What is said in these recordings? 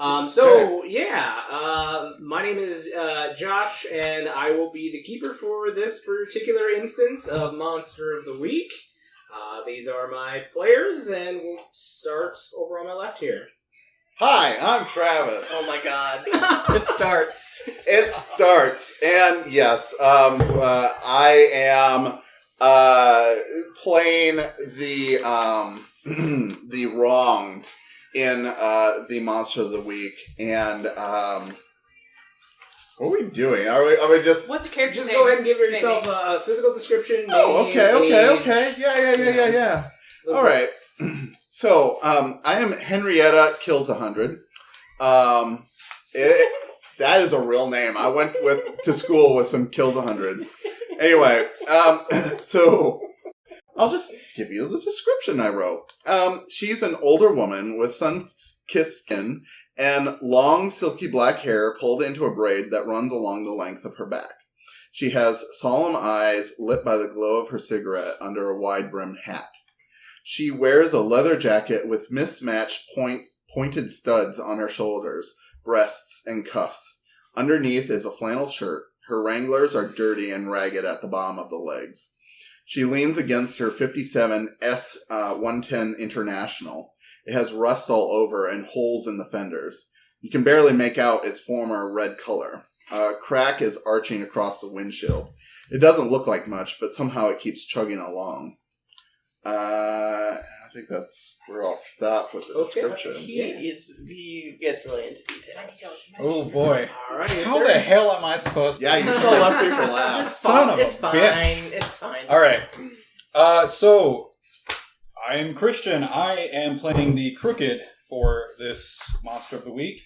My name is Josh, and I will be the keeper for this particular instance of Monster of the Week. These are my players, and we'll start over on my left here. Hi, I'm Travis. Oh my god. It starts. And yes, I am playing the wronged in the Monster of the Week. And what are we doing? Are we just... What's your character Just name? go ahead and give yourself a physical description. Oh, okay. Yeah. All right. So, I am Henrietta Kills 100. That is a real name. I went to school with some Kills 100s. Anyway, so I'll just give you the description I wrote. She's an older woman with sun-kissed skin and long, silky black hair pulled into a braid that runs along the length of her back. She has solemn eyes lit by the glow of her cigarette under a wide-brimmed hat. She wears a leather jacket with mismatched pointed studs on her shoulders, breasts, and cuffs. Underneath is a flannel shirt. Her Wranglers are dirty and ragged at the bottom of the legs. She leans against her 57 S110 International. It has rust all over and holes in the fenders. You can barely make out its former red color. A crack is arching across the windshield. It doesn't look like much, but somehow it keeps chugging along. I think where I'll stop with the description. He gets really into details. Oh boy. All right. How the hell am I supposed to... Yeah, you still left me for last. Son of a It's fine. bitch. It's fine. All right. So, I am Christian. I am playing the Crooked for this Monster of the Week.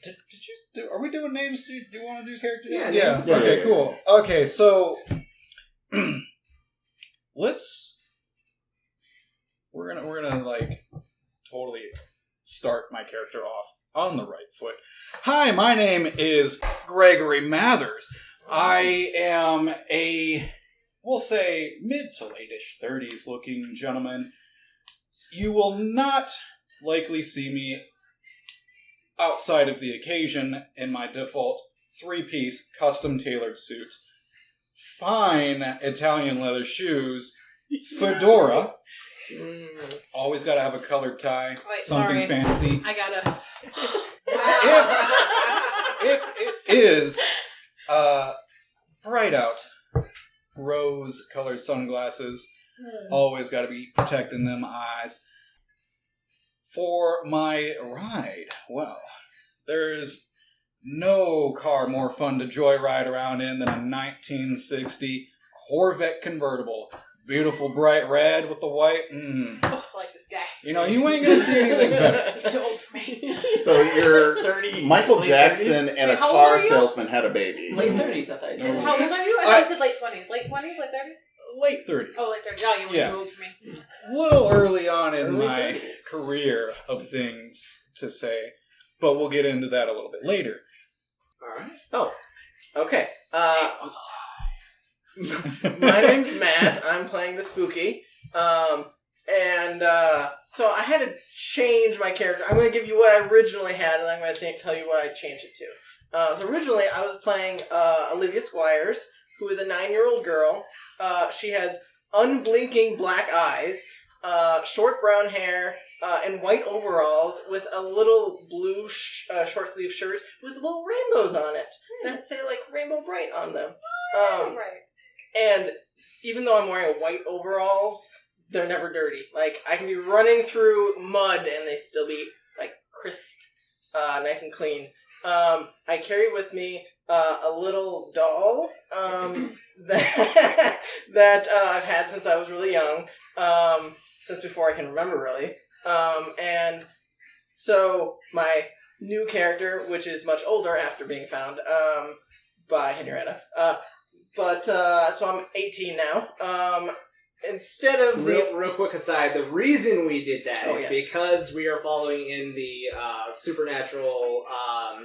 Did you do... Are we doing names? Do you want to do character? Yeah. Okay, cool. Okay, so... We're gonna like totally start my character off on the right foot. Hi, my name is Gregory Mathers. I am we'll say mid to late-ish 30s looking gentleman. You will not likely see me outside of the occasion in my default 3-piece custom tailored suit. Fine Italian leather shoes, fedora. Always got to have a colored tie, something fancy. I gotta. If it is bright out, rose-colored sunglasses, always got to be protecting them eyes. For my ride, well, there's no car more fun to joyride around in than a 1960 Corvette convertible. Beautiful bright red with the white. Oh, I like this guy. You know, you ain't gonna see anything better. He's too old for me. So you're 30. Michael Jackson 30s? and a How old car are you? salesman had a baby. Late 30s, I thought you said. No. How old are you? I thought you said late 20s. Late 20s? Late 30s? Late 30s. Oh, late 30s. Oh, you were Yeah. too old for me. A little early on in Early my 30s. career of things to say, but we'll get into that a little bit later. All right. Oh, okay. My name's Matt. I'm playing the Spooky. So I had to change my character. I'm going to give you what I originally had, and I'm going to tell you what I changed it to. So originally, I was playing Olivia Squires, who is a 9-year-old girl. She has unblinking black eyes, short brown hair, and white overalls with a little blue short sleeve shirt with little rainbows on it that say like Rainbow Bright on them. Right. And even though I'm wearing white overalls, they're never dirty. Like, I can be running through mud and they still be, like, crisp, nice and clean. I carry with me a little doll that I've had since I was really young, since before I can remember, really. And so my new character, which is much older after being found by Henrietta, so I'm 18 now. Instead of real quick aside, the reason we did that is yes. because we are following in the supernatural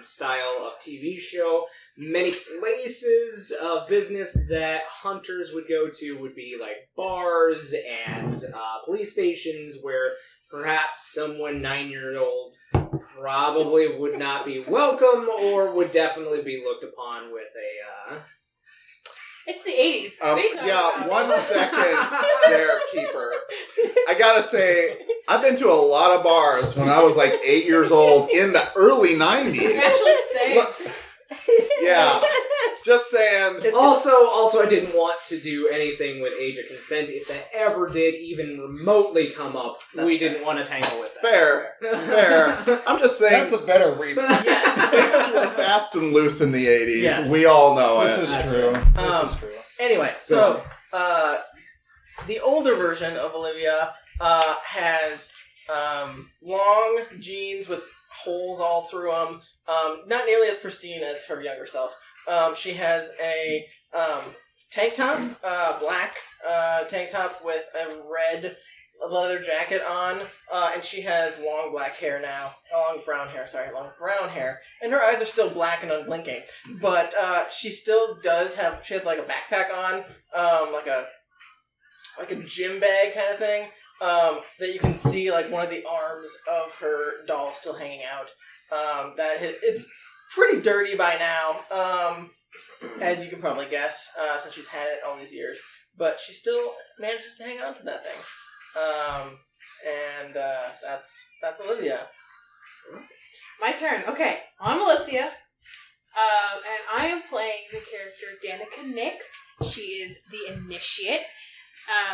style of TV show. Many places of business that hunters would go to would be like bars and police stations where perhaps someone 9-year-old probably would not be welcome or would definitely be looked upon with a, It's the 80s. What are you talking Yeah, about? 1 second there, Keeper. I gotta say, I've been to a lot of bars when I was like 8 years old in the early 90s. Actually, say. Look, yeah, just saying. Also, I didn't want to do anything with age of consent. If that ever did even remotely come up, we didn't want to tangle with that. Fair. I'm just saying. That's a better reason. Things were fast and loose in the 80s. Yes. We all know This it. is That's true. right. This is true. Anyway, so the older version of Olivia has long jeans with holes all through them. Not nearly as pristine as her younger self. She has a tank top, black tank top with a red leather jacket on, and she has long black hair now. Long brown hair. And her eyes are still black and unblinking. But she still does have, she has like a backpack on, like a gym bag kind of thing, that you can see like one of the arms of her doll still hanging out. It's pretty dirty by now, as you can probably guess, since she's had it all these years. But she still manages to hang on to that thing. That's Olivia. My turn. Okay, I'm Alicia, and I am playing the character Danica Nix. She is the initiate,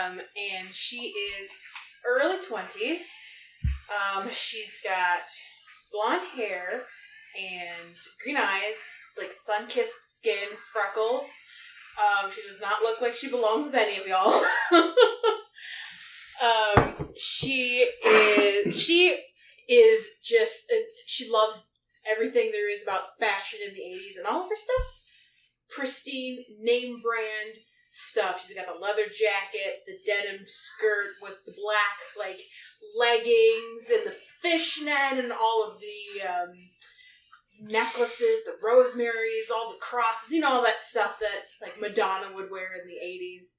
and she is early 20s. She's got blonde hair and green eyes, like sun-kissed skin, freckles. She does not look like she belongs with any of y'all. She is just, she loves everything there is about fashion in the 80s, and all of her stuff's pristine, name brand stuff. She's got the leather jacket, the denim skirt with the black, like, leggings, and the fishnet, and all of the, necklaces, the rosemaries, all the crosses, you know, all that stuff that, like, Madonna would wear in the 80s.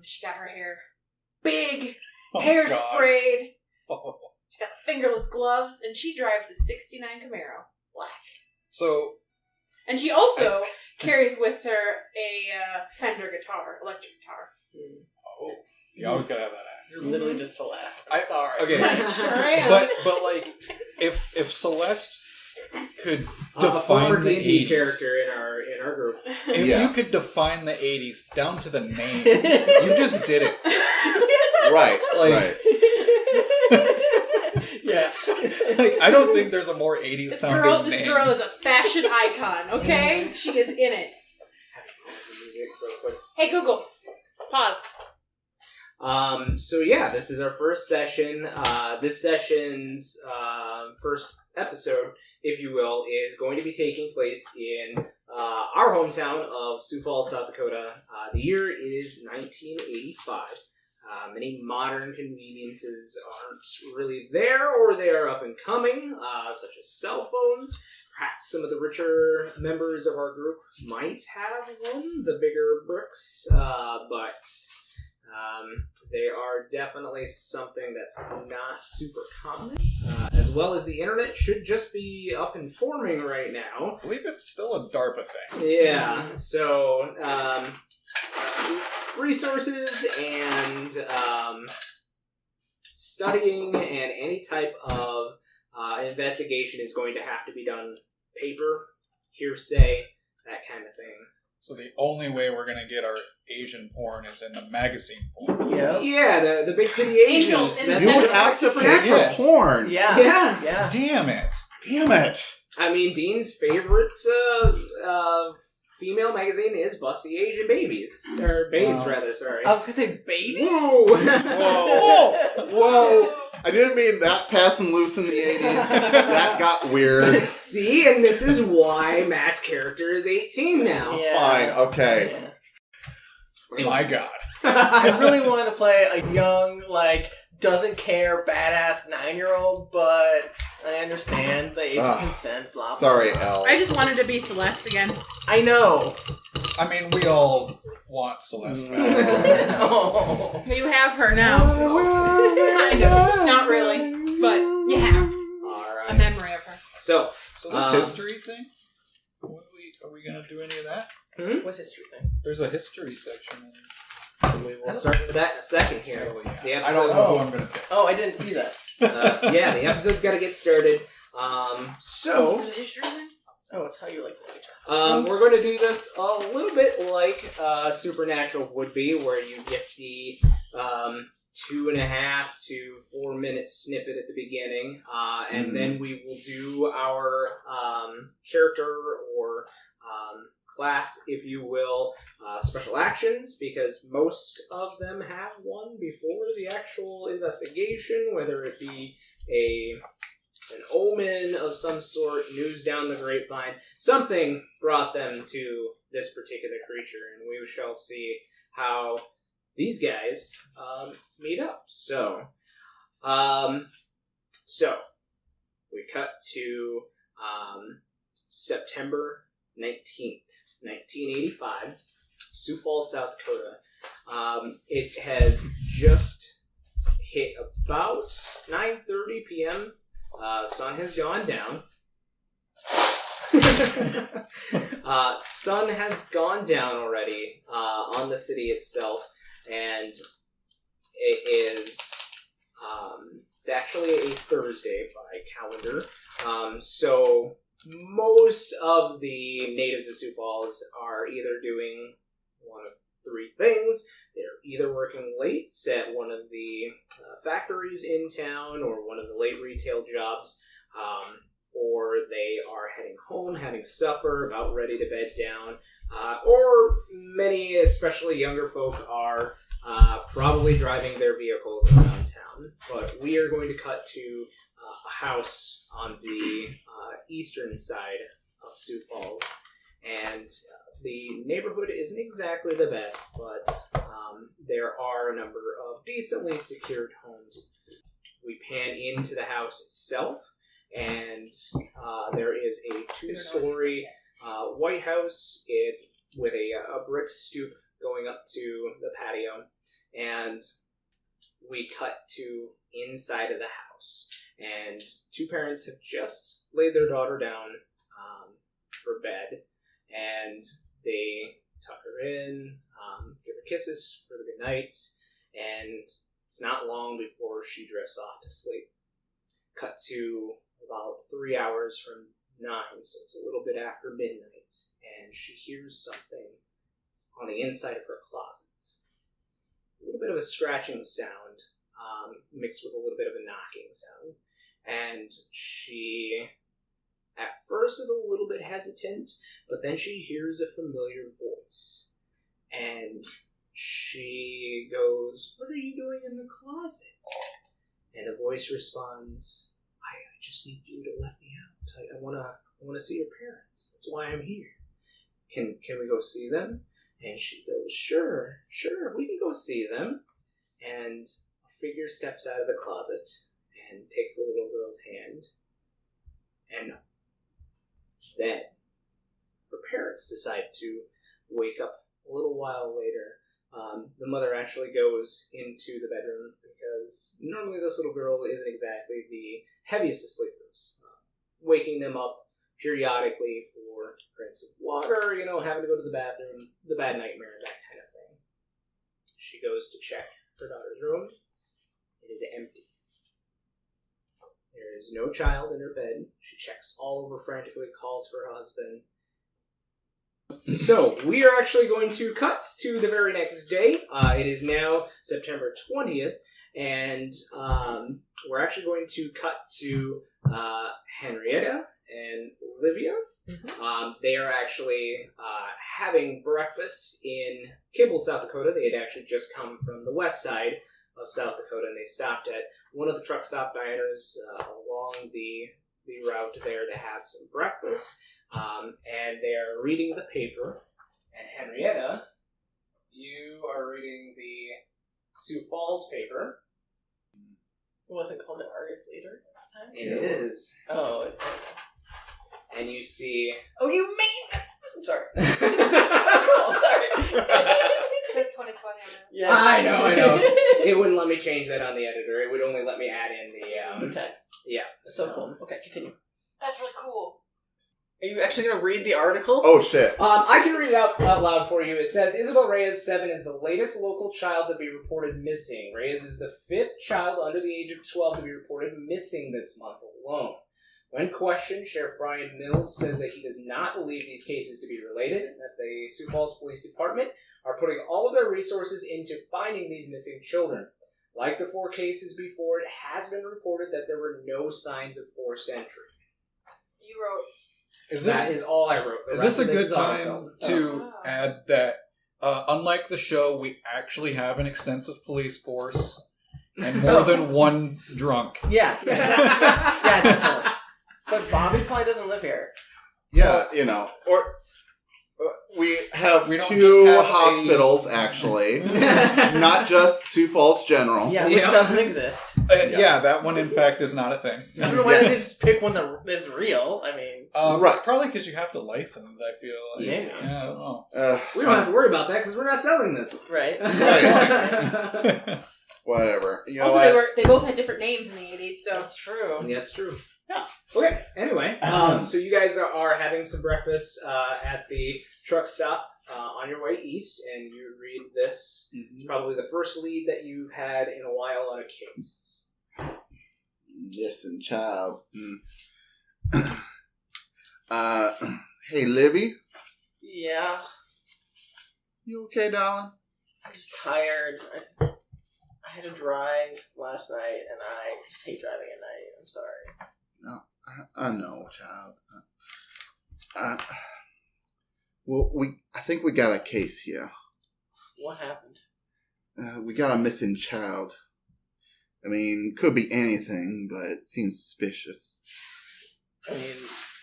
She got her hair big, sprayed. Oh. She got the fingerless gloves, and she drives a 69 Camaro, black. So, and she also carries with her a Fender guitar, electric guitar. oh, you always gotta have that axe. You're literally just Celeste. I'm sorry. Okay, I sure am. but like, if Celeste could A define former the D&D 80s, character in our group. if Yeah. you could define the 80s down to the name, you just did it. Right, Like- right. Yeah. Like, I don't think there's a more 80s This sounding girl name. is a fashion icon, okay? She is in it. Hey, Google. Pause. So yeah, this is our first session. This session's first episode, if you will, is going to be taking place in our hometown of Sioux Falls, South Dakota. The year is 1985. Many modern conveniences aren't really there, or they are up and coming, such as cell phones. Perhaps some of the richer members of our group might have one, the bigger bricks, but they are definitely something that's not super common. As well as the internet should just be up and forming right now. I believe it's still a DARPA thing. Yeah, so resources and studying and any type of investigation is going to have to be done paper, hearsay, that kind of thing. So the only way we're gonna get our Asian porn is in the magazine form. Yeah. Yeah, the big titty Asians. Angel in That's- the You would have to pay for Yeah. porn. Yeah. Yeah. Yeah. Damn it! Damn it. I mean, Dean's favorite female magazine is Busty Asian Babies. Or Babes, Wow. rather, sorry. I was gonna say baby. Whoa! Whoa. I didn't mean that fast and loose in the 80s. That got weird. See, and this is why Matt's character is 18 now. Yeah. Fine, okay. Yeah. My God. I really want to play a young, like, doesn't care, badass 9-year-old, but I understand the age of consent, blah, blah, Sorry, blah. Elle. I just wanted to be Celeste again. I know. I mean, we all want Celeste back. Oh. You have her now. Kind of. Not really. But you have Alright. a memory of her. So, So this history thing? Are we going to do any of that? What history thing? There's a history section. we will start with that in a second here. Oh, yeah. The I don't know episode's- who I'm going to pick. Oh, I didn't see that. yeah, the episode's got to get started. So, There's a history thing? Oh, it's how you like the nature. we're going to do this a little bit like Supernatural would be, where you get the 2.5 to 4 minute snippet at the beginning, and then we will do our character or class, if you will, special actions, because most of them have one before the actual investigation, whether it be an omen of some sort, news down the grapevine. Something brought them to this particular creature, and we shall see how these guys meet up. So we cut to September 19th, 1985, Sioux Falls, South Dakota. It has just hit about 9:30 p.m. Sun has gone down. Sun has gone down already on the city itself, and it is it's actually a Thursday by calendar. So most of the natives of Sioux Falls are either doing one of three things. They're either working late at one of the factories in town or one of the late retail jobs, or they are heading home, having supper, about ready to bed down, or many, especially younger folk, are probably driving their vehicles around town. But we are going to cut to a house on the eastern side of Sioux Falls, and the neighborhood isn't exactly the best, but there are a number of decently secured homes. We pan into the house itself, and there is a 2-story white house with a brick stoop going up to the patio, and we cut to inside of the house, and two parents have just laid their daughter down for bed, and they tuck her in, give her kisses for the good nights, and it's not long before she drifts off to sleep. Cut to about 3 hours from 9, so it's a little bit after midnight, and she hears something on the inside of her closet. A little bit of a scratching sound, mixed with a little bit of a knocking sound, and she at first is a little bit hesitant, but then she hears a familiar voice, and she goes, "What are you doing in the closet?" And the voice responds, I just need you to let me out. I wanna see your parents. That's why I'm here. Can we go see them? And she goes, Sure, we can go see them. And a figure steps out of the closet and takes the little girl's hand. And then her parents decide to wake up a little while later. The mother actually goes into the bedroom because normally this little girl isn't exactly the heaviest of sleepers. Waking them up periodically for drinks of water, having to go to the bathroom, the bad nightmare, that kind of thing. She goes to check her daughter's room. It is empty. There is no child in her bed. She checks all over frantically, calls for her husband. So, we are actually going to cut to the very next day. It is now September 20th, and we're actually going to cut to Henrietta and Olivia. Mm-hmm. They are actually having breakfast in Kimball, South Dakota. They had actually just come from the west side of South Dakota, and they stopped at one of the truck stop diners along the route there to have some breakfast. And they are reading the paper. And Henrietta, you are reading the Sioux Falls paper. It wasn't called the Argus Leader at the time? It is. Oh. And you see... Oh, you made that! I'm sorry. This is so cool. I'm sorry. It says 2020 on it. Yeah. I know. It wouldn't let me change that on the editor. It would only let me add in The text. Yeah. So cool. Okay, continue. That's really cool. Are you actually going to read the article? Oh, shit. I can read it out loud for you. It says, Isabel Reyes, 7, is the latest local child to be reported missing. Reyes is the 5th child under the age of 12 to be reported missing this month alone. When questioned, Sheriff Brian Mills says that he does not believe these cases to be related, and that the Sioux Falls Police Department are putting all of their resources into finding these missing children. Like the 4 cases before, it has been reported that there were no signs of forced entry. You wrote... That is all I wrote. Is this a good time to add that, unlike the show, we actually have an extensive police force and more than one drunk? Yeah. Yeah, definitely. But Bobby probably doesn't live here. Yeah, or we have We don't 2 just have hospitals, actually. Not just Sioux Falls General. Yeah, which Yeah. doesn't exist. Yeah, that one, in fact, is not a thing. I don't know why they just pick one that is real. I mean... Right. Probably because you have to license, I feel like. Maybe. Yeah, I don't know. We don't have to worry about that because we're not selling this. Right. Whatever. You know Also, what? they both had different names in the 80s, so... That's true. Yeah, it's true. Yeah. Okay. Anyway, so you guys are having some breakfast at the truck stop on your way east, and you read this. It's probably the first lead that you've had in a while on a case. Listen, child. Hey, Livy. Yeah. You okay, darling? I'm just tired. I had to drive last night, and I just hate driving at night. I'm sorry. No, I know, child. Well, I think we got a case here. What happened? We got a missing child. I mean, could be anything, but it seems suspicious. I mean,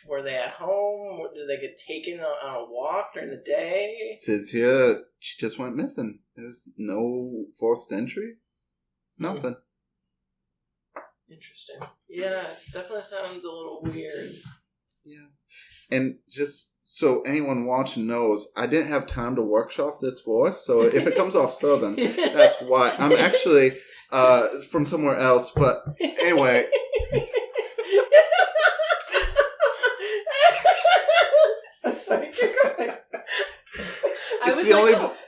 were they at home? Did they get taken on a walk during the day? It says here she just went missing. There's no forced entry. Nothing. Interesting. Yeah, definitely sounds a little weird. Yeah. And just so anyone watching knows, I didn't have time to workshop this voice, so if it comes off southern, that's why. I'm actually from somewhere else, but anyway. I'm sorry, keep going.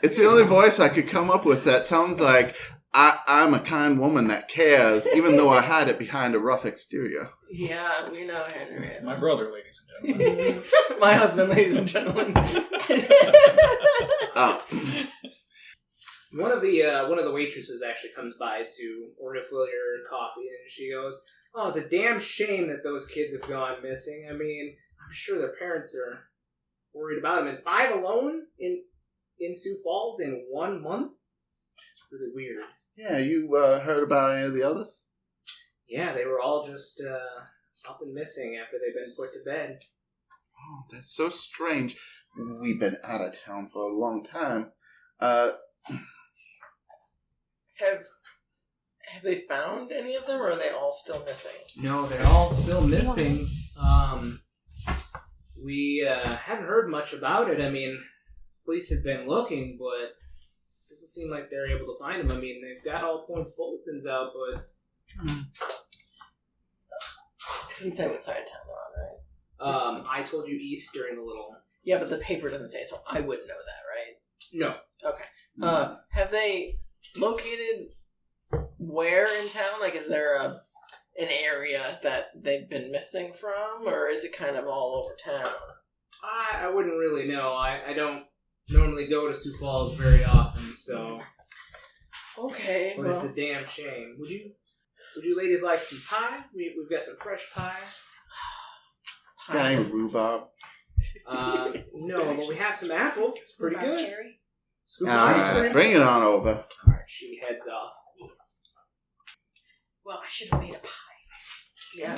It's the only voice I could come up with that sounds like I'm a kind woman that cares, even though I hide it behind a rough exterior. Yeah, we know Henry. My brother, ladies and gentlemen. My husband, ladies and gentlemen. One of the waitresses actually comes by to order fill your coffee, and she goes, "Oh, it's a damn shame that those kids have gone missing. I mean, I'm sure their parents are worried about them. And 5 alone in Sioux Falls in 1 month? It's really weird." Yeah, you heard about any of the others? Yeah, they were all just up and missing after they've been put to bed. Oh, that's so strange. We've been out of town for a long time. Have they found any of them, or are they all still missing? No, they're all still missing. We haven't heard much about it. I mean, police have been looking, but it doesn't seem like they're able to find them. I mean, they've got all points bulletins out, but... It doesn't say what side of town they're on, right? I told you east during the little... Yeah, but the paper doesn't say it, so I wouldn't know that, right? No. Okay. Have they located where in town? Like, is there an area that they've been missing from, or is it kind of all over town? I wouldn't really know. I don't normally go to Sioux Falls very often, so... Okay, But it's a damn shame. Would you ladies like some pie? We've got some fresh pie. Got any rhubarb? No, but we have some apple. It's pretty good. Cherry. Scoop All ice right, cream. bring it on over. Alright, she heads off. Yes. Well, I should have made a pie. Yeah.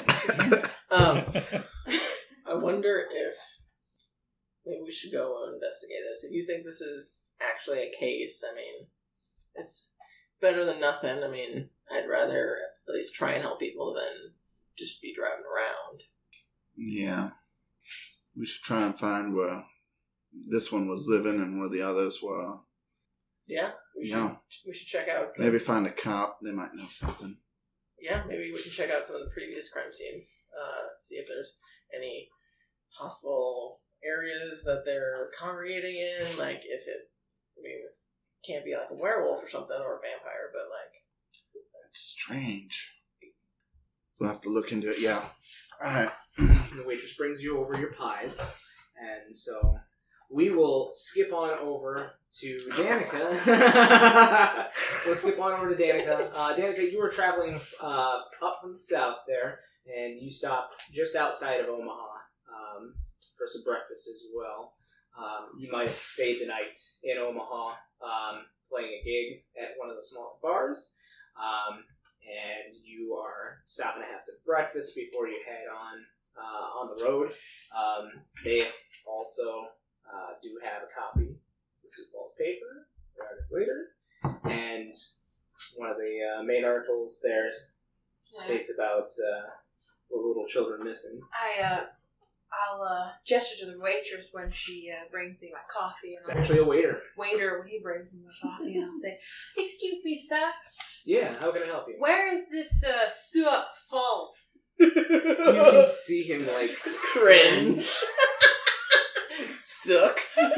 I wonder if maybe we should go and investigate this. If you think this is actually a case, I mean, it's better than nothing. I mean, I'd rather at least try and help people than just be driving around. Yeah. We should try and find where this one was living and where the others were. Yeah? We should check out... Maybe find a cop. They might know something. Yeah, maybe we can check out some of the previous crime scenes. See if there's any possible areas that they're congregating in. Like, if it... I mean, it can't be like a werewolf or something, or a vampire, but like... It's strange. We'll have to look into it, yeah. Alright. The waitress brings you over your pies, and so we will skip on over to Danica. We'll skip on over to Danica. Danica, you were traveling up from the south there, and you stopped just outside of Omaha for some breakfast as well. You might have stayed the night in Omaha playing a gig at one of the smaller bars. And you are stopping to have some breakfast before you head on the road. They also do have a copy of the Sioux Falls paper, the Artist Leader, and one of the main articles there states about the little children missing. I'll gesture to the waitress when she brings me my coffee. And It's actually a waiter. Waiter, when he brings me my coffee, and I'll say, "Excuse me, sir. Yeah, how can I help you? Where is this Sioux Falls?" You can see him like Cringe. Sucks. I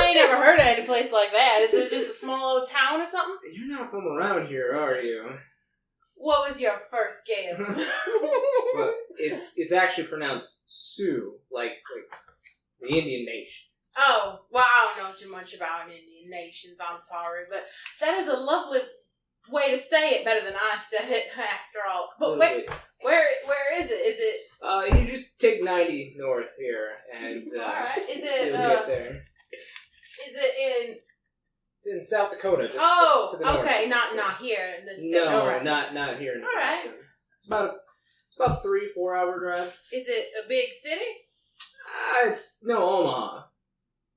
ain't never heard of any place like that. Is it just a small old town or something? You're not from around here, are you? What was your first guess? Well, it's actually pronounced Sioux, like the Indian nation. Oh, well, I don't know too much about Indian nations. I'm sorry, but that is a lovely way to say it. Better than I said it, after all. But wait, where is it? Is it? You just take 90 north here, and all right. Is you'll it? get there. Is it in? It's in South Dakota. Oh, just to the north. okay, not here in this state. No, All right. not here in All right. Nebraska. It's about 3-4 hour drive. Is it a big city? It's Omaha.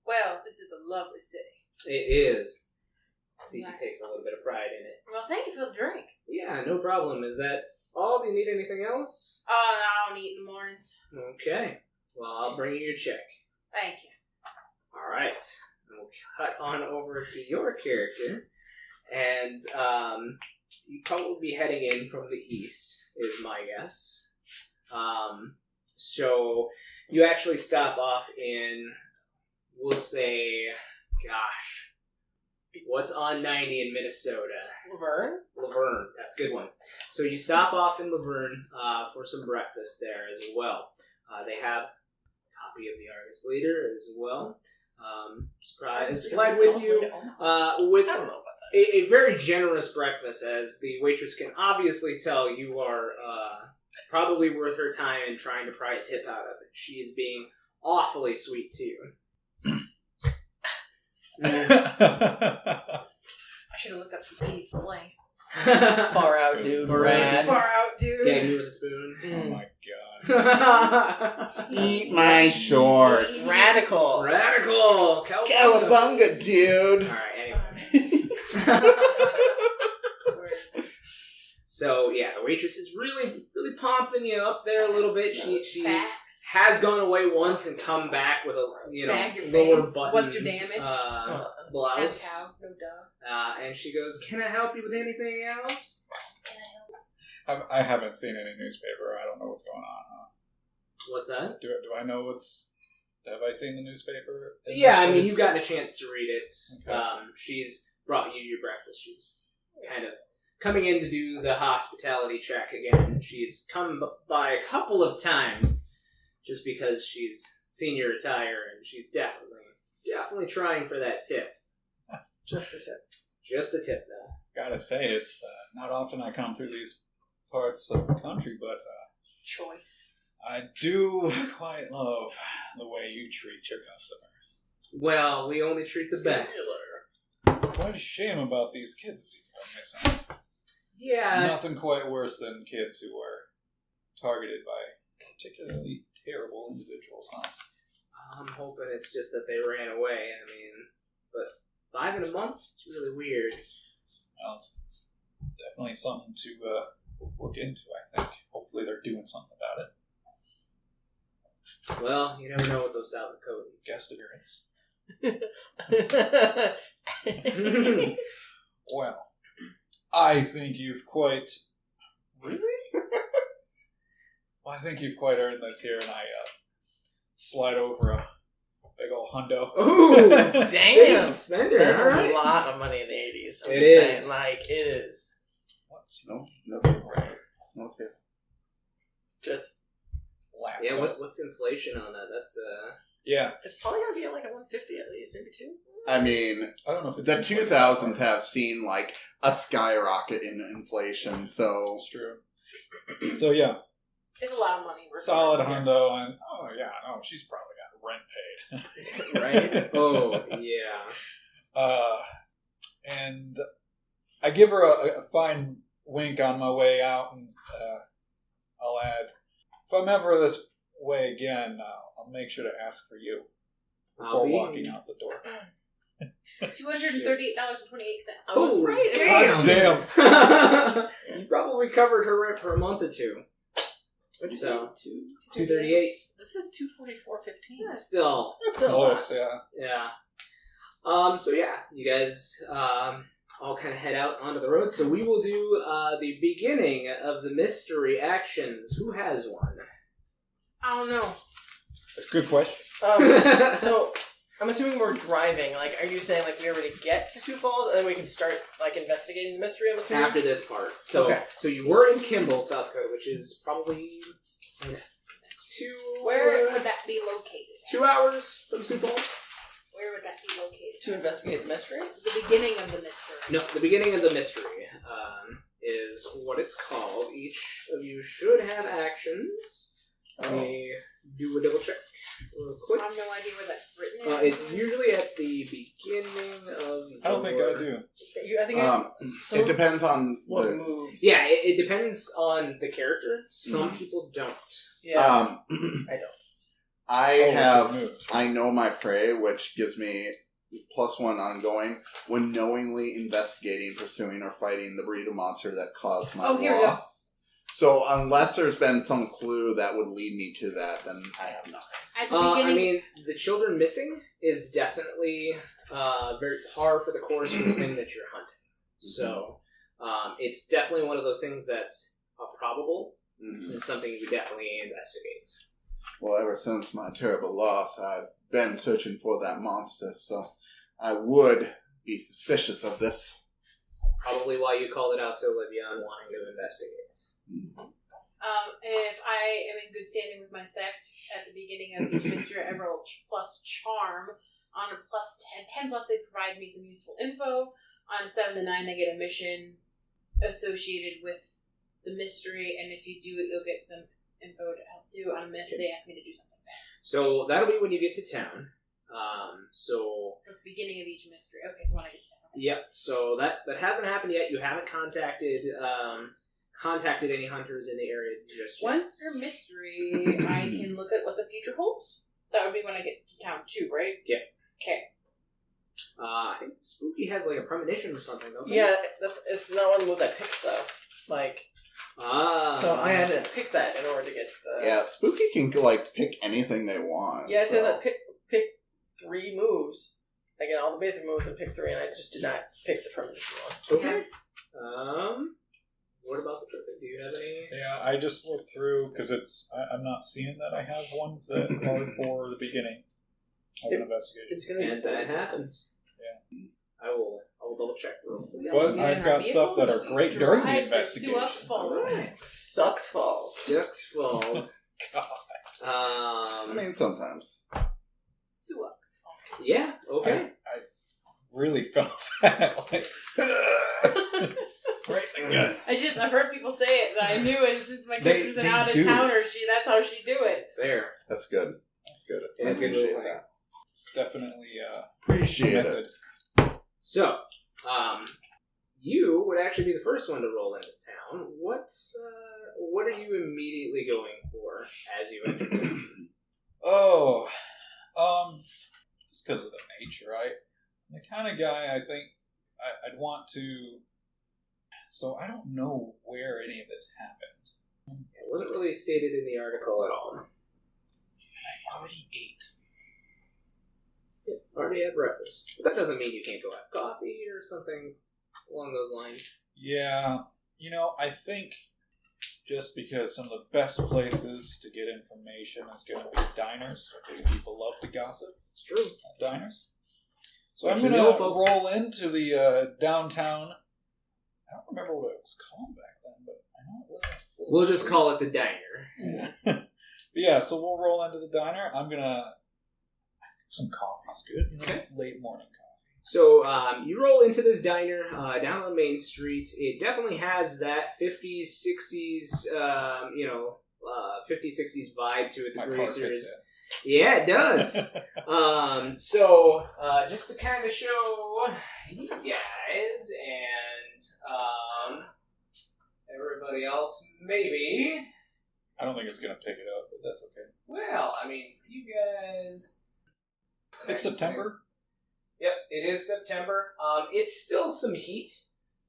Well, this is a lovely city. It is. See, Nice. he takes a little bit of pride in it. Well, thank you for the drink. Yeah, no problem. Is that all? Do you need anything else? Oh, no, I don't eat in the mornings. Okay. Well, I'll bring you your check. Thank you. All right. We'll cut on over to your character, and you probably be heading in from the east, is my guess. So you actually stop off in, we'll say, gosh, what's on 90 in Minnesota? Laverne, that's a good one. So you stop off in Laverne for some breakfast there as well. They have a copy of the Artist Leader as well. Supplied with you with I don't know about that. a very generous breakfast, as the waitress can obviously tell you are probably worth her time in trying to pry a tip out of it. She is being awfully sweet to you. I should have looked up some 80s slang. Far out, dude. Rad. Far out, dude. Gag me with a spoon. Oh my god. Eat my shorts. Radical. Radical. Cowabunga, dude. Alright, anyway. So, yeah, the waitress is really pumping you up there a little bit. She Fat. has gone away once and come back with a, Bag your lower face. button. What's your damage? Blouse. Half cow, no dog. And she goes, "Can I help you with anything else?" I haven't seen any newspaper. I don't know what's going on. Huh? What's that? Do I know what's... Have I seen the newspaper? Yeah, I mean, you've gotten a chance to read it. Okay. She's brought you your breakfast. She's kind of coming in to do the hospitality check again. She's come by a couple of times just because she's seen your attire, and she's definitely trying for that tip. Just the tip. Just the tip, though. Gotta say, it's not often I come through these parts of the country, but Choice. I do quite love the way you treat your customers. Well, we only treat the best. Quite a shame about these kids that seem to go missing. Yeah. Nothing quite worse than kids who are targeted by particularly terrible individuals, huh? I'm hoping it's just that they ran away. I mean, but 5 in a month? It's really weird. Well, it's definitely something to look into, I think. Hopefully they're doing something about it. Well, you never know with those South Dakotans. Guest appearance. Really? Well, I think you've quite... Really? Well, I think you've quite earned this here, and I slide over a big old hundo. Ooh, Damn! big spender. That's All right. a lot of money in the 80s. I'm It just is. saying, like, it is. What's no table. No table. Just, Laugh. Yeah, what's inflation on that? That's Yeah. it's probably gonna be at like a 150 at least, maybe 2. I mean, I don't know if it's... the 2000s have seen like a skyrocket in inflation, so It's true. So, yeah. It's a lot of money. Solid hundo, and oh yeah, no, she's probably got rent paid. Right? oh yeah. And I give her a fine wink on my way out, and I'll add, if I'm ever this way again, I'll make sure to ask for you I'll before be- walking out the door. $238.28. I was right. God damn. You probably covered her rent for a month or two. What'd you So, say? 238. This is 244.15. Still, That's still a lot. Close, yeah. yeah. So yeah, you guys all kind of head out onto the road. So we will do the beginning of the mystery actions. Who has one? I don't know. That's a good question. So, I'm assuming we're driving. Like, are you saying, like, we already get to Sioux Falls, and then we can start, like, investigating the mystery, I'm assuming? After this part. So, Okay. so you were in Kimball, South Dakota, which is probably Where would that be located? 2 hours from Sioux Falls? Where would that be located? To investigate the mystery? The beginning of the mystery. No, the beginning of the mystery is what it's called. Each of you should have actions. Let me do a double check real quick. I have no idea where that's written. It's usually at the beginning of. I don't think I do. I think it depends on what the, moves. Yeah, it depends on the character. Some people don't. Yeah. I don't. I Oh, have so it moves. I know my prey, which gives me +1 ongoing when knowingly investigating, pursuing, or fighting the breed of monster that caused my Oh, here we go. loss. So unless there's been some clue that would lead me to that, then I have nothing. At the beginning. I mean, the children missing is definitely very par for the course for the thing that you're hunting. So it's definitely one of those things that's probable Mhm. and something you would definitely investigate. Well, ever since my terrible loss, I've been searching for that monster, so I would be suspicious of this. Probably why you called it out to Olivia and wanting to investigate. If I am in good standing with my sect at the beginning of each mystery, I roll plus charm. On a plus 10 plus, they provide me some useful info. On a 7 to 9, I get a mission associated with the mystery, and if you do it, you'll get some info to help too. On a miss, they ask me to do something. So that'll be when you get to town. So At the beginning of each mystery. Okay, so when I get to town. yep. So that hasn't happened yet. You haven't contacted any hunters in the area just yet. Once per mystery, I can look at what the future holds. That would be when I get to town too, right? Yeah. Okay. I think Spooky has like a premonition or something, don't they? Yeah, it's not one of the moves I picked, though. Like, so I had to pick that in order to get the... Yeah, Spooky can like pick anything they want. Yeah, it says so. I pick 3 moves. I get all the basic moves and pick 3, and I just did not pick the premonition one. Okay. What about the perfect? Do you have any? Yeah, I just looked through because I'm not seeing that I have ones that are for the beginning of an investigation. It's gonna And that happens. Yeah. I will double check. But I've got stuff that are great during the investigation. Sucks Falls. Sioux Falls. I mean, sometimes. Sioux Falls. Yeah. Okay. I really felt that. Like, right in the gut. I've heard people say it, and I knew it since my character's an they out of do. towner. That's how she do it. There. That's good. That's good. It I is good appreciate role-playing. that. It's definitely Appreciate it. method. So, you would actually be the first one to roll into town. What are you immediately going for as you enter town? Oh, it's because of the nature, right? I'm the kind of guy I think I'd want to. So I don't know where any of this happened. It wasn't really stated in the article at all. I already ate. Already had breakfast. But that doesn't mean you can't go have coffee or something along those lines. Yeah, I think just because some of the best places to get information is going to be diners, because people love to gossip. It's true. At diners. So I'm Actually, going no, to folks. roll into the downtown. I don't remember what it was called back then, but I know it wasn't. We'll just call it the diner. Yeah. Yeah, so we'll roll into the diner. I'm going to... Some coffee's good. Okay. Late morning coffee. So you roll into this diner down on Main Street. It definitely has that 50s, 60s, 50s, 60s vibe to it. The My car greaser fits is... Yeah, it does. So just to kind of show you guys and everybody else, maybe. I don't think it's going to pick it up, but that's okay. Well, I mean, for you guys... It's September. Yep, it is September. It's still some heat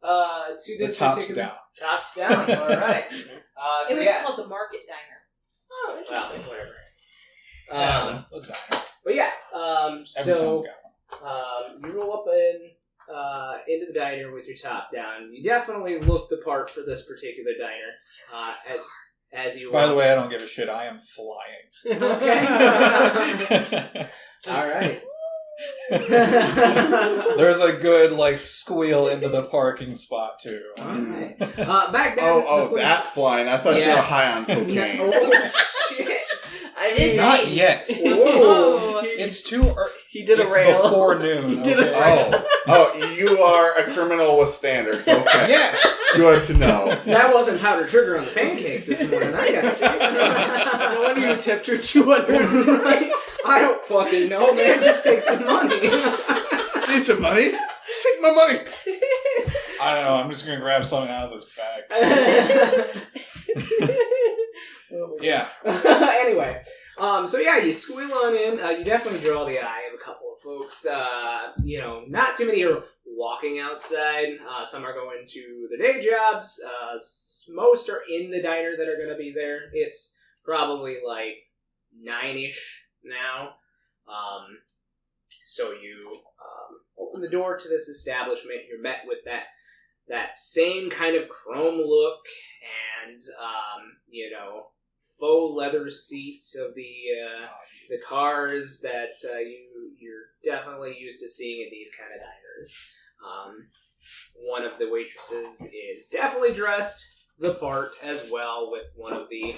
to this The top's particular... down. Top's down, all right. So It was yeah. called the Market Diner. Oh, well, whatever. A diner. But yeah, Every so town's got one. you roll up into the diner with your top down. You definitely look the part for this particular diner. As you By the way, I don't give a shit. I am flying. Okay. All right. There's a good squeal into the parking spot too. All right. Back then. Oh, that flying. I thought you Yeah. were high on cocaine. Oh shit! It is Not late. yet. Oh. It's too early. He did a It's rail. before noon. He did a okay? rail. Oh, you are a criminal with standards. Okay. Yes. Good to know. That wasn't powdered sugar on the pancakes this morning. I got No wonder you tipped her 200. right? I don't fucking know, man. Just take some money. Need some money? Take my money. I don't know. I'm just gonna grab something out of this bag. Yeah. Anyway, so yeah, you squeal on in. You definitely draw the eye of a couple of folks. Not too many are walking outside. Some are going to their day jobs. Most are in the diner that are going to be there. It's probably 9-ish now. So you open the door to this establishment. You're met with that same kind of chrome look and faux leather seats of the cars that you're definitely used to seeing at these kind of diners. One of the waitresses is definitely dressed the part as well, with one of the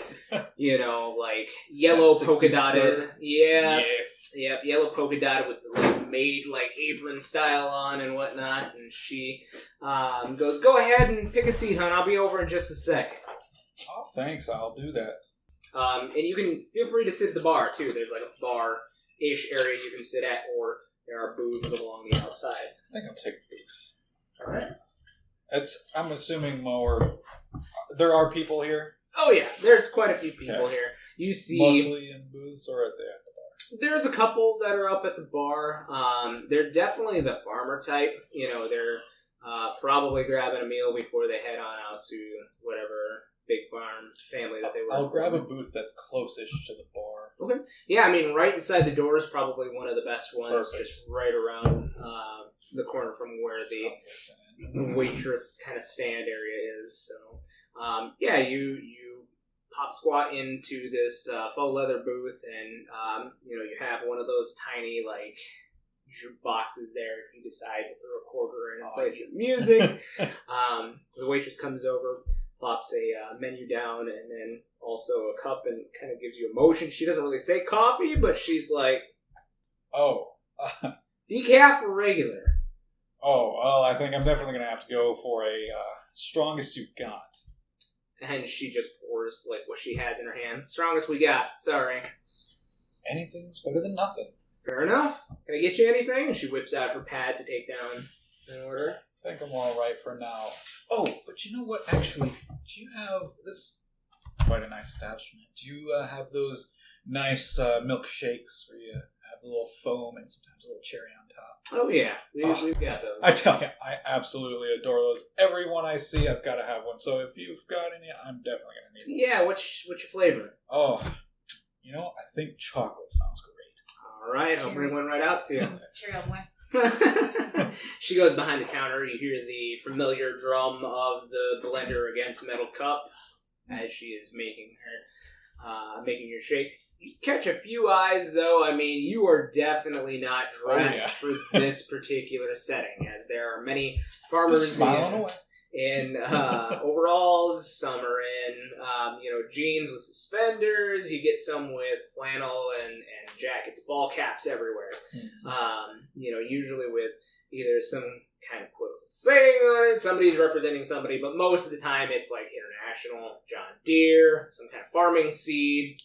yellow That 60s polka dotted skirt. Yes. Yep, yellow polka dotted with the maid apron style on and whatnot, and she goes, "Go ahead and pick a seat, hon. I'll be over in just a second." Oh, thanks. I'll do that. And you can feel free to sit at the bar too. There's a bar-ish area you can sit at, or there are booths along the outsides. I think I'll take a booth. All right. I'm assuming more. There are people here, Oh yeah, there's quite a few people Okay. here. You see, mostly in booths or at the there's a couple that are up at the bar. They're definitely the farmer type. They're probably grabbing a meal before they head on out to whatever big farm family that they were. I'll grab a booth that's closest to the bar. Yeah, I mean, right inside the door is probably one of the best ones, Perfect. just right around the corner from where the waitress kind of stand area is. So, you pop squat into this faux leather booth, and you have one of those tiny jukeboxes there. If you decide to throw a quarter in and play some music, the waitress comes over, plops a menu down, and then also a cup, and kind of gives you a motion. She doesn't really say coffee, but she's like, Oh. decaf or regular? Oh, well, I think I'm definitely going to have to go for a strongest you've got. And she just pours what she has in her hand. Strongest we got. Sorry. Anything's better than nothing. Fair enough. Can I get you anything? And she whips out her pad to take down an order. I think I'm all right for now. Oh, but you know what? Actually, do you have this? Quite a nice establishment. Do you have those nice milkshakes where you have a little foam and sometimes a little cherry on top? Oh yeah, we've got those. I tell you, I absolutely adore those. Every one I see, I've got to have one. So if you've got any, I'm definitely going to need one. Yeah, what's your flavor? Oh, You know, I think chocolate sounds great. All right, I'll bring one right out to you. Cherry on the way. She goes behind the counter. You hear the familiar drum of the blender against metal cup as she is making your shake. You catch a few eyes, though. I mean, you are definitely not dressed for this particular setting, as there are many farmers Just smiling away. in overalls. Some are in jeans with suspenders. You get some with flannel and jackets, ball caps everywhere. Usually with either some kind of political saying on it, somebody's representing somebody, but most of the time it's like international, John Deere, some kind of farming seed,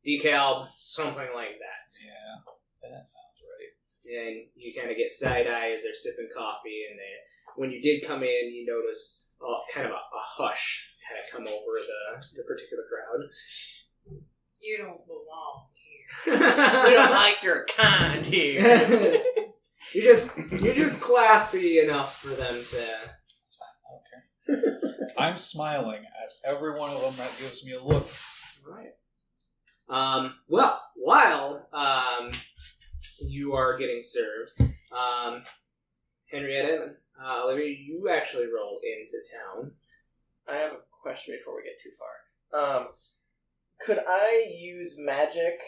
decal, something like that. Yeah, that sounds right. And you kind of get side eye as they're sipping coffee, and when you did come in, you notice kind of a hush kind of come over the particular crowd. You don't belong here. We don't like your kind here. You're just classy enough for them to. That's fine. I don't care. I'm smiling at every one of them that gives me a look. Right. Well, while you are getting served, Henrietta and Olivia, you actually roll into town. I have a question before we get too far. Could I use magic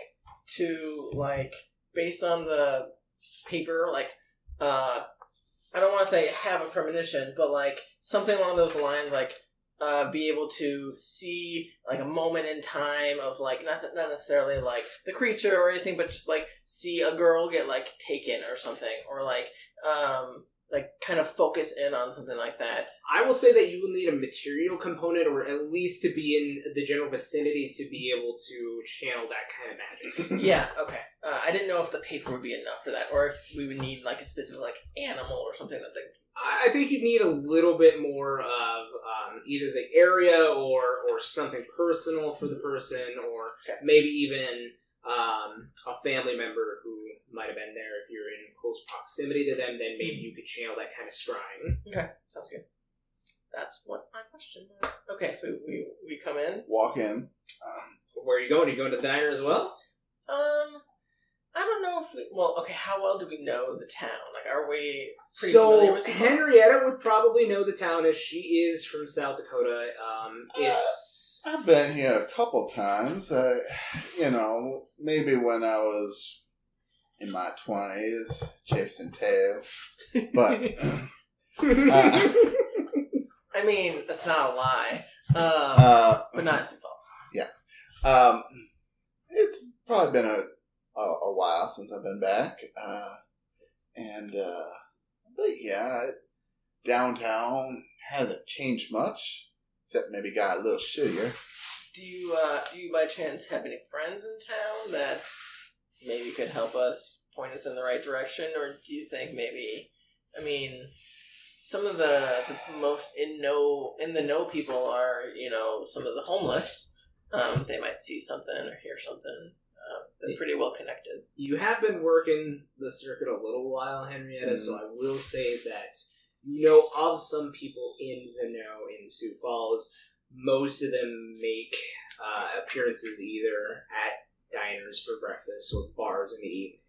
to, like, based on the paper, like, I don't want to say have a premonition, but, like, something along those lines, like, be able to see, like, a moment in time of, like, not necessarily, like, the creature or anything, but just, like, see a girl get, like, taken or something, or, like, kind of focus in on something like that. I will say that you will need a material component, or at least to be in the general vicinity to be able to channel that kind of magic. Yeah, okay. I didn't know if the paper would be enough for that, or if we would need, like, a specific, like, animal or something that I think you'd need a little bit more of either the area or something personal for the person, or maybe even a family member who might have been there. If you're in close proximity to them, then maybe you could channel that kind of scrying. Okay, sounds good. That's what my question was. Okay, so we come in. Walk in. Where are you going? Are you going to the diner as well? I don't know if how well do we know the town? Like, are we pretty familiar with So, Sioux Falls? Henrietta would probably know the town, as she is from South Dakota. I've been here a couple times. Maybe when I was in my 20s, chasing tail. But, I mean, that's not a lie. But not in Sioux Falls. Yeah. It's probably been a while since I've been back. But yeah, downtown hasn't changed much, except maybe got a little shittier. Do you by chance have any friends in town that maybe could help us, point us in the right direction, or do you think maybe, I mean, some of the most in the know people are, some of the homeless. They might see something or hear something. They're pretty well connected. You have been working the circuit a little while, Henrietta, so I will say that you know of some people in the know in Sioux Falls. Most of them make appearances either at diners for breakfast or bars in the evening.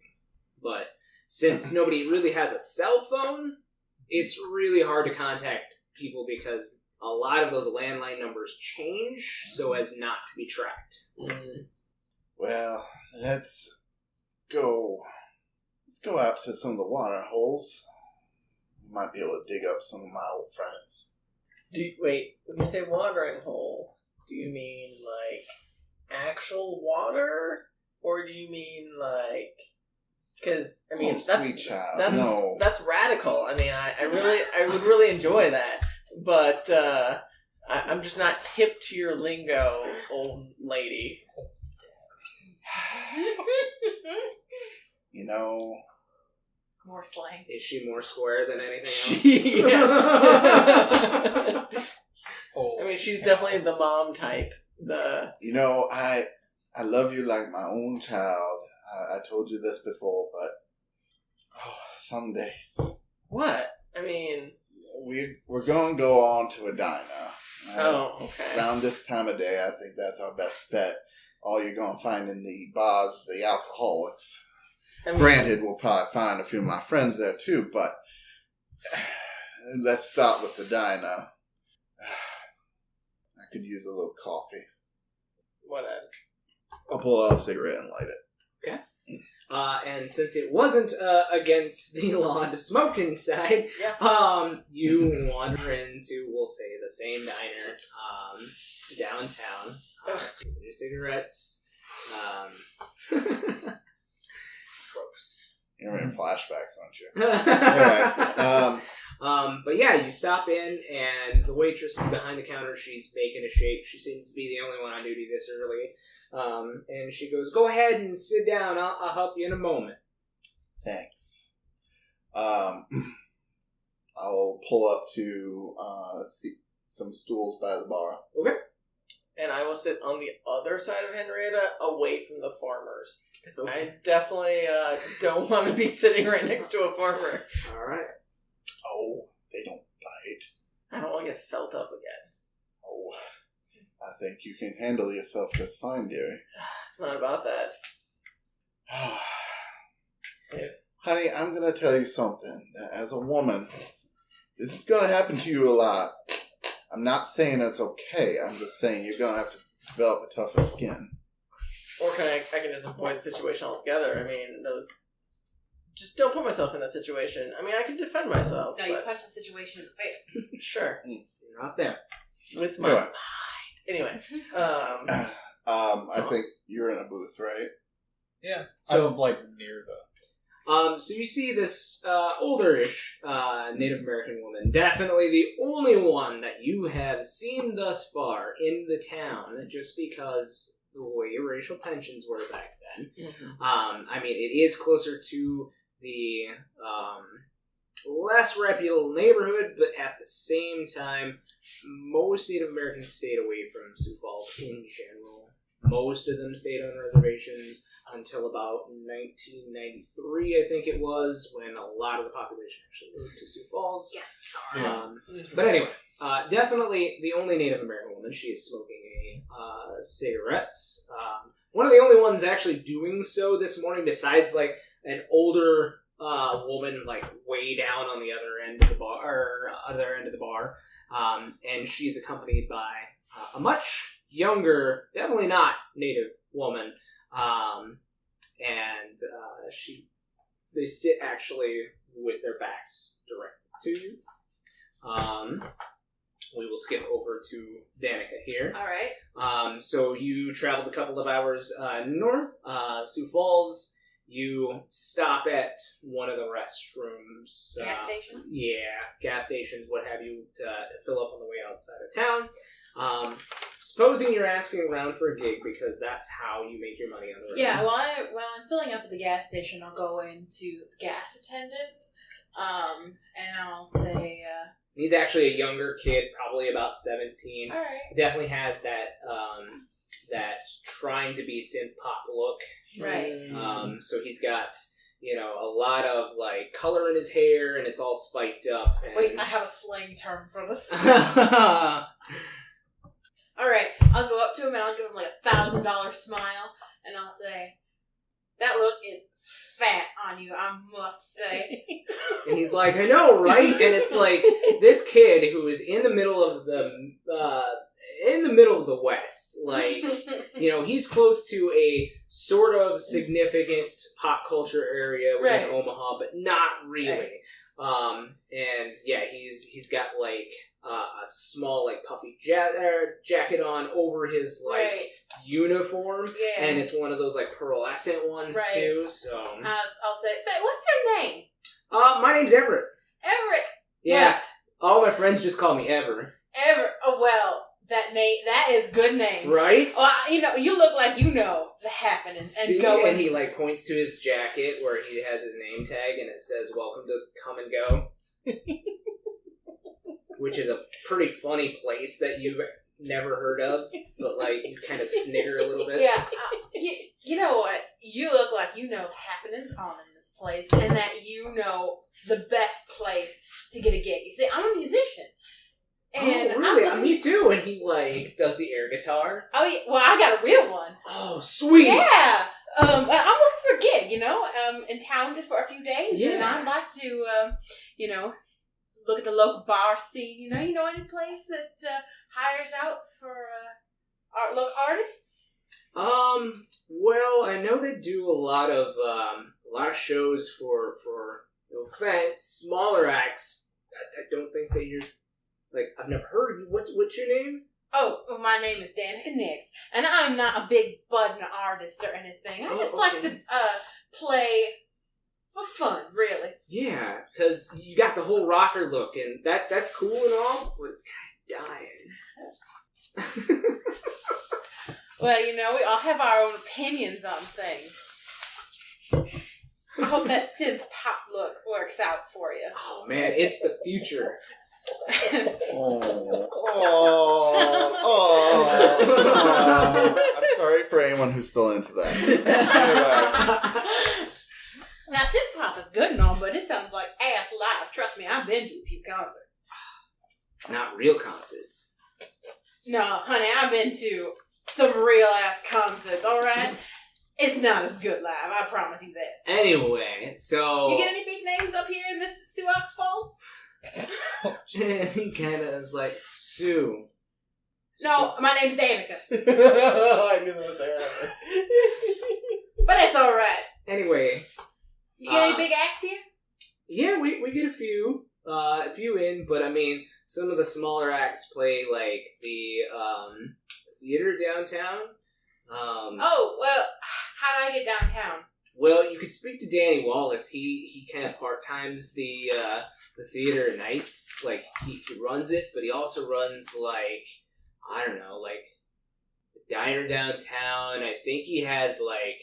But since nobody really has a cell phone, it's really hard to contact people because a lot of those landline numbers change so as not to be tracked. Well, let's go out to some of the water holes. Might be able to dig up some of my old friends. Wait, when you say watering hole, do you mean, like, actual water? Or do you mean, like... Because, I mean, sweet child. No. That's radical. I mean, I would really enjoy that. But, I'm just not hip to your lingo, old lady. More slang. Is she more square than anything else? Yeah. I mean, she's definitely the mom type. I love you like my own child. I told you this before, but some days. What? I mean, we're going to go on to a diner. Oh, okay. Around this time of day, I think that's our best bet. all you're going to find in the bars, the alcoholics. I mean, Granted, we'll probably find a few of my friends there too, but let's start with the diner. I could use a little coffee. whatever. I'll pull out a cigarette and light it. Okay. And since it wasn't against the law to smoke inside, you wander into, we'll say, the same diner downtown. Smoking your cigarettes. Gross. You're in flashbacks, aren't you? Alright. But yeah, you stop in, and the waitress is behind the counter. She's making a shake. She seems to be the only one on duty this early. And she goes, "Go ahead and sit down. I'll help you in a moment." Thanks. I'll pull up to some stools by the bar. Okay. And I will sit on the other side of Henrietta, away from the farmers. Because I definitely don't want to be sitting right next to a farmer. All right. Oh, they don't bite. I don't want to get felt up again. Oh, I think you can handle yourself just fine, dearie. It's not about that. Honey, I'm going to tell you something. As a woman, this is going to happen to you a lot. I'm not saying it's okay. I'm just saying you're going to have to develop a tougher skin. Or I can just avoid the situation altogether. I mean, just don't put myself in that situation. I mean, I can defend myself. No, you punch the situation in the face. Sure. You're not there. With my Anyway. mind. Anyway. I think you're in a booth, right? Yeah. So- I'm like near the. So you see this older-ish Native American woman, definitely the only one that you have seen thus far in the town, just because the way racial tensions were back then. Mm-hmm. I mean, it is closer to the less reputable neighborhood, but at the same time, most Native Americans stayed away from Sioux Falls in general. Most of them stayed on reservations until about 1993, I think it was, when a lot of the population actually moved to Sioux Falls. Yes. But anyway, definitely the only Native American woman. She is smoking a cigarette. One of the only ones actually doing so this morning, besides like an older woman, like way down on the other end of the bar, and she's accompanied by a much younger, definitely not Native woman, and they sit actually with their backs directly to you. We will skip over to Danica here. All right. So you traveled a couple of hours north, Sioux Falls. You stop at one of the restrooms. Gas station? Yeah, gas stations, what have you, to fill up on the way outside of town. Supposing you're asking around for a gig, because that's how you make your money on the road. Yeah, while I'm filling up at the gas station, I'll go into the gas attendant, and I'll say, He's actually a younger kid, probably about 17. all right. Definitely has that trying to be synth pop look. Right. So he's got, a lot of like color in his hair, and it's all spiked up. And... Wait, I have a slang term for this. All right, I'll go up to him and I'll give him like $1,000 smile, and I'll say, "That look is fat on you, I must say." And he's like, "I know, right?" And it's like this kid who is in the middle of the West, like, he's close to a sort of significant pop culture area within Right. Omaha, but not really. Right. And yeah, he's got like a small like puffy jacket on over his like Right. uniform, Yeah. and it's one of those like pearlescent ones Right. too. So I'll say, "What's your name?" my name's Everett. Everett. Yeah, all my friends just call me Ever. Everett. Oh well, that is good name. Right? Well, you look like you know the happenings See, and going. and he like points to his jacket where he has his name tag and it says "Welcome to Come and Go," which is a pretty funny place that you've never heard of, but like you kind of snigger a little bit. Yeah, you know what? You look like you know happenings on in this place, and that you know the best place to get a gig. You see, I'm a musician. And really? I'm looking, Me too. And he like does the air guitar. oh, yeah, well, I got a real one. Oh, sweet. Yeah. I'm looking for a gig, in town just for a few days. Yeah. And I'd like to, look at the local bar scene. You know any place that hires out for local artists? Well, I know they do a lot of shows for no offense, smaller acts. I don't think that you're like I've never heard of you. What's your name? Oh, well, my name is Danica Nix, and I'm not a big budding artist or anything. I just like to play for fun, really. Yeah, because you got the whole rocker look, and that's cool and all, but it's kind of dying. Well, we all have our own opinions on things. I hope that synth pop look works out for you. Oh man, it's the future. I'm sorry for anyone who's still into that. Now, synth pop is good and all, but it sounds like ass live. Trust me, I've been to a few concerts. Not real concerts. No, honey, I've been to some real ass concerts, alright? It's not as good live, I promise you this. Anyway, so You get any big names up here in this Sioux Falls? he kind of is like Sue. No, my name's Danica. I knew that was there. But it's alright. Anyway, You get any big acts here? yeah, we get a few in, but I mean, some of the smaller acts play like the theater downtown. Oh, well, how do I get downtown? Well, you could speak to Danny Wallace. He kind of part-times the theater at nights. Like, he runs it, but he also runs, like, I don't know, like, the diner downtown. I think he has, like,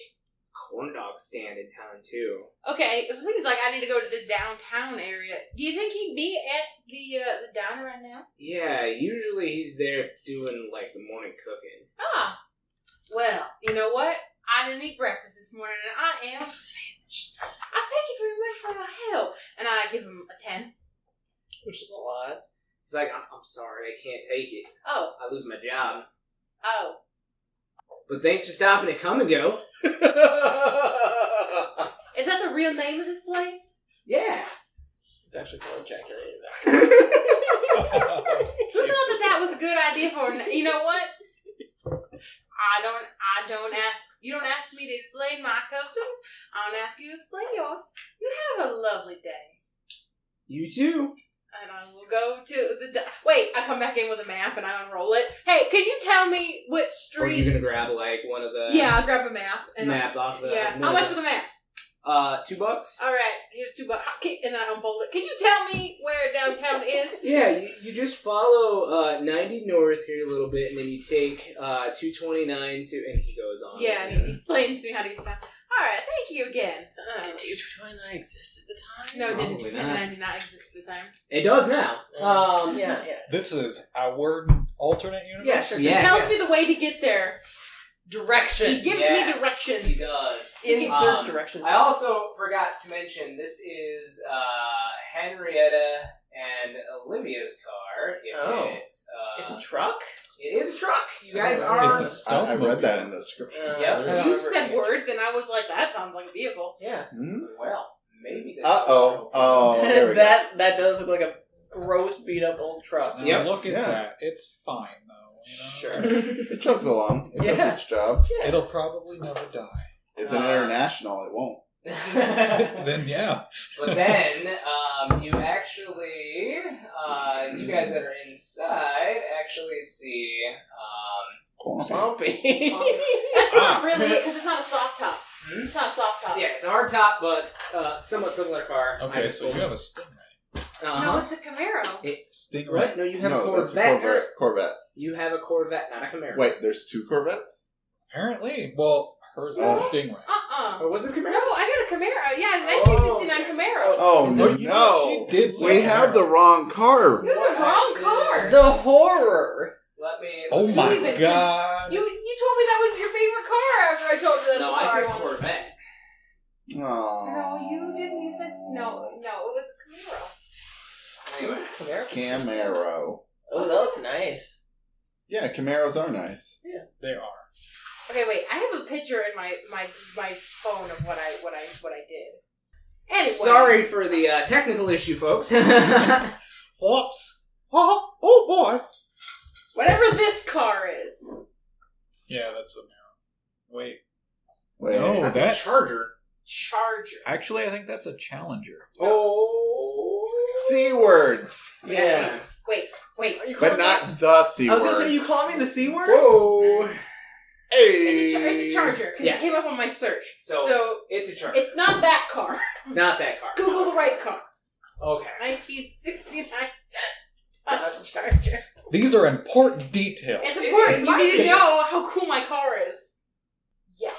corn dog stand in town, too. Okay, it seems like I need to go to the downtown area. Do you think he'd be at the diner right now? Yeah, usually he's there doing, like, the morning cooking. Ah. Well, you know what? I didn't eat breakfast this morning, and I am finished. I thank you very much for your help. And I give him a 10. Which is a lot. He's like, I'm sorry, I can't take it. Oh. I lose my job. Oh. But thanks for stopping at Come and Go. Is that the real name of this place? Yeah. It's actually called Ejaculated. Who thought that was a good idea for... You know what? You don't ask me to explain my customs. I don't ask you to explain yours. You have a lovely day. You too. And I will go to the... Wait, I come back in with a map and I unroll it. Hey, can you tell me which Or street... you're gonna grab, like, one of the... Yeah, I'll grab a map. And map off the... Yeah. How much for the map? $2. Alright, here's $2. And I unfold it. Can you tell me where downtown is? Yeah, you just follow 90 north here a little bit, and then you take 229 to... And he goes on. Yeah, and he explains to me how to get to town. Alright, thank you again. Did 229 exist at the time? No, it didn't. Probably 229 did not exist at the time. It does now. Yeah. This is our alternate universe? Yeah, sure. Yes. He tells me the way to get there. Direction. He gives me directions. He does. Insert directions. I also forgot to mention, this is Henrietta and Olivia's car. It's a truck? It is a truck. You guys are... It's a stealth I read that in movie. the description. Yep. You said words, and I was like, that sounds like a vehicle. Yeah. Well, maybe this... Uh-oh. Oh, there we go. that does look like a gross, beat-up old truck. Now Yep. look at Yeah. that. It's fine, though. Sure. It chugs along. It Yeah. does its job. It'll probably never die. It's an international. It won't. Then, yeah. But then, you actually, you guys that are inside actually see, Bumpy. That's not really it, because it's not a soft top. It's not a soft top. yeah, it's a hard top, but somewhat similar car. Okay, so you have a Stingray. No, it's a Camaro. Stingray? What? No, you have a No, that's Corvette. a Corvette. You have a Corvette, not a Camaro. Wait, there's two Corvettes? Apparently. Well, hers is a Stingray. Or was it a Camaro? No, I got a Camaro. Yeah, 1969 Camaro. Oh, So you know, she no. did say We have the wrong car. You have the wrong car. The horror. Let me... Oh my even- god. You told me that was your favorite car after I told you that. No, the I car said was- Corvette. Oh. No, you didn't. You said no. It was a Camaro. Anyway. Camaro. Camaro. Oh, that looks nice. Yeah, Camaros are nice. They are. Okay, wait. I have a picture in my phone of what I did. Anyway. Sorry for the technical issue, folks. Whoops. Oh boy. Whatever this car is. Yeah, that's a Camaro. Wait. Wait. No. That's a Charger. Charger. Actually, I think that's a Challenger. Oh. C words. Yeah. Wait. Are you But calling not the C I was gonna word. say, you call me the C word? Whoa. Hey. It's a Charger, because Yeah. it came up on my search. So it's a Charger. It's not that car. It's not that car. Google the right car. Okay. 1969 Dodge Charger. These are important details. It's It important. You might need be. to know how cool my car is. Yes.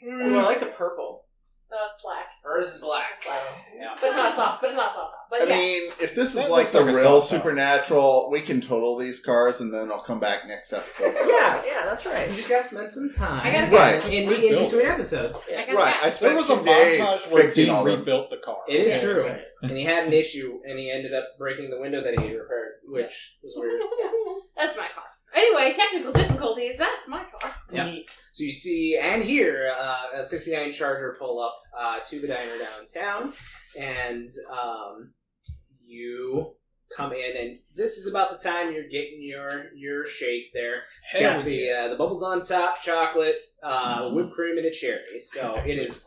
Oh, I like the purple. No, it's black. Hers is black. Wow. Yeah. But it's not soft. But it's not soft. But I yeah. mean, if this is That like looks the like a real soft top. Supernatural, we can total these cars and then I'll come back next episode. Yeah, that's You right. just gotta spend some time. I gotta Right. In Just between rebuild it. episodes. I got Right, that. I spent There was a 2 days montage where fixing Dean all this. rebuilt the car. It is Yeah, true. right. And he had an issue, and he ended up breaking the window that he repaired, which was weird. That's my car. Anyway, technical difficulties. That's my car. Yeah. Neat. So you see and hear a 69 Charger pull up to the diner downtown, and you come in, and this is about the time you're getting your shake there. It's got the bubbles on top, chocolate, whipped cream, and a cherry. So it is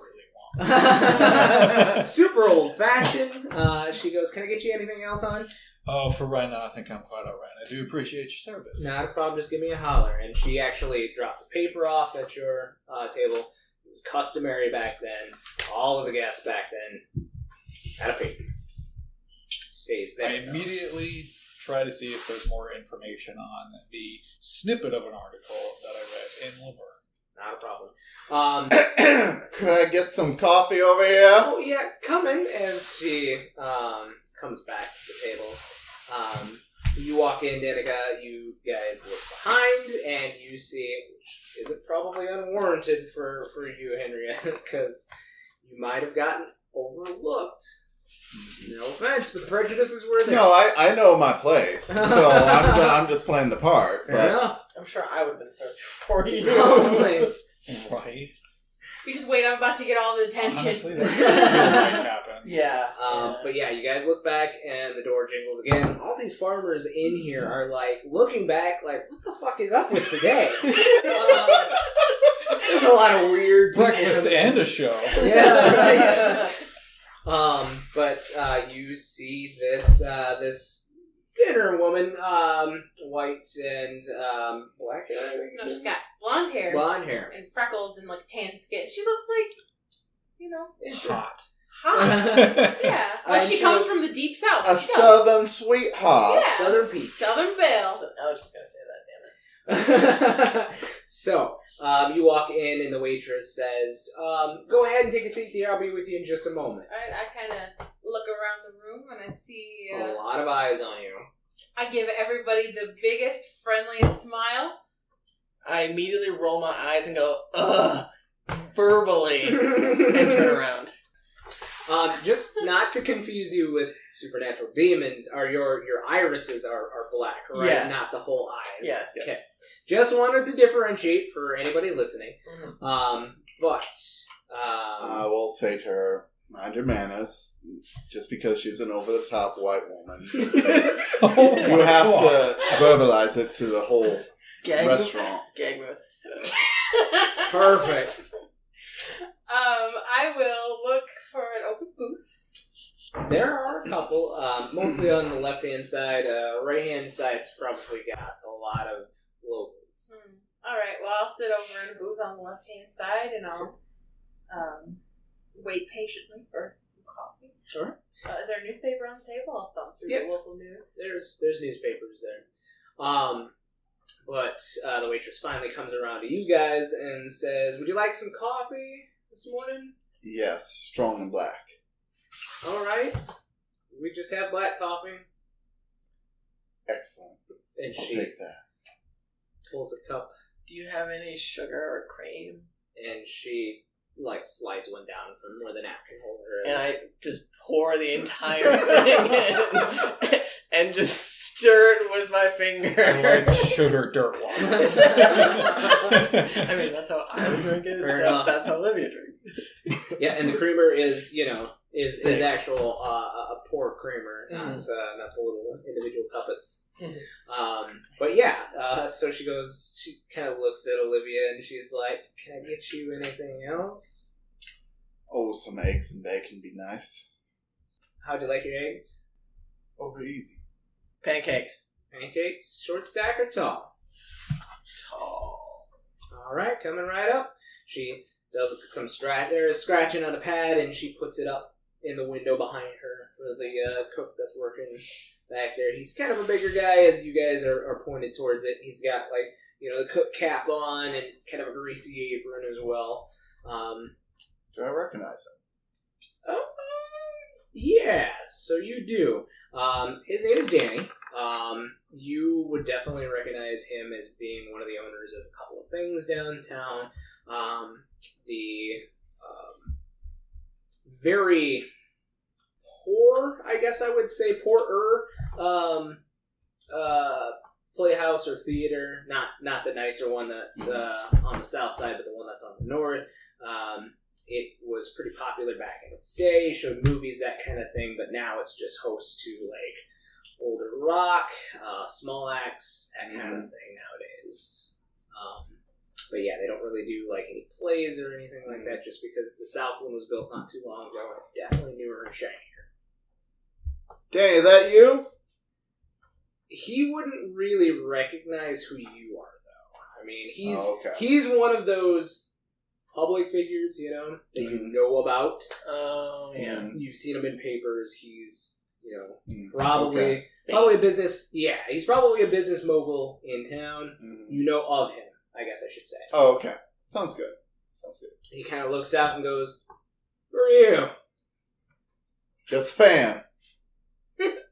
super old fashioned. She goes, "Can I get you anything else on?" Oh, for right now, I think I'm quite alright. I do appreciate your service. Not a problem. Just give me a holler. And she actually dropped a paper off at your table. It was customary back then. All of the guests back then had a paper. Stays there. I immediately try to see if there's more information on the snippet of an article that I read in Laverne. Not a problem. Could I get some coffee over here? Oh yeah, coming as she comes back to the table. You walk in, Danica. You guys look behind, and you see, which isn't probably unwarranted for you, Henrietta, because you might have gotten overlooked. No offense, but the prejudices were there. No, I know my place, so I'm just playing the part. Fair But enough. I'm sure I would have been searching for you. Probably. Right? You just wait. I'm about to get all the attention. Honestly, that still might happen. Yeah. But yeah, you guys look back and the door jingles again. All these farmers in here are like looking back, like, what the fuck is up with today? There's a lot of weird people Breakfast in- and a show. Yeah. But you see this thinner woman, white and black hair. No, she's got blonde hair, blonde hair. and freckles and like tan skin. She looks like, Hot. hot. Yeah, like And she she comes was from the deep south. a She does. southern sweetheart. Yeah. Southern Peak. Southern Belle. So, I was just gonna say that, damn it. So, you walk in and the waitress says, go ahead and take a seat there. I'll be with you in just a moment. Alright, I kind of look around the room and I see. A lot of eyes on you. I give everybody the biggest, friendliest smile. I immediately roll my eyes and go, ugh, verbally, and turn around. Just not to confuse you with supernatural demons, are your irises are black, right? Yes. Not the whole eyes. Yes. Okay. Just wanted to differentiate for anybody listening. Mhm. But I will say to her, mind your manners. Just because she's an over-the-top white woman, Oh you my have God. to verbalize it to the whole Gag restaurant. Gag me with a spoon. perfect. I will look for an open booth. There are a couple, mostly on the left-hand side. Right-hand side's probably got a lot of locals. Alright, well, I'll sit over in a booth on the left hand side and I'll wait patiently for some coffee. Sure. Is there a newspaper on the table? I'll thumb through Yep. the local news. There's newspapers there. But the waitress finally comes around to you guys and says, would you like some coffee this morning? Yes, strong and black. All right. We just have black coffee. Excellent. And I'll she take that. pulls a cup Do you have any sugar or cream? and she slides one down from where the napkin holder is. And I just pour the entire thing in and just dirt was my finger. I like sugar dirt water. I mean, that's how I would drink it. Fair So enough. that's how Olivia drinks. Yeah, and the creamer is, is actual a pour creamer, not the little individual cuppets. But yeah, so she kind of looks at Olivia and she's like, "Can I get you anything else?" Oh, some eggs and bacon be nice. How'd you like your eggs? Over easy. Pancakes. Pancakes, short stack or tall? Tall. All right, coming right up. She does some scratching on a pad, and she puts it up in the window behind her for the cook that's working back there. He's kind of a bigger guy, as you guys are pointed towards it. He's got the cook cap on and kind of a greasy apron as well. Do I recognize him? Yeah, so you do. His name is Danny. You would definitely recognize him as being one of the owners of a couple of things downtown. The very poor, I guess I would say, poorer playhouse or theater. Not the nicer one that's on the south side, but the one that's on the north. It was pretty popular back in its day, showed movies, that kind of thing, but now it's just host to older rock, small acts, that kind of thing nowadays. But yeah, they don't really do any plays or anything like that, just because the South one was built not too long ago and it's definitely newer and shinier. Danny, is that you? He wouldn't really recognize who you are, though. I mean, okay. he's one of those public figures, that you know about. Oh, yeah. You've seen him in papers. He's, Okay. probably a business. Yeah, he's probably a business mogul in town. You know of him, I guess I should say. Oh, okay. Sounds good. He kind of looks out and goes, "Who are you?" Just a fan.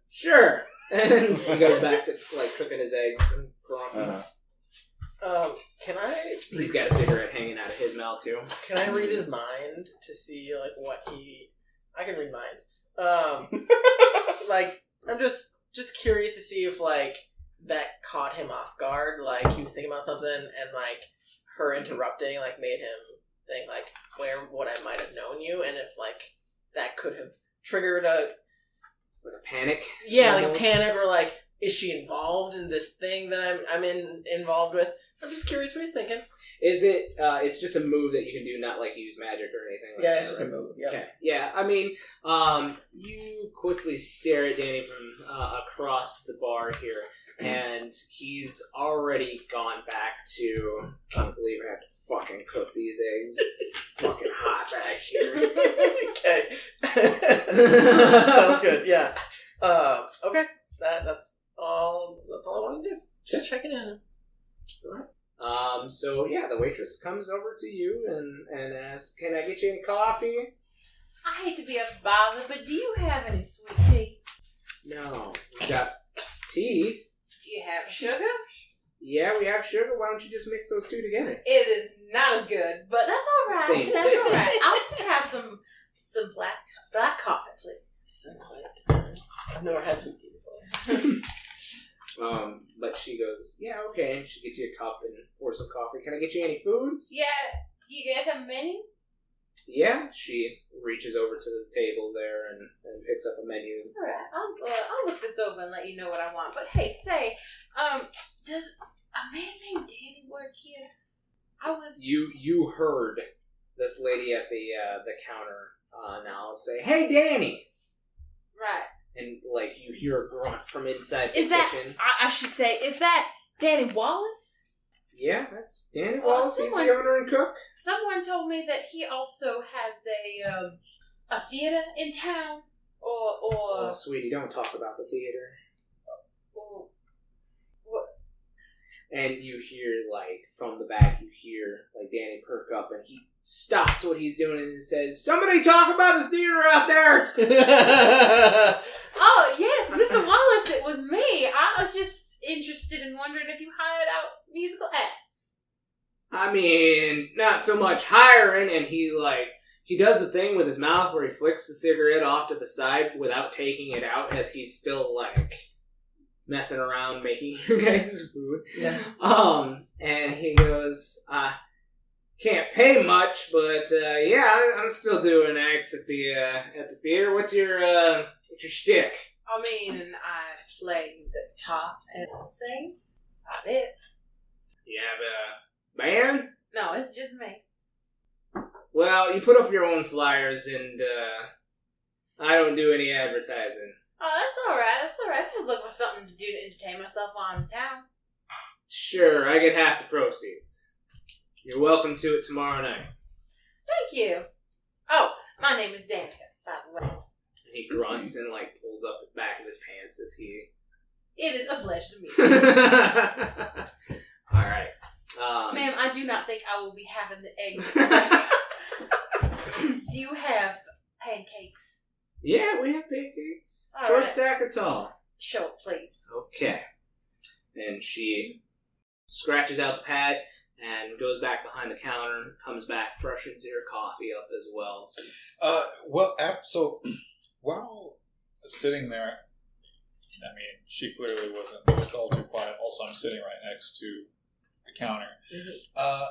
"Sure." And he goes back to cooking his eggs and grunting. Can I? He's got a cigarette hanging out of his mouth too. Can I read his mind to see what he? I can read minds. I'm just curious to see if that caught him off guard. He was thinking about something and her interrupting made him think where would I might have known you, and if that could have triggered a panic. Yeah, almost. a panic, or is she involved in this thing that I'm involved with? I'm just curious what he's thinking. Is it? It's just a move that you can do, not use magic or anything like that. Yeah, it's just a move. Yeah. Okay. Yeah, I mean, you quickly stare at Danny from across the bar here, and he's already gone back to, can't believe I have to fucking cook these eggs. It's fucking hot back here. Okay. Sounds good. Yeah. Okay. That's all I want to do. Just checking in. Alright. So yeah, the waitress comes over to you and asks, "Can I get you any coffee?" I hate to be a bother, but do you have any sweet tea? No. We got tea. Do you have sugar? Yeah, we have sugar. Why don't you just mix those two together? It is not as good, but that's all right. Same. That's all right. I'll just have some black coffee, please. I've never had sweet tea before. But she goes, "Yeah, okay." And she gets you a cup and pours some coffee. "Can I get you any food?" Yeah. Do you guys have a menu? Yeah. She reaches over to the table there and picks up a menu. All right. I'll look this over and let you know what I want. But hey, does a man named Danny work here? You heard this lady at the counter now say, "Hey, Danny!" Right. And you hear a grunt from inside the Is that kitchen. I should say? Is that Danny Wallace? Yeah, that's Danny Well, Wallace. He's the owner and cook. Someone told me that he also has a theater in town, Oh, or sweetie, don't talk about the theater. what? And you hear, from the back, Danny perk up, and he stops what he's doing and says, "Somebody talk about the theater out there!" Oh yes, Mr. Wallace, it was me. I was just interested in wondering if you hired out musical acts. I mean, not so much hiring, and he does the thing with his mouth where he flicks the cigarette off to the side without taking it out, as he's still messing around making your guys' food. Yeah. And he goes, can't pay much, but yeah, I'm still doing acts at the theater. What's your shtick? I mean, I play the top and sing. About it. You have a band? No, it's just me. Well, you put up your own flyers, and I don't do any advertising. Oh, that's alright. That's alright. I just look for something to do to entertain myself while I'm in town. Sure, I get half the proceeds. You're welcome to it tomorrow night. Thank you. Oh, my name is Danica, by the way. As he grunts and pulls up the back of his pants as he. It is a pleasure to meet you. All right, Ma'am, I do not think I will be having the eggs. Do you have pancakes? Yeah, we have pancakes. All Short right. stack or tall? Show it, please. Okay. And she scratches out the pad and goes back behind the counter, comes back, freshens your coffee up as well. Since So while sitting there, I mean, she clearly wasn't all too quiet. Also, I'm sitting right next to the counter. Mm-hmm.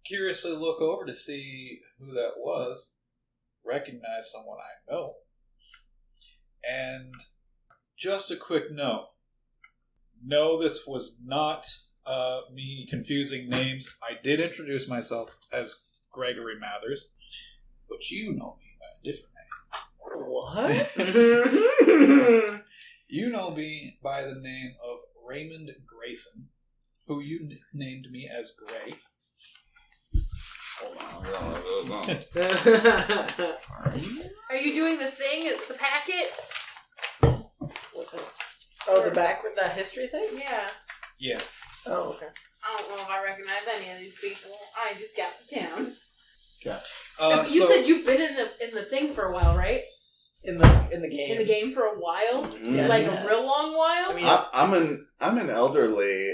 Curiously look over to see who that was. Recognize someone I know. And just a quick note. No, this was not me confusing names. I did introduce myself as Gregory Mathers, but you know me by a different name. What? You know me by the name of Raymond Grayson, who you named me as Gray. Hold on. Are you doing the thing, the packet? Oh, the back with that history thing? Yeah. Yeah. Oh, okay. I don't know if I recognize any of these people. I just got to town. Okay. You said you've been in the thing for a while, right? In the game. In the game for a while? Yeah, Like yes. a real long while? I mean, I'm an elderly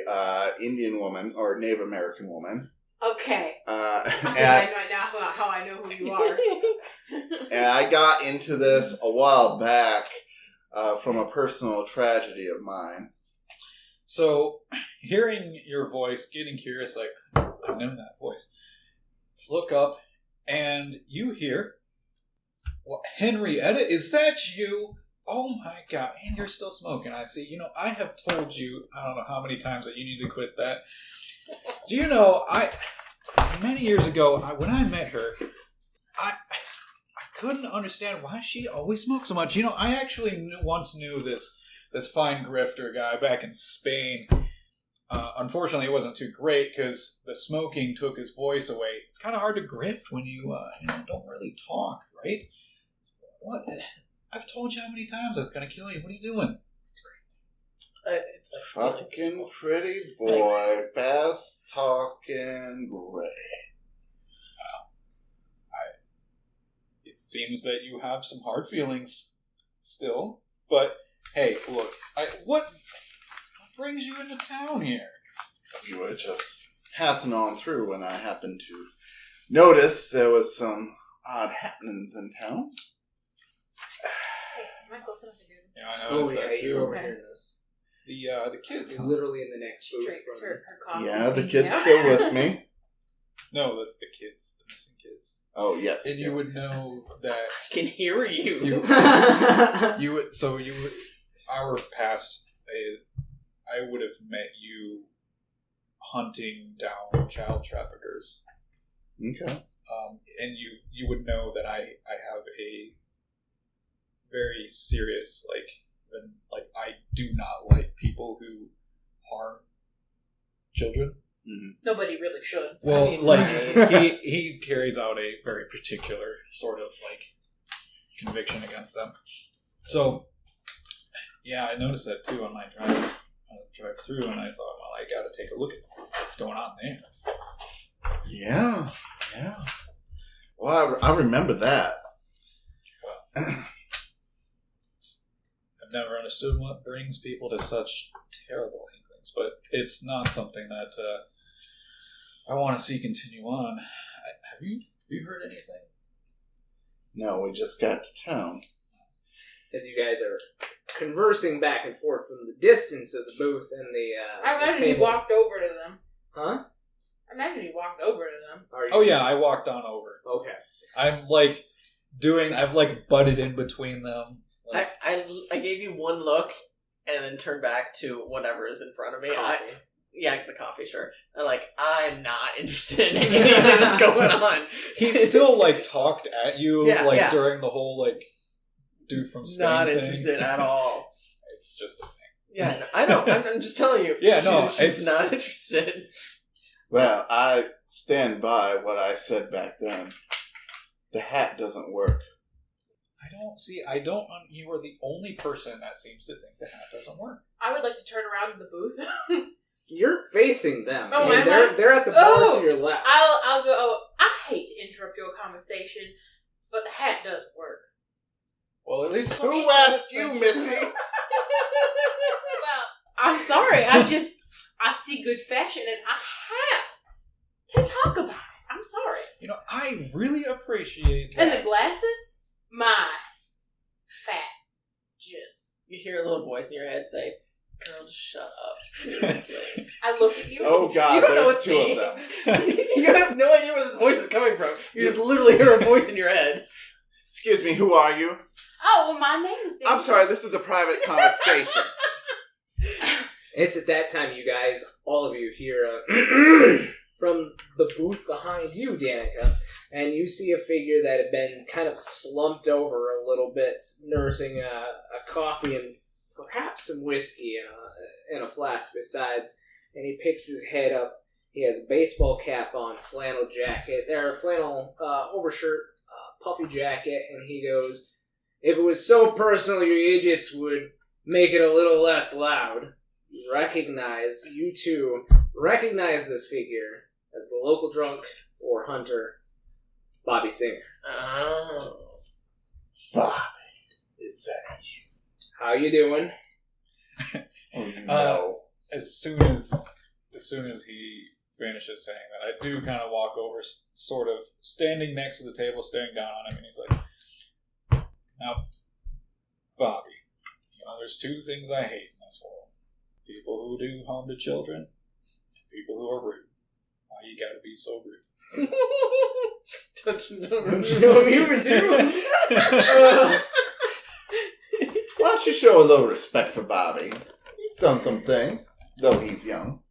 Indian woman or Native American woman. Okay. I think And, I know now how I know who you are. and I got into this a while back from a personal tragedy of mine. So, hearing your voice, getting curious, like, I know that voice. Look up, and you hear, well, Henrietta, is that you? Oh my god, and you're still smoking. I see. I have told you, I don't know how many times that you need to quit that. Do you know, many years ago, when I met her, I couldn't understand why she always smoked so much. I actually once knew this fine grifter guy back in Spain. Unfortunately, it wasn't too great because the smoking took his voice away. It's kind of hard to grift when you don't really talk, right? What? I've told you how many times that's going to kill you. What are you doing? it's like stealing Fucking people. pretty boy, fast talking Gray. It seems that you have some hard feelings still, but hey, look, what brings you into town here? We were just passing on through when I happened to notice there was some odd happenings in town. Hey, am I close enough to do this? Yeah, I Oh noticed yeah, that you're too. overhearing this. The kids. You're Huh? literally in the next She booth drinks from- her coffee. Yeah, the Thank kid's you. still with me. No, the kids, the missing kids. Oh, yes. And you would know that I can hear you. our past, I would have met you hunting down child traffickers. Okay. And you would know that I have a very serious, I do not like people who harm children. Mm-hmm. Nobody really should. Well, I mean, he carries out a very particular sort of conviction against them. So, yeah, I noticed that too on my drive through, and I thought, well, I got to take a look at what's going on there. Yeah. Well, I remember that. I've never understood what brings people to such terrible inklings, but it's not something that I want to see continue on. Have you heard anything? No, we just got to town. as you guys are conversing back and forth from the distance of the booth and the I imagine the he table. walked over to them. Huh? I imagine he walked over to them. Are you... Oh yeah, I walked on over. Okay. I've butted in between them. Like, I gave you one look and then turned back to whatever is in front of me. Coffee. The coffee, sure. I'm not interested in anything that's going on. he still talked at you Yeah. during the whole dude from Spain Not thing. interested at all. It's just a thing. Yeah, I know. I'm just telling you. Yeah, no, she's it's not interested. Well, I stand by what I said back then. The hat doesn't work. You are the only person that seems to think the hat doesn't work. I would like to turn around in the booth. You're facing them. Oh, I mean, am I? they're at the bar to your left. I'll go. Oh, I hate to interrupt your conversation, but the hat does work. Well, at least Who asked you, Missy? Well, I'm sorry. I see good fashion, and I have to talk about it. I'm sorry. I really appreciate that. And the glasses, my fat, just. You hear a little voice in your head say, "Girl, just shut up." Seriously. I look at you. Oh God, You don't know there's it's two me. of them. You have no idea where this voice is coming from. You just literally hear a voice in your head. Excuse me, who are you? Oh, well, my name is. I'm sorry, this is a private conversation. It's at that time, you guys, all of you hear from the booth behind you, Danica, and you see a figure that had been kind of slumped over a little bit, nursing a coffee and perhaps some whiskey in a flask besides, and he picks his head up. He has a baseball cap on, flannel jacket, or flannel overshirt, puffy jacket, and he goes, "If it was so personal, you idiots would make it a little less loud." You two recognize this figure as the local drunk or hunter, Bobby Singer. Oh. Bobby, is that you? How you doing? Oh, no. As soon as he finishes saying that, I do kind of walk over, sort of standing next to the table, staring down on him, and he's like, "Now, Bobby, there's two things I hate in this world. People who do harm to children, and people who are rude. Why you gotta be so rude?" Don't you know what you've been doing? Why don't you show a little respect for Bobby? He's done some things, though he's young.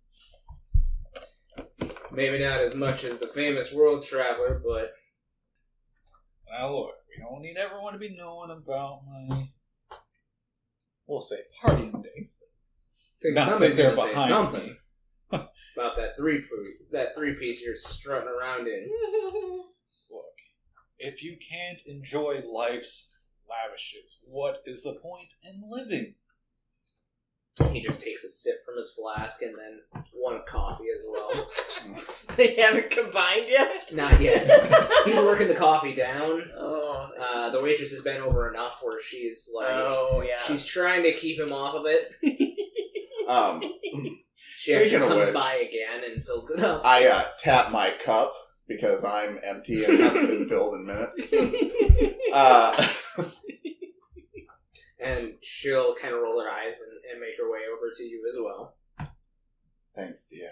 Maybe not as much as the famous world traveler, but... Now look, we don't need everyone to be knowing about my, we'll say, partying days. I think Not somebody's that they're going to say behind something me. about that three-piece you're strutting around in. Look, if you can't enjoy life's lavishes, what is the point in living? He just takes a sip from his flask and then one coffee as well. They haven't combined yet? Not yet. He's working the coffee down. Oh. The waitress has been over enough where she's like... Oh, yeah. She's trying to keep him off of it. She Speaking actually of comes which, by again and fills it up. I tap my cup because I'm empty and haven't been filled in minutes. And she'll kind of roll her eyes and make her way over to you as well. Thanks, dear.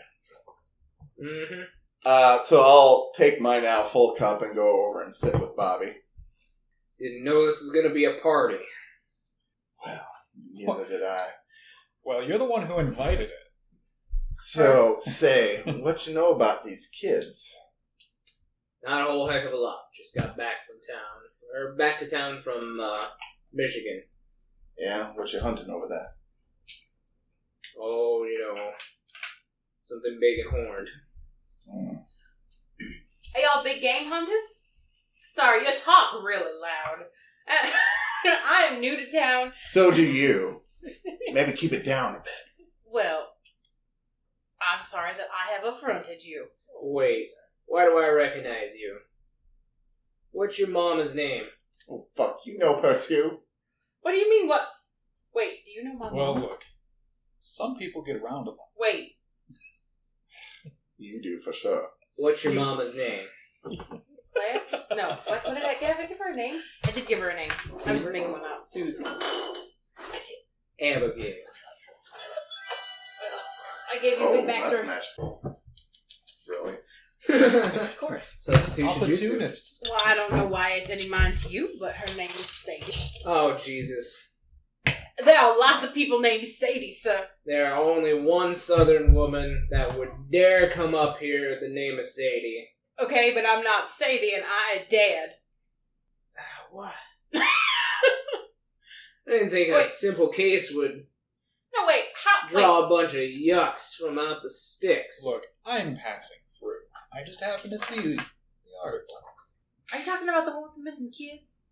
Mm-hmm. So I'll take my now full cup and go over and sit with Bobby. Didn't know this was going to be a party. Well, neither did I. Well, you're the one who invited it. So, say, what you know about these kids? Not a whole heck of a lot. Just got back to town from Michigan. Yeah, what you hunting over there? Oh, something big and horned. Are y'all big game hunters? Sorry, you talk really loud. I am new to town. So do you. Maybe keep it down a bit. Well, I'm sorry that I have affronted you. Wait, why do I recognize you? What's your mama's name? Oh, fuck, you know her too. What do you mean, what? Wait, do you know my Well, mom? look, some people get around a lot. Wait, You do, for sure. What's your mama's name? Claire? No. What did I give her a name? I did give her a name. I'm just making one up. Susie. Abigail. I gave you a big that's backstory. matched. Really? Of course. Substitution jutsu. Opportunist. Well, I don't know why it's any mind to you, but her name is Sadie. Oh, Jesus. There are lots of people named Sadie, sir. There are only one southern woman that would dare come up here with the name of Sadie. Okay, but I'm not Sadie, and I Dad. What? I didn't think a Wait. simple case would No, wait. How? draw Wait. a bunch of yucks from out the sticks. Look, I'm passing through. I just happened to see the article. Are you talking about the one with the missing kids?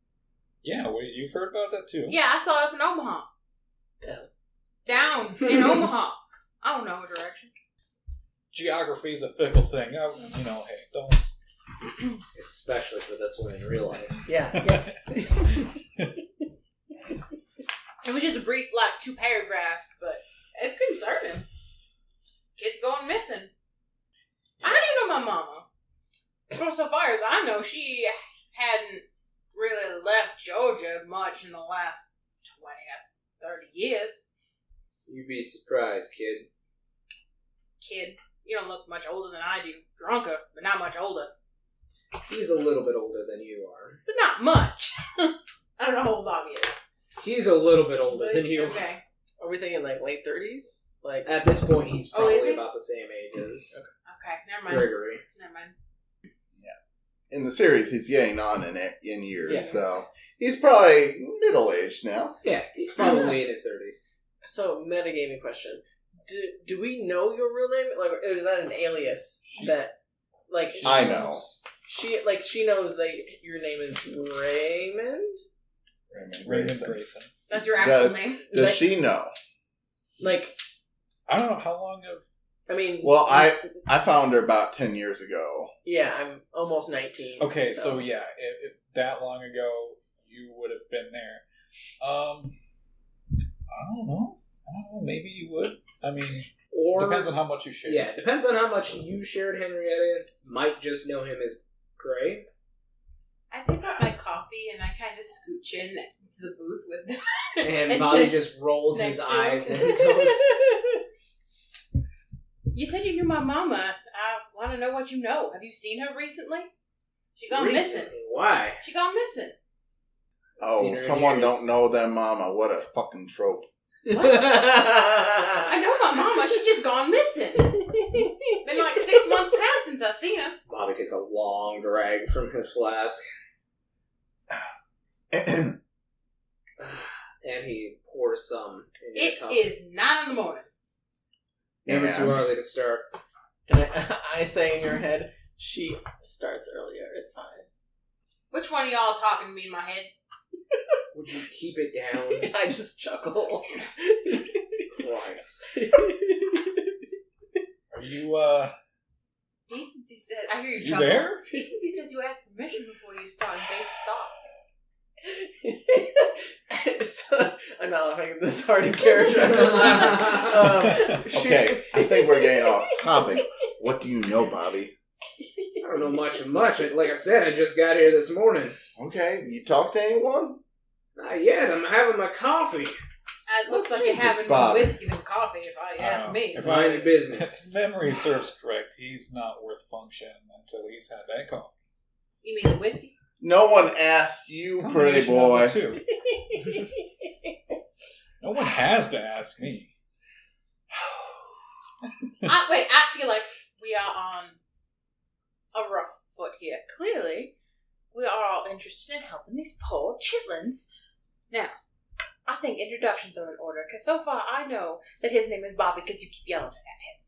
Yeah, wait, you've heard about that too? Yeah, I saw it up in Omaha. Down in Omaha. I don't know what direction. Geography is a fickle thing. Hey, don't. Especially for this one in real life. Yeah. It was just a brief, 2 paragraphs, but it's concerning. Kids going missing. How do you know my mama? Well, so far as I know, she hadn't really left Georgia much in the last 20 or 30 years. You'd be surprised, kid. Kid, you don't look much older than I do. Drunker, but not much older. He's a little bit older than you are. But not much. I don't know how old Bobby is. He's a little bit older than you. Okay. Are we thinking like late 30s? Like At this point, he's Oh, is probably he? about the same age as Okay, never mind. Gregory. Never mind. In the series, he's getting on in years, Yeah. so he's probably middle-aged now. Yeah, he's probably in his 30s. so metagaming question. Do we know your real name? Like, or is that an alias that like I know. she knows that your name is Raymond? Raymond Grayson. That's your actual Does- name? Is Does that- she know? Like, I don't know how long of. I mean, Well, I found her about 10 years ago. yeah, I'm almost 19. Okay, so yeah, if that long ago you would have been there. I don't know. Maybe you would. I mean, Or depends on how much you share. Yeah, depends on how much you shared Henrietta. Might just know him as Gray. I pick up my coffee and I kind of scooch in to the booth with And And Bobby sit just rolls his next to him. eyes and goes, You said you knew my mama. I want to know what you know. Have you seen her recently? She gone missing. "Recently? Why?" She gone missing. Seen Oh, her in someone years. don't know their mama. What a fucking trope. What? I know my mama. She just gone missing. Been like 6 months past since I seen her. Bobby takes a long drag from his flask, and he pours some into It the cup. is 9 in the morning. Never too And- early to start. And I say in your head, she starts earlier. It's fine. Which one of y'all talking to me in my head? Would you keep it down? I just chuckle. Christ. Are you Decency says. I hear you you chuckle. there? Decency says you ask permission before you start invasive thoughts. I'm not laughing at this hard in character. I'm just laughing. Okay, I think we're getting off topic. What do you know, Bobby? I don't know much of much. Like I said, I just got here this morning. Okay, you talk to anyone? Not yet. I'm having my coffee. It looks like you're Jesus, having more Bobby. whiskey than coffee, if I ask me. If Mind your business. If memory serves correct, he's not worth function until he's had that coffee. You mean the whiskey? No one asked you, pretty Combination of boy. the two. No one has to ask me. I feel like we are on a rough foot here. Clearly, we are all interested in helping these poor chitlins. Now, I think introductions are in order, because so far I know that his name is Bobby because you keep yelling at him.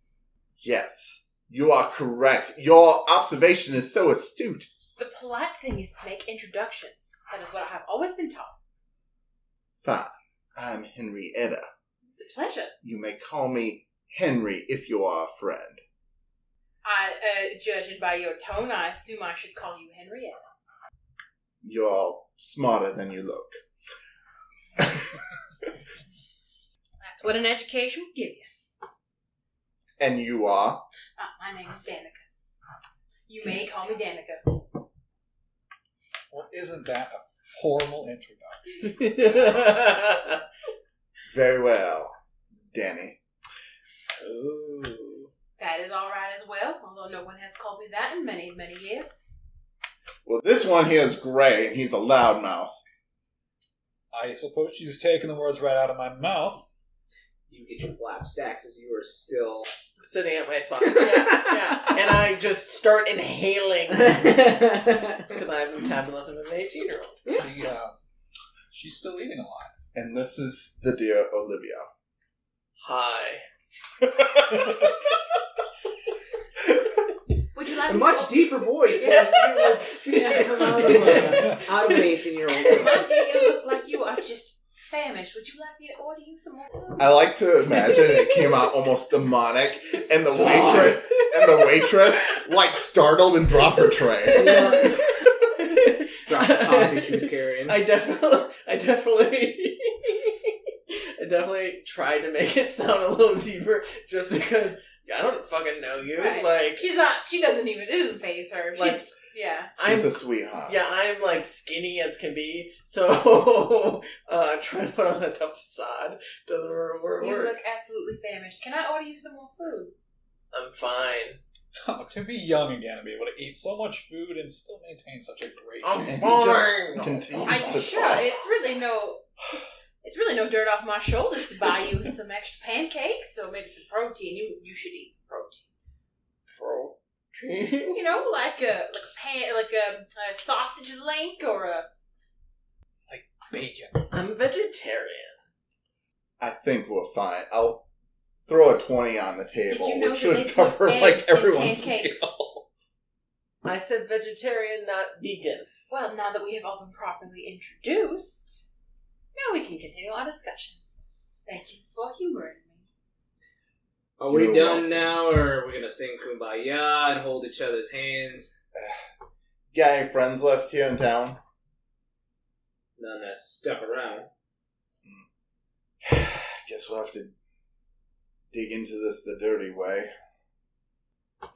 Yes, you are correct. Your observation is so astute. The polite thing is to make introductions. That is what I have always been taught. Fine. I'm Henrietta. It's a pleasure. You may call me Henry if you are a friend. Judging by your tone, I assume I should call you Henrietta. You're smarter than you look. That's what an education would give you. And you are? My name is Danica. You may call me Danica. Well, isn't that a formal introduction? Very well, Danny. Ooh. That is all right as well, although no one has called me that in many, many years. Well, this one here is Gray, and he's a loudmouth. I suppose she's taking the words right out of my mouth. You get your flap stacks as you are still Sitting at my spot. Yeah. And I just start inhaling because I have the metabolism of an 18-year-old. She's still eating a lot. And this is the dear Olivia. Hi. Would you like a me much to... deeper voice than you would see come out of an 18-year-old. My dear, you look like you are just famished. Would you like me to order you some more food? I like to imagine it came out almost demonic, and the waitress like startled and dropped her tray. Drop the coffee she was carrying. I definitely tried to make it sound a little deeper, just because I don't fucking know you. Right. Like, She's not. She doesn't even. It doesn't phase her. Like, yeah. She's a sweetheart. Yeah, I'm like skinny as can be, so trying to put on a tough facade doesn't work. You look absolutely famished. Can I order you some more food? I'm fine. Oh, to be young again and be able to eat so much food and still maintain such a great I'm shape. fine. Continues to Sure. talk. It's really no dirt off my shoulders to buy you some extra pancakes or maybe some protein. You should eat some protein. You know, like a sausage link or a... Bacon. I'm vegetarian. I think we're fine. I'll throw a 20 on the table, Did you know which that they should put cover eggs like in everyone's pancakes? meal. I said vegetarian, not vegan. Well, now that we have all been properly introduced, now we can continue our discussion. Thank you for humoring me. Are we You're done welcome. now, or are we gonna sing Kumbaya and hold each other's hands? Got any friends left here in town? None that stuck around. Guess we'll have to dig into this the dirty way.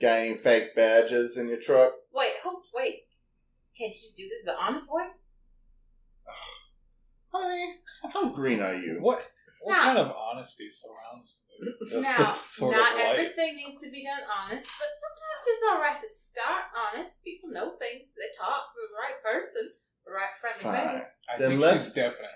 Got any fake badges in your truck? Wait. Can't you just do this the honest way? Honey, how green are you? What Now- kind of honesty surrounds this Now, sort not of life? everything needs to be done honest, but sometimes it's alright to start honest. People know things. They talk to the right person, the right friendly Fine. face. I Then think let's- she's definitely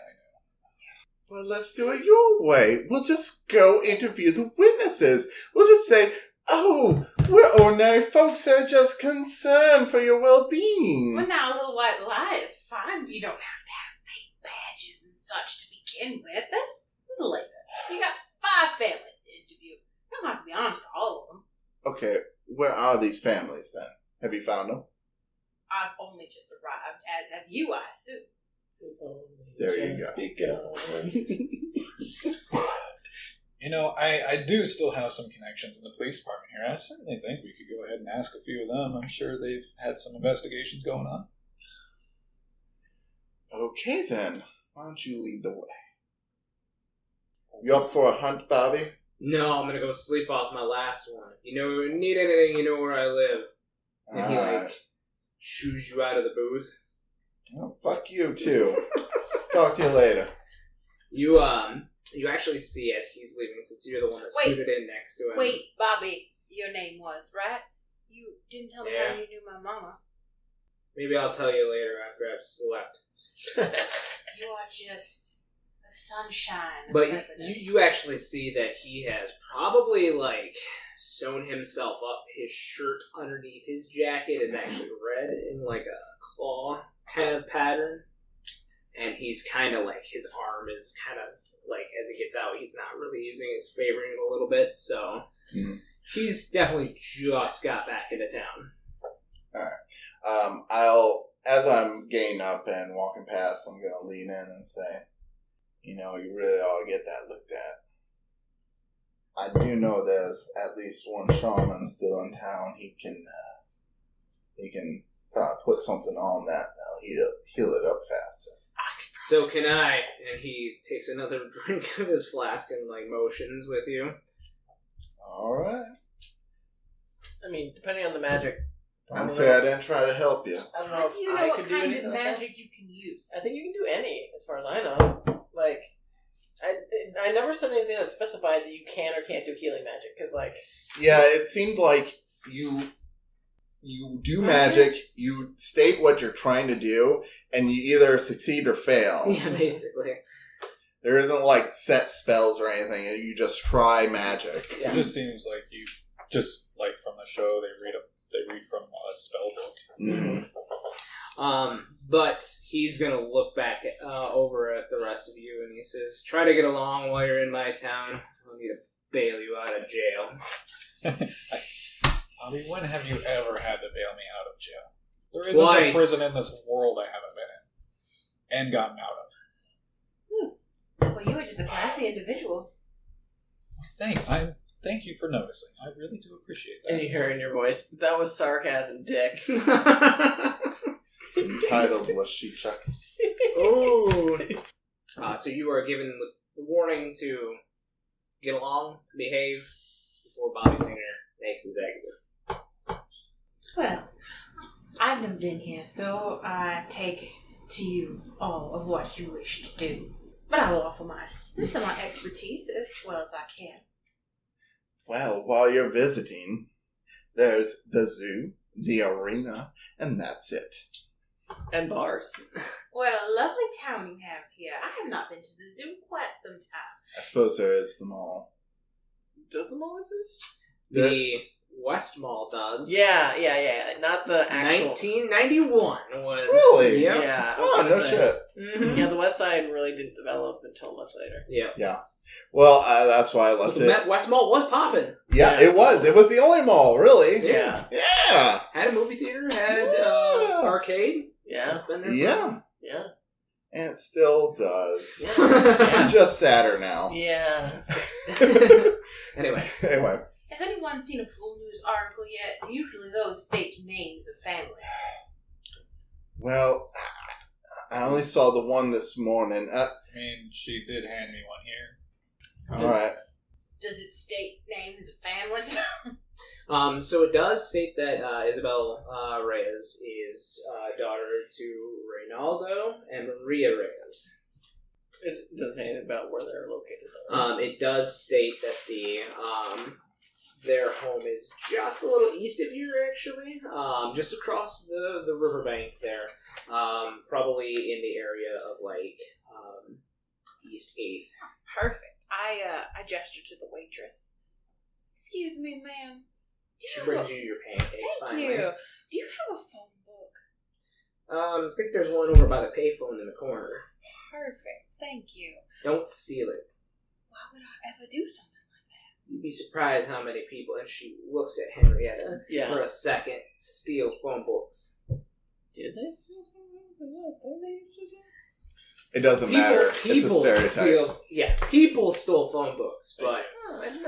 Well, let's do it your way. We'll just go interview the witnesses. We'll just say, oh, we're ordinary folks who are just concerned for your well-being. Well, now a little white lie is fine. You don't have to have fake badges and such to begin with. That's later. You got 5 families to interview. You don't have to be honest to all of them. Okay, where are these families then? Have you found them? I've only just arrived, as have you, I assume. There you go. You know, I do still have some connections in the police department here. I certainly think we could go ahead and ask a few of them. I'm sure they've had some investigations going on. Okay then, why don't you lead the way? You up for a hunt, Bobby? No, I'm gonna go sleep off my last one. You know, need anything, you know where I live. And he shoos you out of the booth. Oh, fuck you too. Talk to you later. You actually see as he's leaving, since you're the one that Wait. scooted in next to him. Wait, Bobby, your name was, right? You didn't tell me Yeah. how you knew my mama. Maybe I'll tell you later after I've slept. You are just the sunshine. of But happiness. you actually see that he has probably, sewn himself up. His shirt underneath his jacket is actually red in, a claw kind of pattern. And he's kind of, his arm is kind of, as he gets out, he's not really using his favoring it a little bit. So, he's definitely just got back into town. As I'm getting up and walking past, I'm going to lean in and say, you really ought to get that looked at. I do know there's at least one shaman still in town. He can put something on that'll heal it up faster. So can I. And he takes another drink of his flask and, motions with you. All right. I mean, depending on the magic Don't say I didn't try to help you. I don't know How if do you know I what could do kind anything of like that. magic you can use? I think you can do any, as far as I know. Like, I never said anything that specified that you can or can't do healing magic, because, like... Yeah, it seemed like you do magic, you state what you're trying to do, and you either succeed or fail. Yeah, basically. There isn't, like, set spells or anything. You just try magic. Yeah. It just seems like you just like from the show they read from a spell book. Mm-hmm. But he's gonna look back over at the rest of you, and he says, "Try to get along while you're in my town. I'll need to bail you out of jail." Bobby, when have you ever had to bail me out of jail? There isn't Twice. a prison in this world I haven't been in and gotten out of. Well, you were just a classy individual. Thank you for noticing. I really do appreciate that. And you hear in your voice, that was sarcasm, dick. Entitled was she Chuck. Ooh. So you are given the warning to get along, behave, before Bobby Singer makes his exit. Well, I've never been here, so I take to you all of what you wish to do. But I will offer my assistance and my expertise as well as I can. Well, while you're visiting, there's the zoo, the arena, and that's it. And bars. What a lovely town you have here. I have not been to the zoo in quite some time. I suppose there is the mall. Does the mall exist? The West Mall does. Yeah. Not the actual... 1991 was... Really? Yep. Yeah, I was Oh, gonna no say. shit. Mm-hmm. Yeah, the West Side really didn't develop until much later. Yeah. Yeah. Well, that's why I left The it. West Mall was popping. Yeah, Yeah. it was. It was the only mall, really. Yeah. Yeah. Had a movie theater, had Yeah. arcade. Yeah. It's been there Yeah. Yeah. And it still does. Yeah. It's just sadder now. Yeah. Anyway. Anyway. Has anyone seen a full news article yet? Usually those state names of families. Well, I only saw the one this morning. I mean, she did hand me one here. All right. Does it state names of families? So it does state that Isabel Reyes is daughter to Reynaldo and Maria Reyes. It doesn't say anything about where they're located, though. It does state that the their home is just a little east of here, actually, just across the riverbank there, probably in the area of East 8th. Perfect. I gesture to the waitress. Excuse me, ma'am. She brings you your pancakes. Thank finally. you. Do you have a phone book? I think there's one over by the payphone in the corner. Perfect. Thank you. Don't steal it. Why would I ever do something like that? You'd be surprised how many people, and she looks at Henrietta Yeah. for a second, steal phone books. Did they still It doesn't matter. It's a stereotype. People stole phone books, but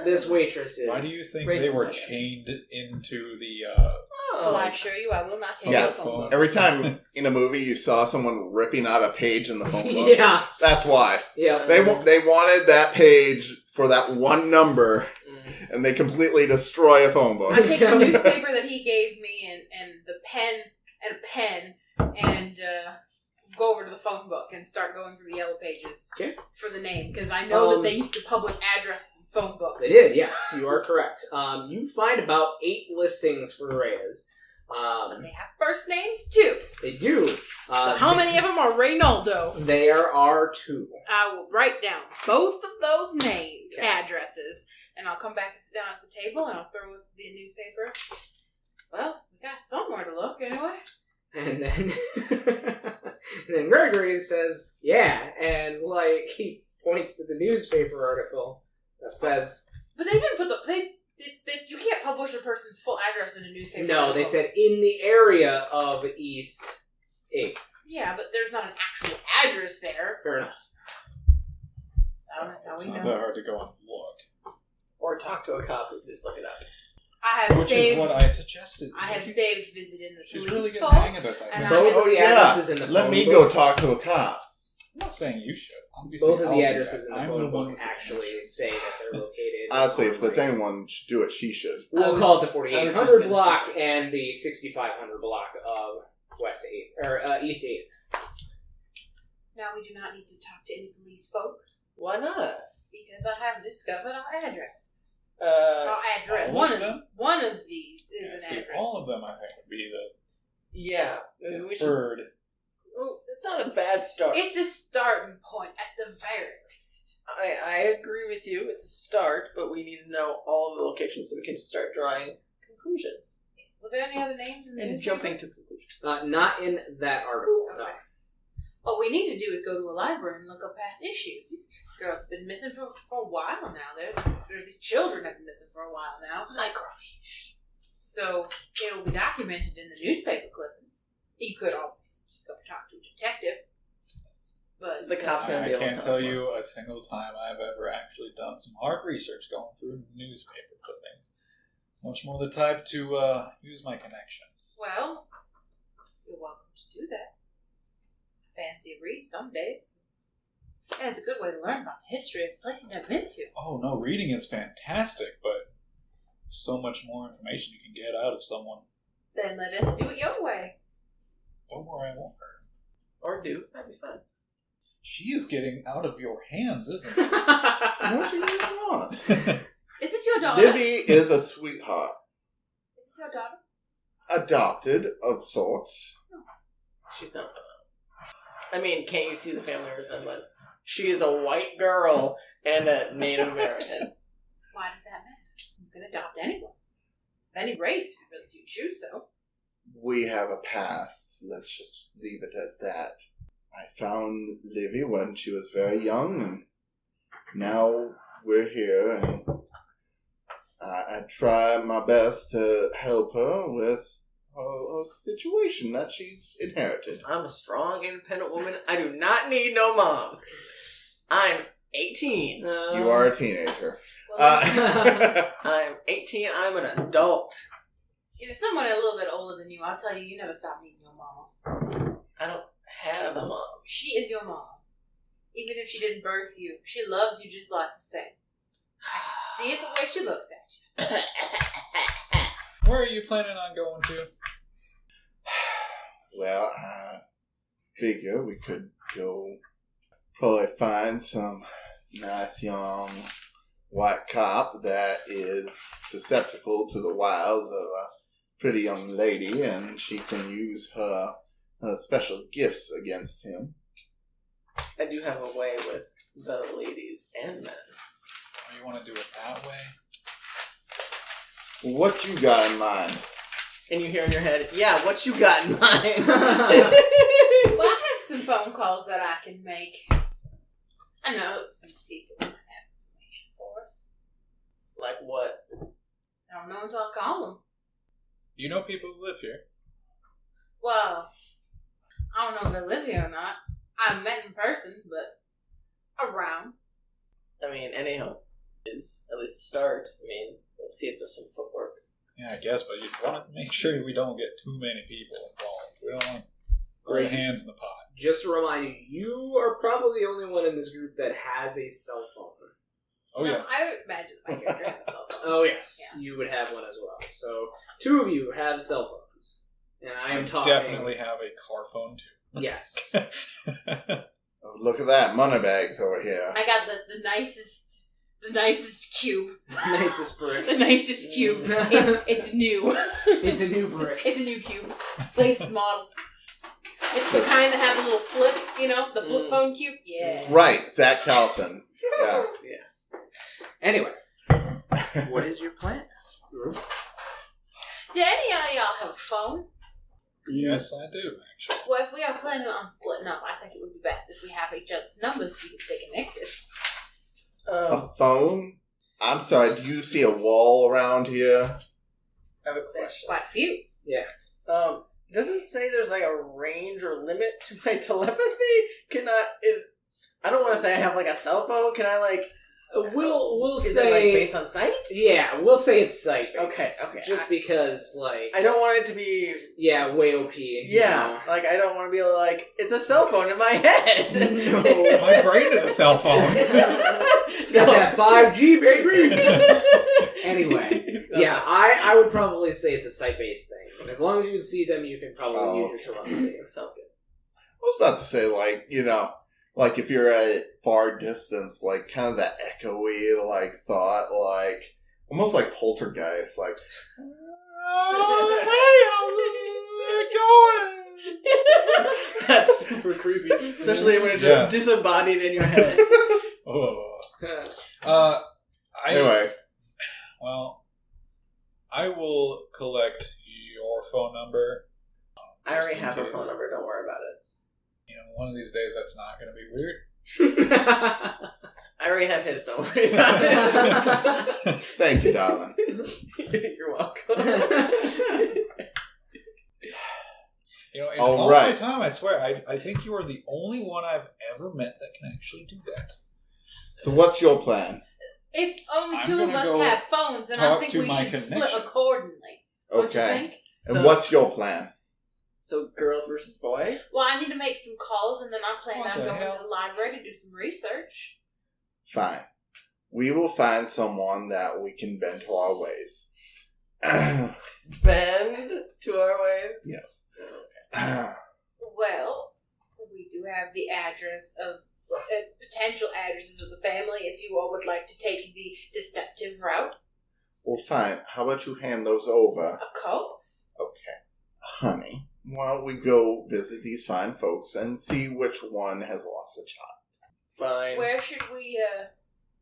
this waitress is... Why do you think racist, they were I guess. chained into the Well, I assure you, I will not take Yeah. your phone book. Every time in a movie you saw someone ripping out a page in the phone book, Yeah, that's why. yeah. They wanted that page for that one number, and they completely destroy a phone book. I take the newspaper that he gave me and the pen and a pen and go over to the phone book and start going through the yellow pages for the name, because I know that they used to publish addresses in phone books. They did, yes, you are correct. You find about 8 listings for Reyes. And they have first names too. They do. So how many of them are Reynaldo? There are 2. I will write down both of those names, Okay. addresses, and I'll come back and sit down at the table and I'll throw the newspaper. Well, we got somewhere to look anyway. And then, and then Gregory says, yeah, and he points to the newspaper article that says... But they didn't put you can't publish a person's full address in a newspaper. No, they said in the area of East 8th. Yeah, but there's not an actual address there. Fair enough. So now It's we not know. that hard to go and look. Or talk to a cop who can just look it up. I have Which saved. is what I suggested. I have saved visit in the She's police really good force, hang of this, I and think. I Both have of the yeah. addresses in the Let phone me book. go talk to a cop. I'm not saying you should. Both of the addresses in the photo book actually say that they're located. Honestly, if there's anyone should do it, she should. We'll call it the I was just 4800 gonna block suggest and the 6500 block of West 8 or East 8. Now we do not need to talk to any police folk Why not? because I have discovered our addresses. Uh, Our address. all One of of them? One of these is Yeah, an see, address. all of them, I think, would be yeah. the We should. third. Well, it's not a bad start. It's a starting point at the very least. I agree with you. It's a start, but we need to know all of the locations so we can start drawing conclusions Were there any other names in the and newspaper? jumping to conclusions. Not in that article. No. What we need to do is go to a library and look up past issues. These girls have been missing for a while now. These children have been missing for a while now. Microfiche. So it will be documented in the newspaper clippings. You could always just go talk to a detective. But The cops are gonna I be able to can't tell tell us more. you a single time I've ever actually done some hard research going through newspaper clippings. Much more the type to use my connections. well, you're welcome to do that. Fancy a read some days. And it's a good way to learn about the history of a place you've never been to. Oh no, reading is fantastic, but so much more information you can get out of someone. Then let us do it your way. Don't worry, I won't hurt. Or do. That'd be fun. She is getting out of your hands, isn't she? No, she is not. Is this your daughter? Livy is a sweetheart. Is this your daughter? Adopted, of sorts. She's not. I mean, can't you see the family resemblance? She is a white girl and a Native American. Why does that matter? You can adopt anyone. Of any race, if you really do choose so. We have a past. Let's just leave it at that. I found Livy when she was very young, and now we're here, and I try my best to help her with a situation that she's inherited. I'm a strong, independent woman. I do not need no mom. I'm 18. You are a teenager. Well, I'm 18. I'm an adult. if someone a little bit older than you, I'll tell you, you never stop needing your mama. I don't have a mom. She is your mom. Even if she didn't birth you, she loves you just like the same. I can see it the way she looks at you. Where are you planning on going to? Well, I figure we could go probably find some nice young white cop that is susceptible to the wiles of a pretty young lady, and she can use her special gifts against him. I do have a way with the ladies and men. Oh, you want to do it that way? What you got in mind? And you hear in your head, yeah, what you got in mind? Well, I have some phone calls that I can make. I know some people might have information for us. Like what? I don't know until I call them. You know people who live here. Well, I don't know if they live here or not. I haven't met in person, but around. I mean, anyhow, is at least a start. I mean, let's see if there's some footwork. Yeah, I guess, but you want to make sure we don't get too many people involved. We don't want great hands in the pot. Just to remind you, you are probably the only one in this group that has a cell phone. Oh, yeah. No, I would imagine that my character has a cell phone. Oh, yes. Yeah. You would have one as well. So, two of you have cell phones. And I am talking... definitely have a car phone, too. Yes. Oh, look at that, moneybags over here. I got the nicest cube. Nicest brick. The nicest cube. It's new. It's a new brick. It's a new cube. Latest model. It's the kind that has a little flip, the flip phone cube. Yeah. Right, Zach Towson. Yeah. Anyway, what is your plan? Do any of y'all have a phone? Yes, I do, actually. Well, if we are planning on splitting up, I think it would be best if we have each other's numbers so we can stay connected. A phone? I'm sorry, do you see a wall around here? I have a There's question. quite a few. It doesn't say there's like a range or limit to my telepathy. I don't want to say I have like a cell phone. Can I like We'll Is say it like based on sight? Yeah, we'll say it's sight based. Okay. Just because, like, I don't want it to be. yeah, way OP. Yeah, like I don't want to be like it's a cell phone in my head. No. My brain is a cell phone. It's got that 5G, baby. Anyway, yeah, I would probably say it's a sight based thing. And as long as you can see them, you can probably use your telepathy. Sounds good. I was about to say, like, you know, like if you're at far distance, like kind of that echoey, like thought, like almost like poltergeist, like, hey, how's it going? That's super creepy, especially when it's just disembodied in your head. Anyway, well, I will collect your phone number. I already have her phone number. Don't worry about it. You know, one of these days that's not going to be weird. I already have his. Don't worry about it. thank you, darling. You're welcome. You know, in All all right. my time, I swear, I think you are the only one I've ever met that can actually do that. So what's your plan? If only I'm two of gonna us go have phones, then I talk think to we my should split connections. accordingly. Don't you Okay. think? And So- what's your plan? So girls versus boy. Well, I need to make some calls, and then I'm planning What on the going hell? to the library to do some research. Fine. We will find someone that we can bend to our ways. Yes. Bend to our ways. Well, we do have the address of potential addresses of the family. If you all would like to take the deceptive route, Well, fine. How about you hand those over? of course. Okay. Honey, why don't we go visit these fine folks and see which one has lost a child? Fine. Where should we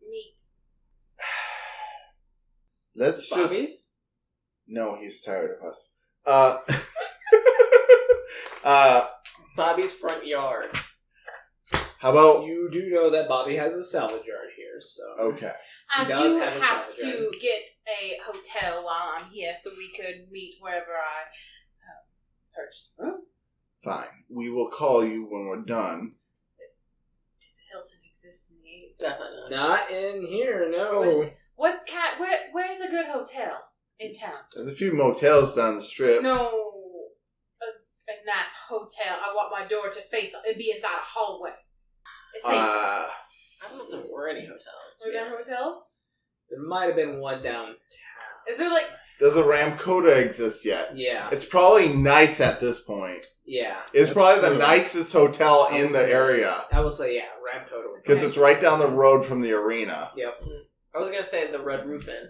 meet? Let's just... Bobby's? No, he's tired of us. Bobby's front yard. How about... You do know that Bobby has a salvage yard here, so... Okay. I He does do have a have salvage to yard. get a hotel while I'm here, so we could meet wherever I purchase a room. Fine. We will call you when we're done. Did the Hilton exist in the 80s? Definitely. Not in here, no. Where's a good hotel in town? There's a few motels down the strip. No, a nice hotel. I want my door to face and be inside a hallway. It's safe. I don't know if there were any hotels. Were there hotels? There might have been one downtown. Is there like? Does a Dakota exist yet? Yeah. It's probably nice at this point. Yeah. It's That's probably the true. nicest hotel I in will the say- area. I will say, yeah, Ramcoda. would Because be- it's right down the road from the arena. Yep. I was gonna say the Red Roof Inn.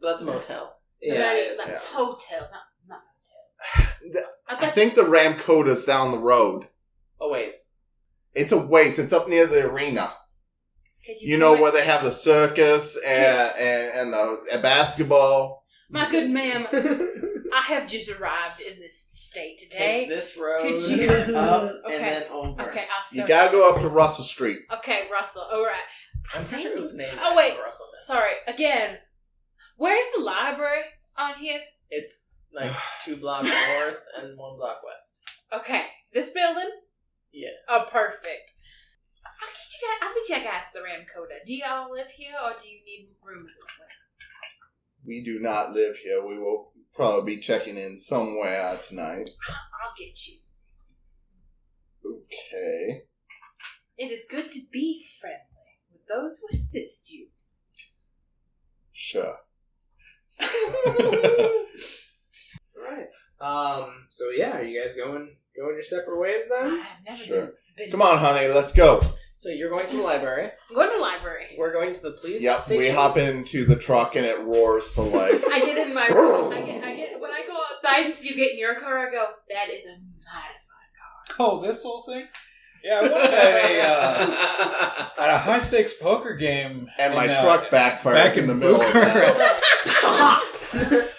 That's a motel. Yeah. it is. like yeah. hotels, not hotels. I think the Ramcoda's down the road. Oh wait. It's a waste. It's up near the arena. Could You know point- where they have the circus and the basketball. My good ma'am, I have just arrived in this state today. Take this road Could you- up Okay. and then over. Okay, I'll You start. gotta go up to Russell Street. Okay, Russell. All right. I'm pretty sure it was named Oh, wait. after Russell. Sorry. Again, where's the library on here? It's like 2 blocks north and 1 block west. Okay, this building. Yeah. Oh, perfect. I'll meet you guys at the Ramcoda. Do y'all live here, or do you need rooms? We do not live here. We will probably be checking in somewhere tonight. I'll get you. Okay. It is good to be friendly with those who assist you. Sure. Alright. So yeah, are you guys going your separate ways then? I've never Sure. been. Come on, honey. Let's go. So you're going to the library. I'm going to the library. We're going to the police Yep. station. We hop into the truck and it roars to life. I get in my I get when I go outside and see you get in your car, I go, that is a modified car. Oh, this whole thing? Yeah, I won at a high stakes poker game. And my in, truck backfires back in the middle of Bucharest. that.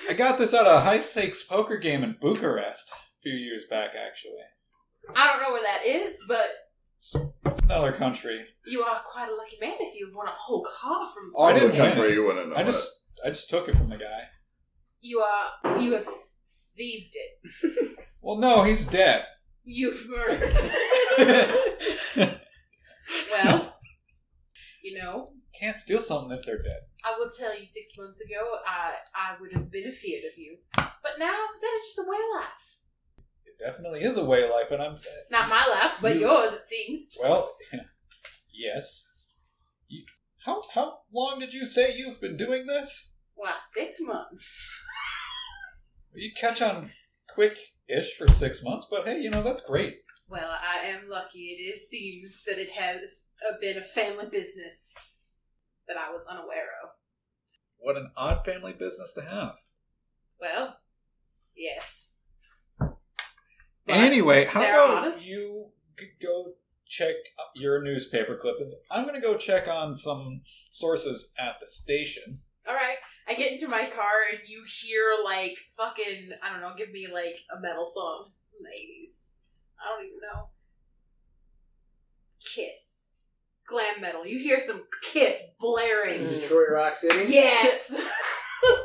I got this at a high stakes poker game in Bucharest a few years back, actually. I don't know where that is, but It's another country. you are quite a lucky man if you've won a whole car from. Oh, I didn't What win country it. you wouldn't know I just took it from the guy. You have thieved it. Well, no, he's dead. You've murdered. Well, can't steal something if they're dead. I will tell you, 6 months ago, I would have been afeared of you. But now, that is just a way of life. It definitely is a way of life, and I'm... Not my life, but yours, it seems. Well, yes. How long did you say you've been doing this? Well, 6 months. You catch on quick-ish for 6 months, but hey, that's great. Well, I am lucky. It seems that it has been a family business that I was unaware of. What an odd family business to have. Well, yes. Anyway, how they're about honest. you go check your newspaper clippings? I'm going to go check on some sources at the station. Alright, I get into my car and you hear, like, fucking, I don't know, give me, like, a metal song from the 80s. I don't even know. Kiss. Glam metal. You hear some Kiss blaring. Detroit Rock City? Yes!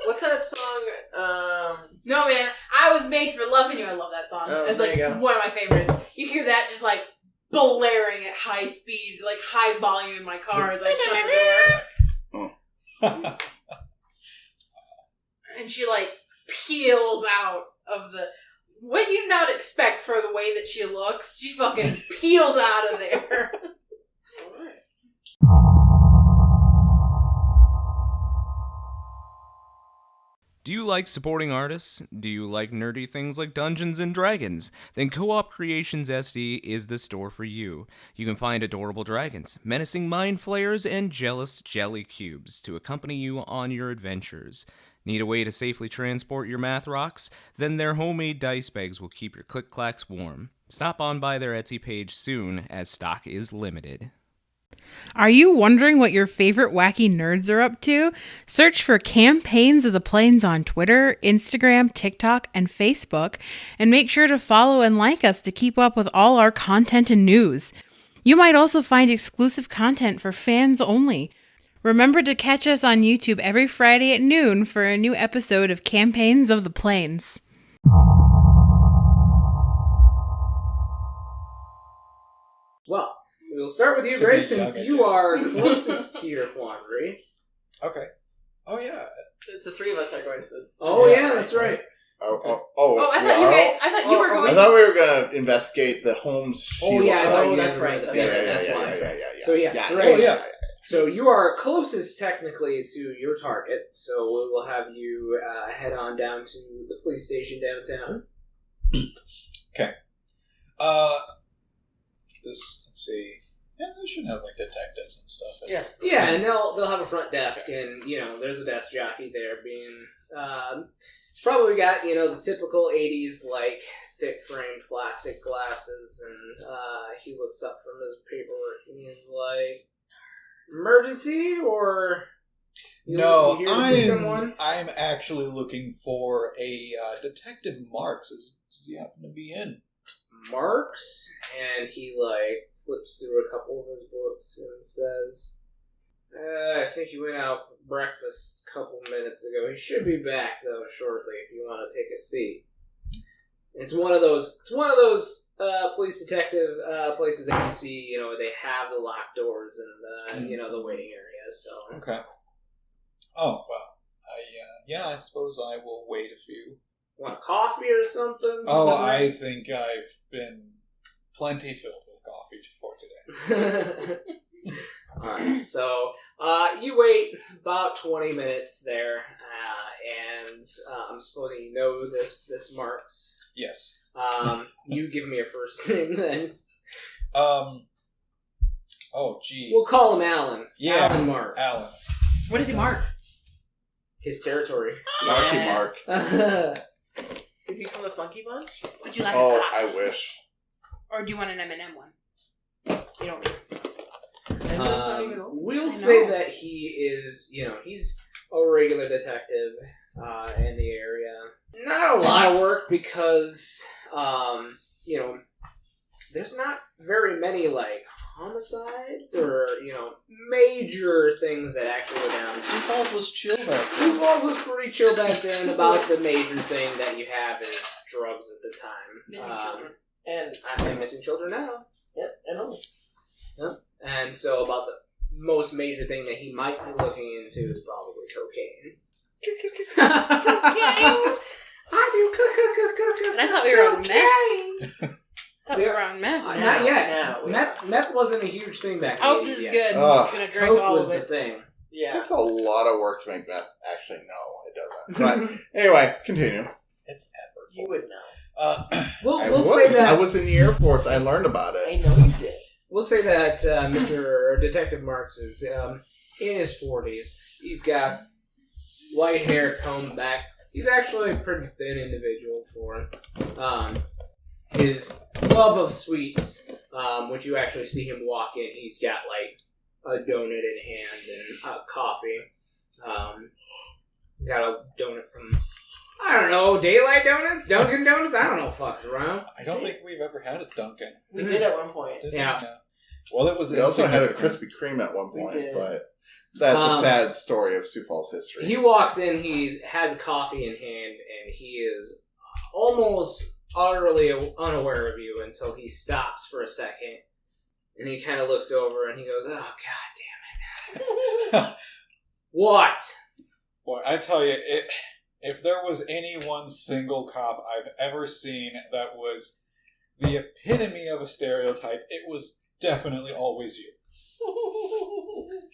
What's that song? No, man, I was made for loving you. I love that song. Oh, it's, there like, you go. one of my favorites. You hear that just, like, blaring at high speed, like, high volume in my car as I shut the door. And she, like, peels out of the... What you not expect for the way that she looks, she fucking peels out of there. Alright. Do you like supporting artists? Do you like nerdy things like Dungeons and Dragons? Then Co-op Creations SD is the store for you. You can find adorable dragons, menacing mind flayers, and jealous jelly cubes to accompany you on your adventures. Need a way to safely transport your math rocks? Then their homemade dice bags will keep your click-clacks warm. Stop on by their Etsy page soon, as stock is limited. Are you wondering what your favorite wacky nerds are up to? Search for Campaigns of the Plains on Twitter, Instagram, TikTok, and Facebook, and make sure to follow and like us to keep up with all our content and news. You might also find exclusive content for fans only. Remember to catch us on YouTube every Friday at noon for a new episode of Campaigns of the Plains. Well, we'll start with you, To Grace, be since young you again. are closest to your quandary. Okay. Oh, yeah. It's the three of us that are going to the... Oh, yeah, that's right. Oh, I thought you guys... I thought you were going... I thought we were going to investigate the homes she Oh, yeah, I thought you that's guys were right. the- That's yeah, why. yeah. So, yeah, Yeah. right. Oh, yeah. So you are closest technically to your target, so we will have you head on down to the police station downtown. Let's see. Yeah, they should have, like, detectives and stuff. Yeah. Yeah, and they'll have a front desk, and, there's a desk jockey there being... it's probably got, the typical 80s, like, thick-framed plastic glasses, and he looks up from his paperwork, and he's like... Emergency, or No, you here to see someone? I'm actually looking for a Detective Marks. Does he happen to be in? Marks, and he flips through a couple of his books and says, I think he went out for breakfast a couple minutes ago. He should be back though shortly if you want to take a seat. It's one of those police detective places that you see, they have the locked doors and the waiting areas. So Okay. Oh, well. I suppose I will wait a few. want a coffee or something? Oh, I think I've been plenty filled with coffee for today. Alright, so you wait about 20 minutes there, and I'm supposing you know this Marks. Yes. You give me a first name then. Oh, gee. We'll call him Alan. Yeah, Alan Marks. Alan. What does he mark? His territory. Marky Mark. Is he from the Funky Bunch? Would you like Oh, a coffee? I wish. Or do you want an M&M one? You don't care. We'll I say know. that he is, he's a regular detective in the area. Not a lot of work because, there's not very many, homicides or, major things that actually go down. Sioux Falls was chill back Sioux Falls was pretty chill back then. About the major thing that you have is drugs at the time. Missing children. And I'm missing children now. yeah, and homeless. And so about the most major thing that he might be looking into is probably cocaine. I do And I thought we were on meth. I thought we were on meth. Not yet. Meth wasn't a huge thing back then. Oh, this is good. I'm just going to drink Coke all was of the it. thing. Yeah. That's a lot of work to make meth. Actually, no, it doesn't. But anyway, continue. It's effort. You would know. We'll say that I was in the Air Force. I learned about I it. know you did. We'll say that Mr. Detective Marks is in his 40s. He's got white hair combed back. He's actually a pretty thin individual for his love of sweets. When you actually see him walk in, he's got like a donut in hand and coffee. Got a donut from, I don't know, Daylight Donuts? Dunkin' Donuts? I don't know fucking around. I don't think we've ever had a Dunkin'. We did at one point. Did Yeah. we? No. Well, it was. We also had a insignificant. Krispy Kreme at one We point, did. but that's a sad story of Sioux Falls history. He walks in, he has a coffee in hand, and he is almost utterly unaware of you until he stops for a second. And he kind of looks over and he goes, "Oh, God damn it." What? Boy, I tell you, if there was any one single cop I've ever seen that was the epitome of a stereotype, it was definitely always you.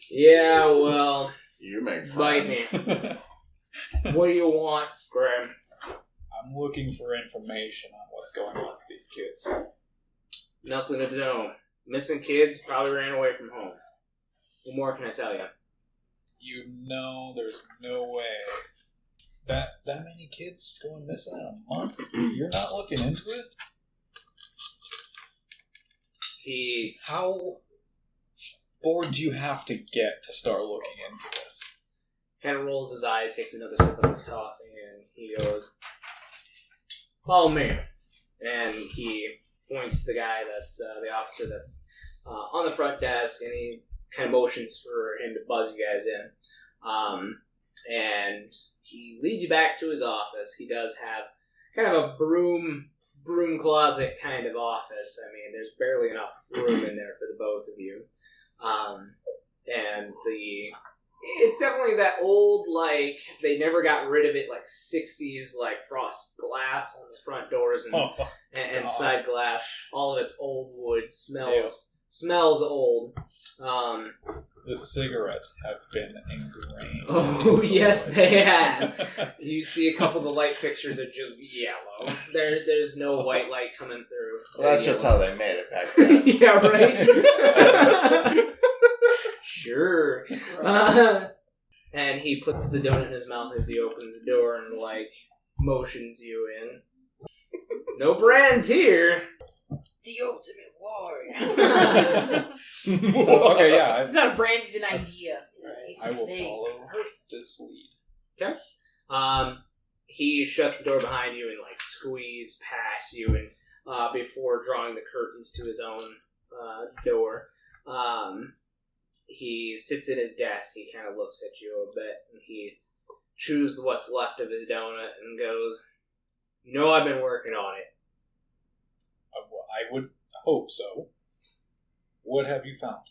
Yeah, well, You make bite me. friends. What do you want, Graham? I'm looking for information on what's going on with these kids. Nothing to know. Missing kids probably ran away from home. What more can I tell you? You know there's no way that many kids going missing in a month? You're not looking into it? How bored do you have to get to start looking into this? Kind of rolls his eyes, takes another sip of his coffee, and he goes, "Follow me." And he points to the guy that's the officer that's on the front desk, and he kind of motions for him to buzz you guys in. And he leads you back to his office. He does have kind of a broom closet kind of office. I mean, there's barely enough room in there for the both of you. And it's definitely that old, like, they never got rid of it, like, 60s, like, frost glass on the front doors and side glass. All of it's old wood, smells old. The cigarettes have been ingrained. Oh, yes, they have. You see a couple of the light fixtures are just yellow. There's no white light coming through. Well, that's just how they made it back then. Yeah, right? Sure. And he puts the donut in his mouth as he opens the door and, like, motions you in. No brands here. The ultimate warrior. Okay, yeah. It's not a brand, it's an idea. I will follow this lead. Okay. He shuts the door behind you and, like, squeezes past you and before drawing the curtains to his own door. He sits at his desk. He kind of looks at you a bit, and he chews what's left of his donut and goes, "You know, I've been working on it." I would hope so. What have you found?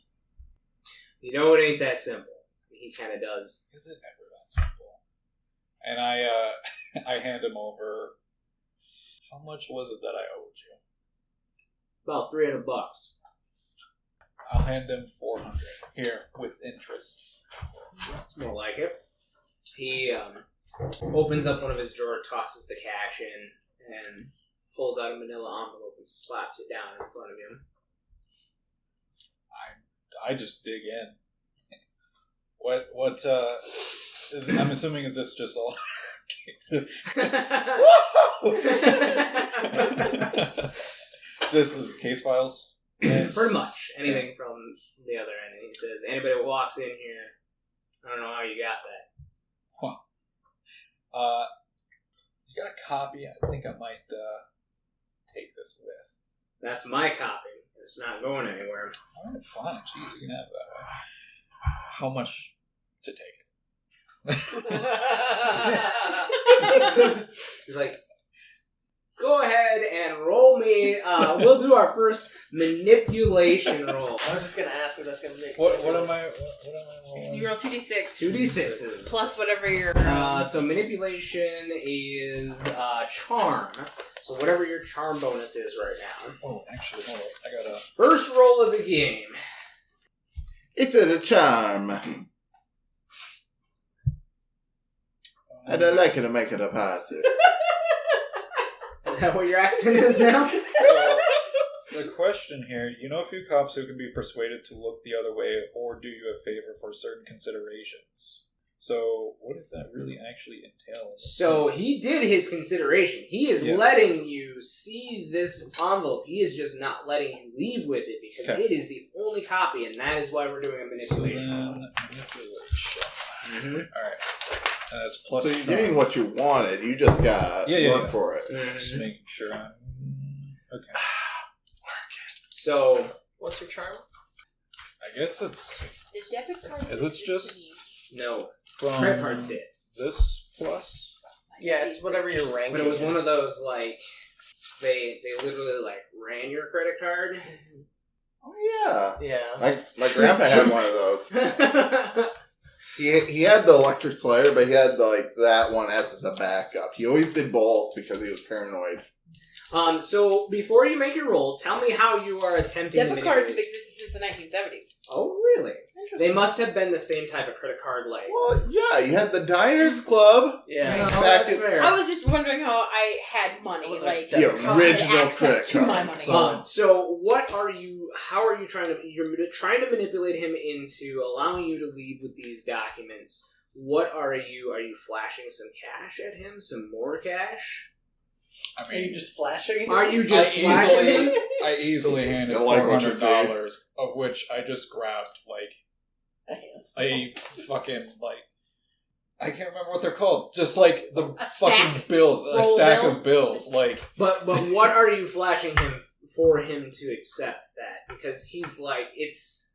You know, it ain't that simple. He kind of does. Is it ever that simple? And I hand him over. How much was it that I owed you? About $300. I'll hand him 400 here with interest. It's more like it. He opens up one of his drawers, tosses the cash in, and pulls out a manila envelope and slaps it down in front of him. I just dig in. What is, I'm assuming, is this just all? This is case files? Pretty much. Anything from the other end. And he says, anybody who walks in here, I don't know how you got that. You got a copy? I think I might take this with. That's my copy. It's not going anywhere. All right, fine. Jeez, you can have that. How much to take it? He's like, go ahead and roll me. We'll do our first manipulation roll. I was just gonna ask if that's gonna make. What am I rolling? You roll 2d6. 2d6s. Plus whatever your... So manipulation is charm. So whatever your charm bonus is right now. Oh, actually, hold on. I gotta... First roll of the game. It's a charm. And I like it to make it a positive. Is that what your accent is now? So, the question here, you know a few cops who can be persuaded to look the other way or do you a favor for certain considerations. So, what does that really actually entail? So he did his consideration. He is letting you see this envelope. He is just not letting you leave with it because it is the only copy, and that is why we're doing a manipulation. Manipulation. Mm-hmm. Alright. And that's plus So you're getting what you wanted. You just got work for it. Just making sure I'm... Okay. So... What's your charm? I guess it's... The debit card... Is it just... No. From Credit cards did. This plus? Yeah, it's whatever your rank But it was is. one of those, like... They literally, like, ran your credit card. Oh, yeah. Yeah. My grandpa had one of those. He had the electric slider, but he had that one as the backup. He always did both because he was paranoid. So before you make your roll, tell me how you are attempting Debit to cards have manipulate. existed since the 1970s. Oh, really? They must have been the same type of credit card, like... Well, yeah, you had the Diners Club. Yeah. No, Back that's in- fair. I was just wondering how I had money, was like like the how I had original access credit to card. my money. So what are you... How are you trying to... You're trying to manipulate him into allowing you to leave with these documents. What are you... Are you flashing some cash at him? Some more cash? I Are you mean, just flashing? Are you just flashing him? I easily handed You like what you $400, of which I just grabbed, a fucking, I can't remember what they're called. Just, the A fucking stack. bills. A Roll stack bills? of bills. But what are you flashing him for him to accept that? Because he's like, it's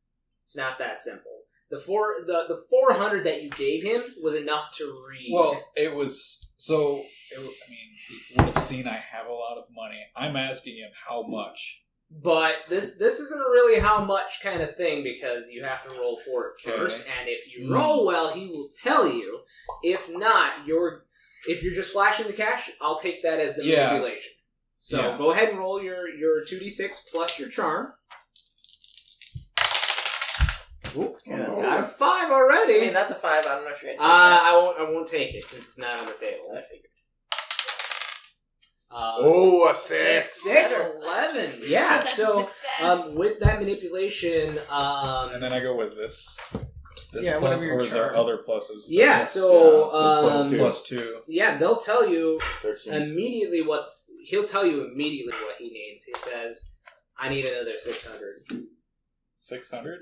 not that simple. The 400 that you gave him was enough to read. Well, it was, he would have seen I have a lot of money. I'm asking him how much. But this isn't really how much kind of thing because you have to roll for it first, and if you roll well, he will tell you. If not, if you're just flashing the cash, I'll take that as the manipulation. So go ahead and roll your 2d6 plus your charm. Ooh, that's out of 5 already. I mean, that's a 5. I don't know if you're going to take that. I won't take it since it's not on the table. I figured. A 6. 11. Yeah, That's a so success. with that manipulation, And then I go with this. This Yeah, plus, whatever your or is there charm. other pluses? yeah, so plus 2. +2. yeah, they'll tell you 13. immediately he'll tell you immediately what he needs. He says, "I need another 600." 600?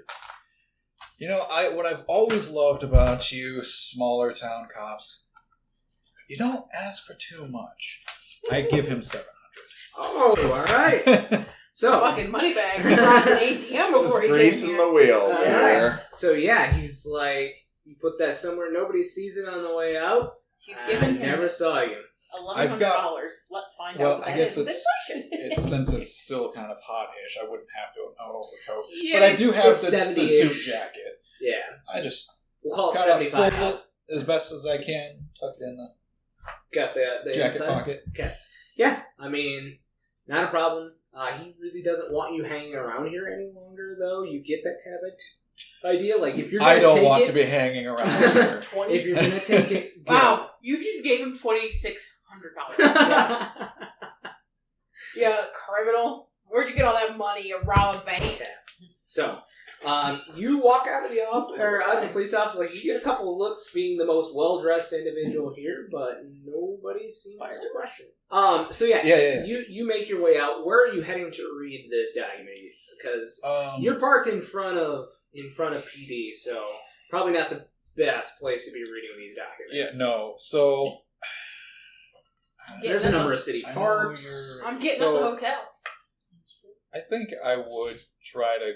You know, what I've always loved about you smaller town cops, you don't ask for too much. I give him 700. Oh, all right. So Fucking money bags. He robbed an ATM before Just he came greasing here. the wheels Alright. here. So yeah, he's like, you put that somewhere nobody sees it on the way out. You've I given him never saw you. I've got- $1,100. Let's find Well, out. I what guess that is. since it's still kind of hot-ish, I wouldn't have to an overcoat. Yeah, But I do have it's the 70-ish. suit jacket. Yeah, I just we'll call it kind of 75. fold it as best as I can, tuck it in the Got the jacket inside? pocket. Yeah, I mean, not a problem. He really doesn't want you hanging around here any longer, though. You get that kind of idea? Like, if you're gonna I don't take want it, to be hanging around here. if you're going to take it, Wow, you just gave him $2,600. Yeah, criminal. Where'd you get all that money? You robbed a bank. So, you walk out of the police office, like, you get a couple of looks being the most well-dressed individual here, but nobody seems to question. So Yeah. You make your way out. Where are you heading to read this document? Because you're parked in front of PD, so probably not the best place to be reading these documents. Yeah, no. So There's a number of city I know parks. I'm getting So- us a hotel. I think I would try to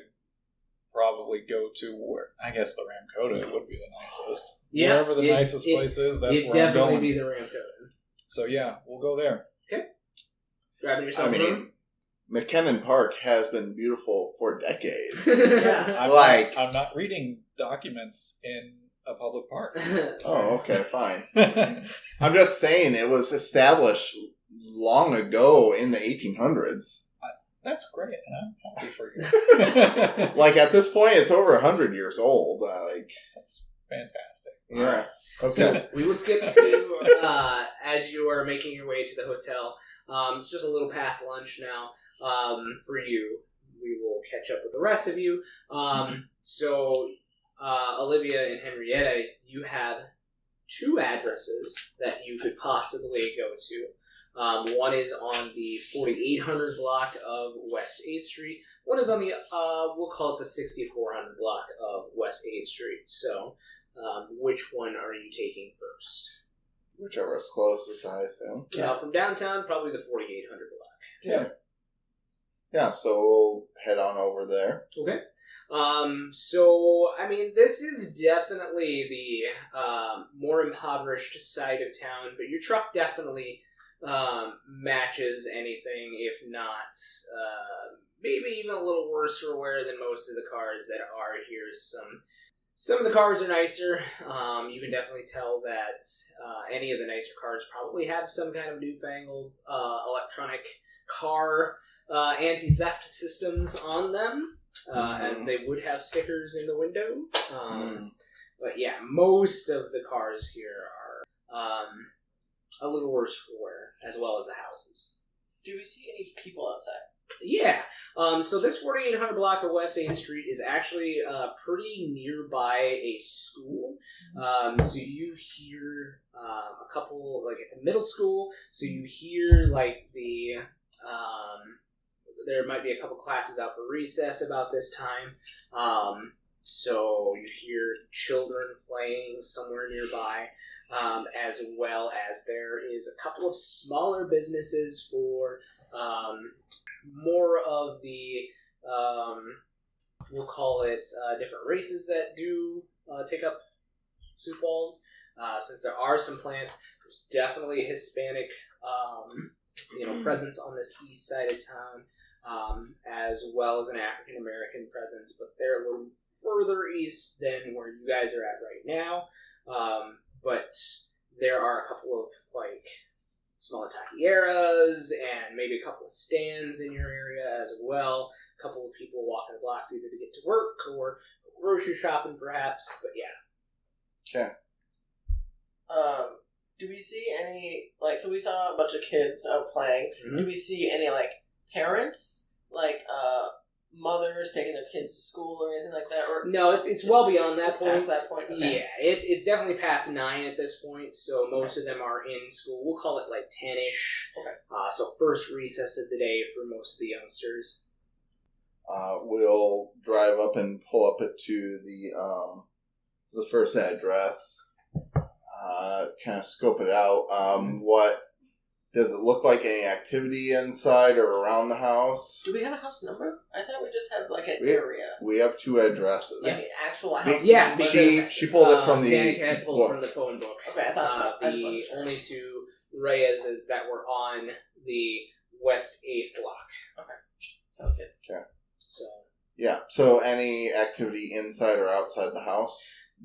probably go to where, I guess the Ramcota would be the nicest. Yeah, Wherever the nicest place is, that's It'd where I'm definitely going. be the Ramcota. So yeah, we'll go there. Grabbing yourself. I mean, McKinnon Park has been beautiful for decades. Yeah. I'm not reading documents in a public park. Oh, okay, fine. I'm just saying it was established long ago in the 1800s. That's great, and I'm happy for you. Like, at this point, it's over 100 years old. That's fantastic. Yeah. Okay. So we will skip to as you are making your way to the hotel. It's just a little past lunch now. For you, we will catch up with the rest of you. So Olivia and Henrietta, you have 2 addresses that you could possibly go to. One is on the 4800 block of West 8th Street. One is on the, we'll call it the 6400 block of West 8th Street. So, which one are you taking first? Whichever is closest, I assume. From downtown, probably the 4800 block. Yeah. Yeah, so we'll head on over there. Okay. So, I mean, this is definitely the more impoverished side of town, but your truck definitely matches anything, if not maybe even a little worse for wear than most of the cars that are here. Some of the cars are nicer. You can definitely tell that any of the nicer cars probably have some kind of newfangled electronic car anti-theft systems on them, as they would have stickers in the window. But yeah, most of the cars here are a little worse for wear, as well as the houses. Do we see any people outside? Yeah. So this 4800 block of West 8th Street is actually pretty nearby a school. So you hear a couple, like it's a middle school, so you hear like the, there might be a couple classes out for recess about this time. So you hear children playing somewhere nearby. As well as there is a couple of smaller businesses for more of the, we'll call it different races that do take up Sioux Falls. Since there are some plants, there's definitely a Hispanic presence on this east side of town, as well as an African American presence, but they're a little further east than where you guys are at right now. But there are a couple of, like, smaller taquerías and maybe a couple of stands in your area as well. A couple of people walking the blocks either to get to work or grocery shopping, perhaps. But yeah. Okay. Do we see any, like, so we saw a bunch of kids out playing. Mm-hmm. Do we see any, like, parents, like, mothers taking their kids to school or anything like that? Or no, it's well beyond that point. Past that point? Okay. Yeah, it's definitely past 9 at this point, so most of them are in school. We'll call it like 10-ish. Okay. So first recess of the day for most of the youngsters. We'll drive up and pull up it to the first address. Kind of scope it out. What does it look like? Any activity inside or around the house? Do we have a house number? I thought we just had, like, an area. We have 2 addresses. Like the actual house Yeah, number. she pulled it from the Danica had pulled book. from the phone book. Okay, I thought so. I just wanted The to check. only 2 Reyes's that were on the West 8th block. Sounds good. So Yeah. So any activity inside or outside the house?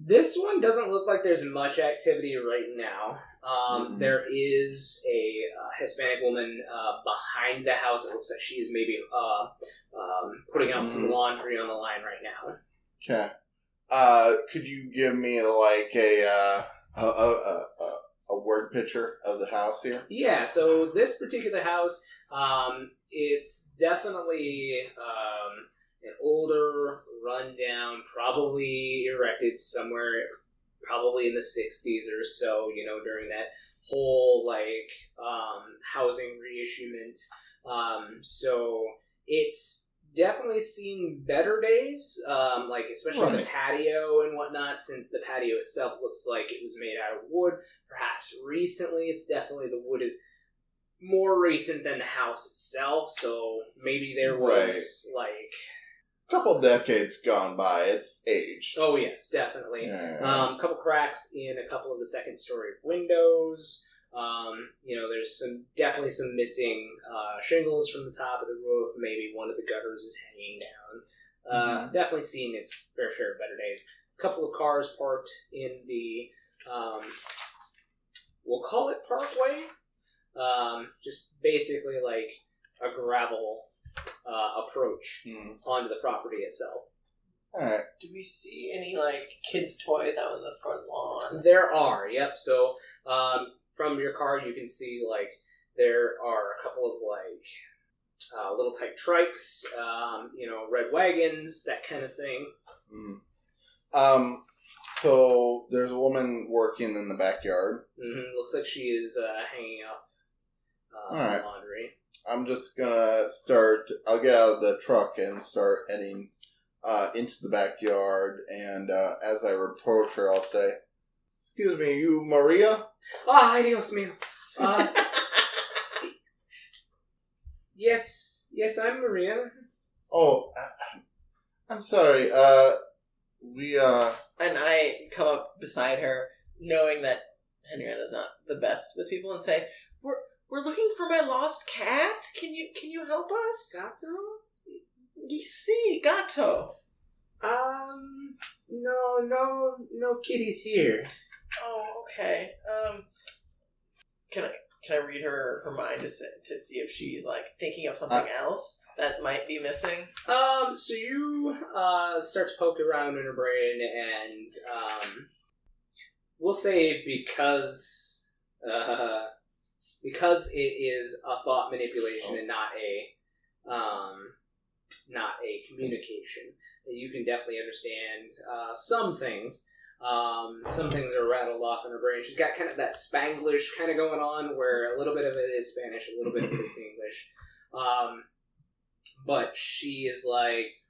this one doesn't look like there's much activity right now. There is a Hispanic woman behind the house. It looks like she's maybe putting out some laundry on the line right now. Okay. Could you give me like a word picture of the house here? Yeah, so this particular house, it's definitely an older, rundown, probably erected somewhere, probably in the 60s or so, during that whole, like, housing reissuement. So it's definitely seen better days, like, especially the patio and whatnot, since the patio itself looks like it was made out of wood. Perhaps recently, it's definitely, the wood is more recent than the house itself, so maybe there was, like... Couple decades gone by, it's aged. Oh, yes, definitely. Yeah. Couple cracks in a couple of the second-story windows. There's definitely some missing shingles from the top of the roof. Maybe one of the gutters is hanging down. Definitely seen its fair share of better days. A couple of cars parked in the, we'll call it parkway. Just basically like a gravel approach onto the property itself. Alright. Do we see any, kids' toys out in the front lawn? There are, yep. So, from your car, you can see, there are a couple of, little type trikes, red wagons, that kind of thing. So, there's a woman working in the backyard. Looks like she is hanging up some laundry. I'm just gonna I'll get out of the truck and start heading into the backyard, and as I approach her, I'll say, "Excuse me, you Maria?" Ay, Dios mío. Yes, I'm Maria. Oh, I'm sorry. And I come up beside her, knowing that Henrietta's not the best with people, and say, We're looking for my lost cat. Can you help us? Gato? Si, gato. No kitties here. Oh, okay. Can I read her mind to see if she's thinking of something else that might be missing? So you start to poke around in her brain, and we'll say because it is a thought manipulation and not a communication, you can definitely understand some things. Some things are rattled off in her brain. She's got kind of that Spanglish kind of going on, where a little bit of it is Spanish, a little bit of it is English. But she is like,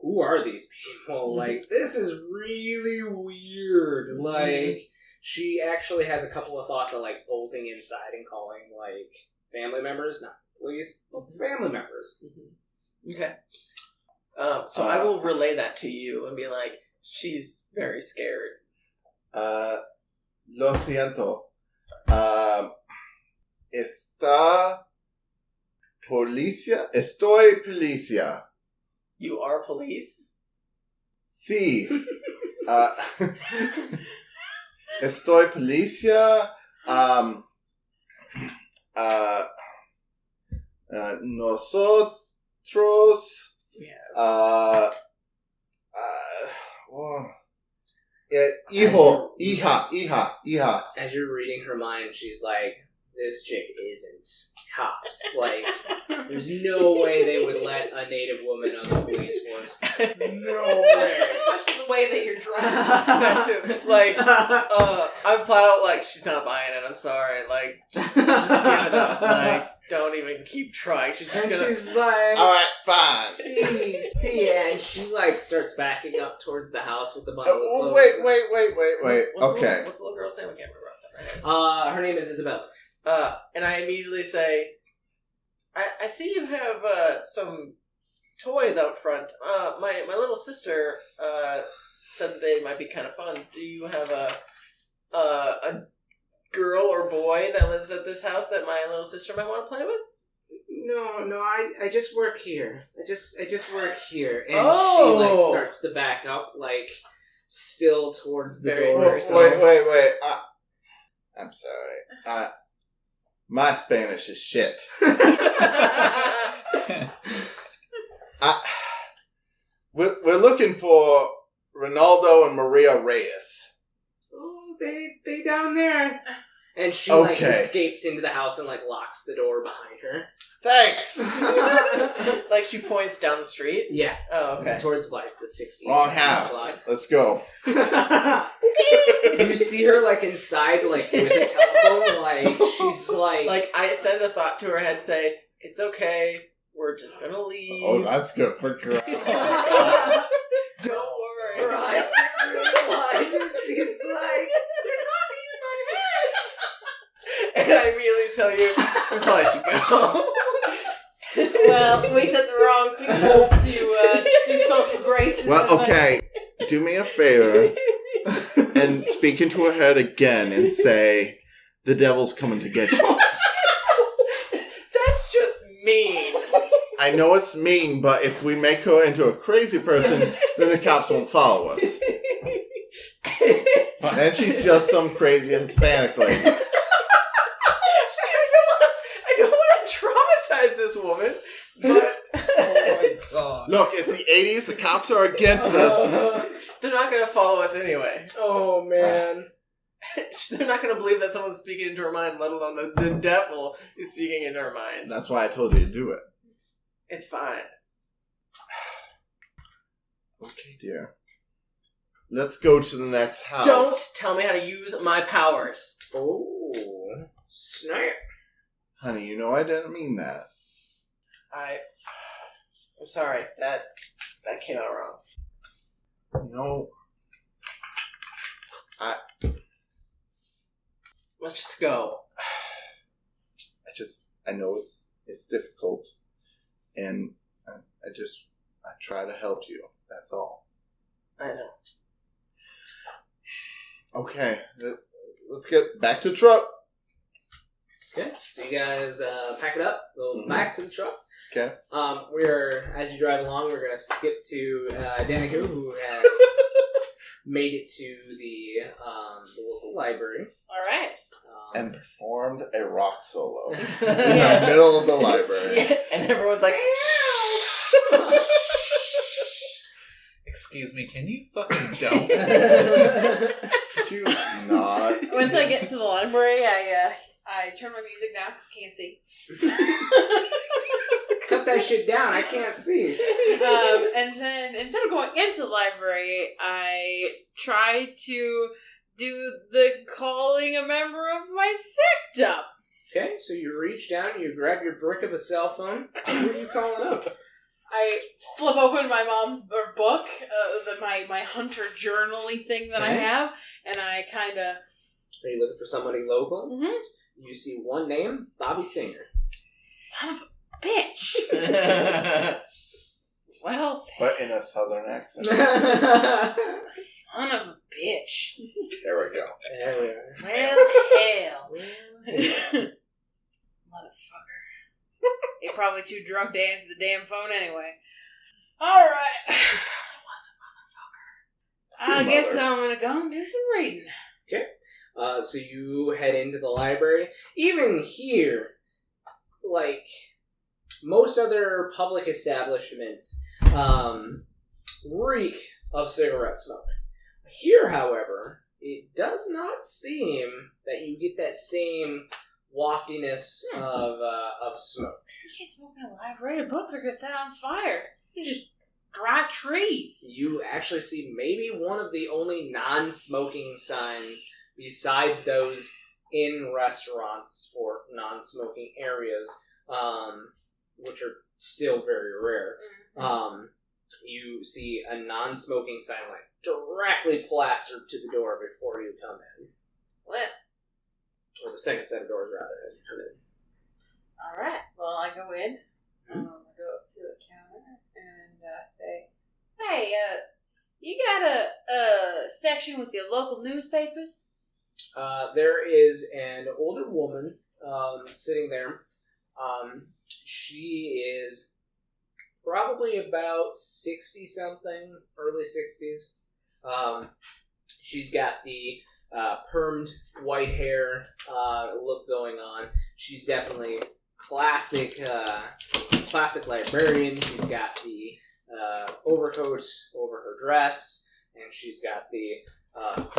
who are these people? This is really weird. She actually has a couple of thoughts of bolting inside and calling family members, not police, but family members. Okay. So I will relay that to you and be like, she's very scared. Lo siento. Está policía? Estoy policía. You are police? Sí. Estoy policía. Nosotros. Hija. As you're reading her mind, she's like, this chick isn't cops. There's no way they would let a native woman on the police force. No way. Especially the way that you're dressed. That too. I'm flat out she's not buying it. I'm sorry. Just give it up. Don't even keep trying. She's just gonna. She's like, all right, fine. See, and she starts backing up towards the house with the bundle of clothes. Wait. Okay. What's the little girl's name? I can't remember off that right. Her name is Isabella. And I immediately say, I see you have some toys out front. My little sister said that they might be kind of fun. Do you have a girl or boy that lives at this house that my little sister might want to play with? No, I just work here. I just work here. And she starts to back up, still towards the door. Wait. I'm sorry. My Spanish is shit. We're looking for Ronaldo and Maria Reyes. Oh, they down there. And she escapes into the house and locks the door behind her. Thanks. She points down the street. Yeah. Oh, okay. Towards the 60s. Wrong house. Let's go. You see her inside with a telephone. She's I send a thought to her head, say, "It's okay. We're just gonna leave." Oh, that's good for girl. Don't worry. Her eyes get really wide, and she's like, "You're talking in my head." And I immediately tell you, we probably should go. Well, we said the wrong people to do social graces. Well, okay. Do me a favor and speak into her head again and say, the devil's coming to get you. That's just mean. I know it's mean, but if we make her into a crazy person, then the cops won't follow us. And she's just some crazy Hispanic lady. I don't want to traumatize this woman, but Oh my god. Look, it's the 80s. The cops are against us. they're not going to follow us anyway. Oh, man. They're not going to believe that someone's speaking into her mind, let alone the devil is speaking into her mind. That's why I told you to do it. It's fine. Okay, dear. Let's go to the next house. Don't tell me how to use my powers. Oh, snap. Honey, you know I didn't mean that. I'm sorry. That came out wrong. No. Let's just go. I know it's difficult. And I try to help you. That's all. I know. Okay. Let's get back to the truck. Okay, so you guys pack it up, go back to the truck. Okay. As you drive along, we're gonna skip to Danica, who has made it to the local library. All right. And performed a rock solo in the middle of the library. Yeah, and everyone's like, Excuse me, can you fucking don't? Could you not? Once I get to the library, I turn my music down because I can't see. Cut that shit down. I can't see. And then instead of going into the library, I try to do the calling a member of my sect up. Okay, so you reach down, you grab your brick of a cell phone. Who are you calling up? I flip open my mom's book, my hunter journaling thing that I Okay. have, and I kind of... Are you looking for somebody local? Mm-hmm. You see one name, Bobby Singer. Son of a bitch! Well, But in a southern accent. son of a bitch. There we go. There we are. Well, hell. Motherfucker. You're probably too drunk to answer the damn phone anyway. Alright. I guess I'm gonna go and do some reading. So you head into the library. Even here, like most other public establishments, reek of cigarette smoke. Here, however, it does not seem that you get that same waftiness of smoke. You can't smoke in a library. The books are gonna set on fire. They're just dry trees. You actually see maybe one of the only non-smoking signs besides those in restaurants for non-smoking areas, which are still very rare. You see a non-smoking sign like directly plastered to the door before you come in. Well, Or the second set of doors, rather, as you come in. alright. Well, I go in. I go up to the counter and say, "Hey, you got a section with your local newspapers?" There is an older woman sitting there. She is probably about 60-something, early 60s. She's got the permed white hair look going on. She's definitely classic librarian. She's got the overcoat over her dress, and she's got the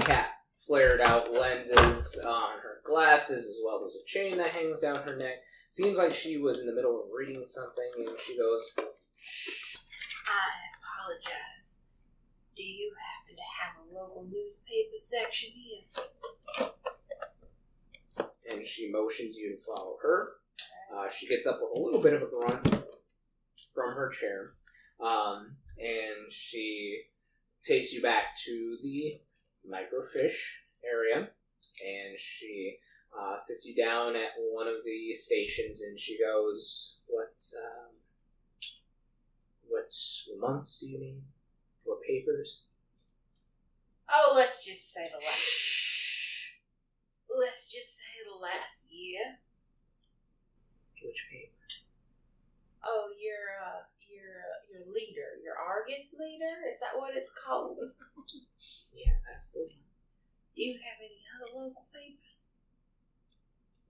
cat flared out lenses on her glasses, as well as a chain that hangs down her neck. Seems like she was in the middle of reading something, and she goes, I apologize. Do you happen to have a local newspaper section here? and she motions you to follow her. She gets up with a little bit of a grunt from her chair, and she takes you back to the microfiche area, and she sits you down at one of the stations, and she goes, what months do you need? What papers? Oh, let's just say the last. let's just say the last year. Which paper? Oh, your leader, your Argus leader? Is that what it's called? Yeah, that's the one. Do you have any other local papers?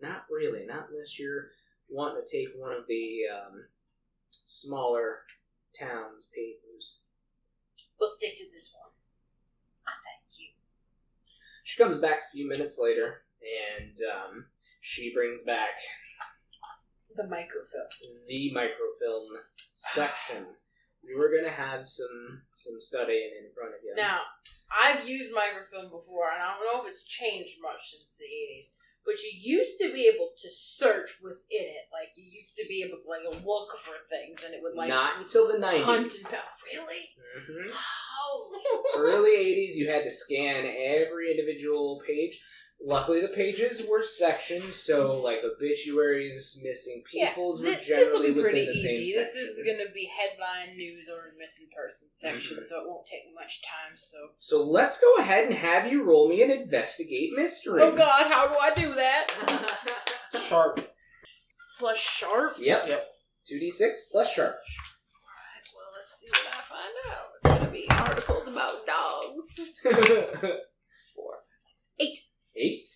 Not really, not unless you're wanting to take one of the smaller towns' papers. We'll stick to this one. I thank you. She comes back a few minutes later, and she brings back The microfilm. the microfilm section. We were going to have some studying in front of you. Now, I've used microfilm before, and I don't know if it's changed much since the 80s, but you used to be able to search within it. Like, you used to be able to, like, look for things, and it would, like... Not until the 90s. Hunt and really? Mm-hmm. Oh. Early 80s, you had to scan every individual page. Luckily, the pages were sections, so, like, obituaries, missing peoples were This will generally be pretty within the same easy. section. This is going to be headline news or missing person section, so it won't take much time, so... So let's go ahead and have you roll me an investigate mystery. Oh god, how do I do that? Sharp. Plus sharp? Yep. 2d6 plus sharp. Alright, well, let's see what I find out. It's going to be articles about dogs. 4, 5, 6, 8. 8.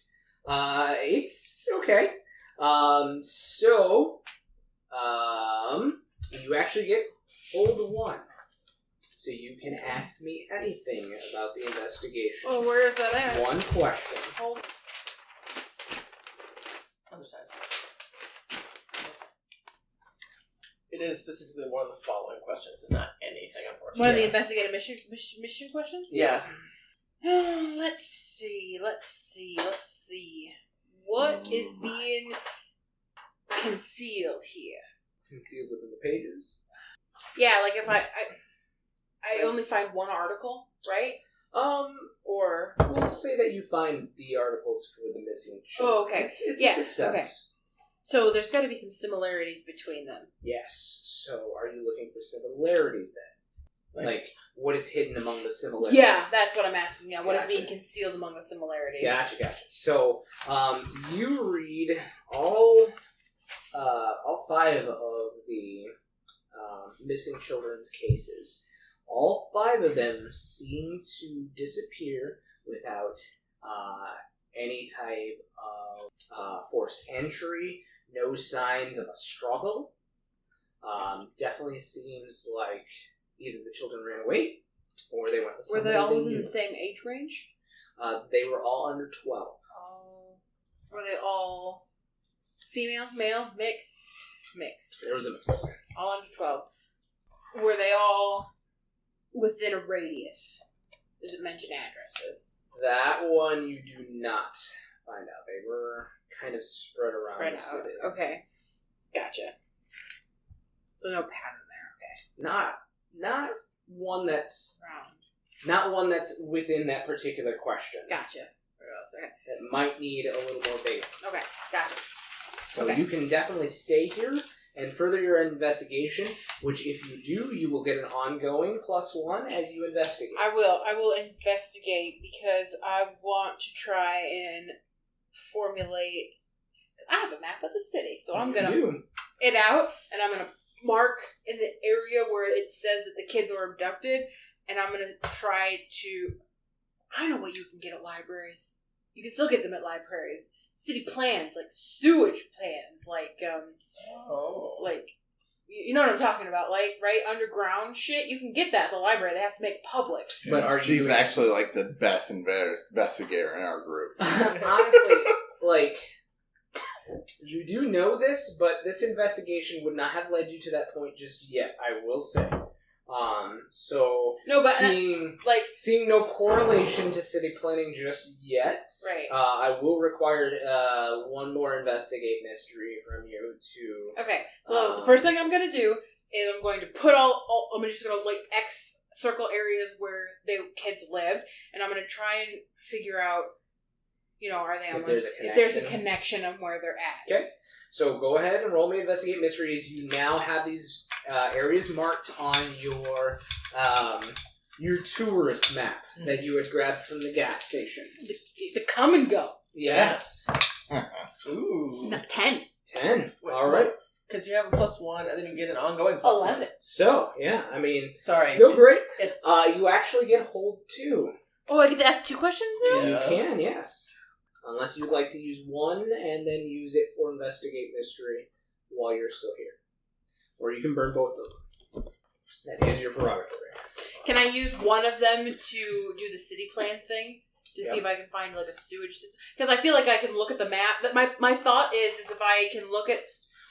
8's okay. You actually get hold 1. So you can ask me anything about the investigation. Oh, where is that at? 1 question. Hold. Other side. It is specifically one of the following questions. It's not anything, unfortunately. One of the investigative mission questions? Yeah. Let's see. What is being concealed here? Concealed within the pages. Yeah, like if I only find one article, right? Or We'll say that you find the articles for the missing children. Oh, okay. It's Yeah, a success. okay. So there's got to be some similarities between them. Yes. So are you looking for similarities then? Like, what is hidden among the similarities? Yeah, that's what I'm asking. Yeah, what is Gotcha. being concealed among the similarities? Gotcha. So, you read all 5 of the missing children's cases. All 5 of them seem to disappear without any type of forced entry, no signs of a struggle. Definitely seems like either the children ran away or they went with Were somebody they all they within knew. the same age range? They were all under 12. Oh. Were they all female, male, mix? Mix. There was a mix. All under 12. Were they all within a radius? Does it mention addresses? That one you do not find out. They were kind of spread around Spread the out. city. Okay. Gotcha. So no pattern there, Not one that's okay. Round. not one that's within that particular question. Gotcha. What else? Okay. That might need a little more digging. Okay. Gotcha. So Okay. you can definitely stay here and further your investigation, which if you do, you will get an ongoing +1 as you investigate. I will investigate because I want to try and formulate. I have a map of the city, so I'm You gonna do. it out and I'm gonna mark in the area where it says that the kids were abducted, and I'm gonna try to. I know what you can get at libraries. You can still get them at libraries. City plans, like sewage plans, like you know what I'm talking about, like right underground shit. You can get that at the library. They have to make it public. But are you She's doing- actually like the best investigator in our group. Honestly, like, you do know this, but this investigation would not have led you to that point just yet, I will say. So, No, but seeing no correlation to city planning just yet, Right. I will require one more investigate mystery from you to... okay. So the first thing I'm gonna do is I'm going to put I'm just gonna like X circle areas where the kids lived, and I'm gonna try and figure out, are they on if there's a connection of where they're at. Okay. So go ahead and roll me investigate mysteries. You now have these areas marked on your tourist map that you had grabbed from the gas station. The come and go. Yes. Ooh. 10. 10. All right. Because you have a +1, and then you get an ongoing +1. 11. So, yeah, I mean, Sorry. still great. it- You actually get hold 2. Oh, I get to ask 2 questions now? Yeah. You can, yes. Unless you'd like to use 1 and then use it for Investigate Mystery while you're still here. Or you can burn both of them. That is your prerogative. Can I use one of them to do the city plan thing? To Yep. see if I can find like a sewage system? Because I feel like I can look at the map. That my thought is if I can look at...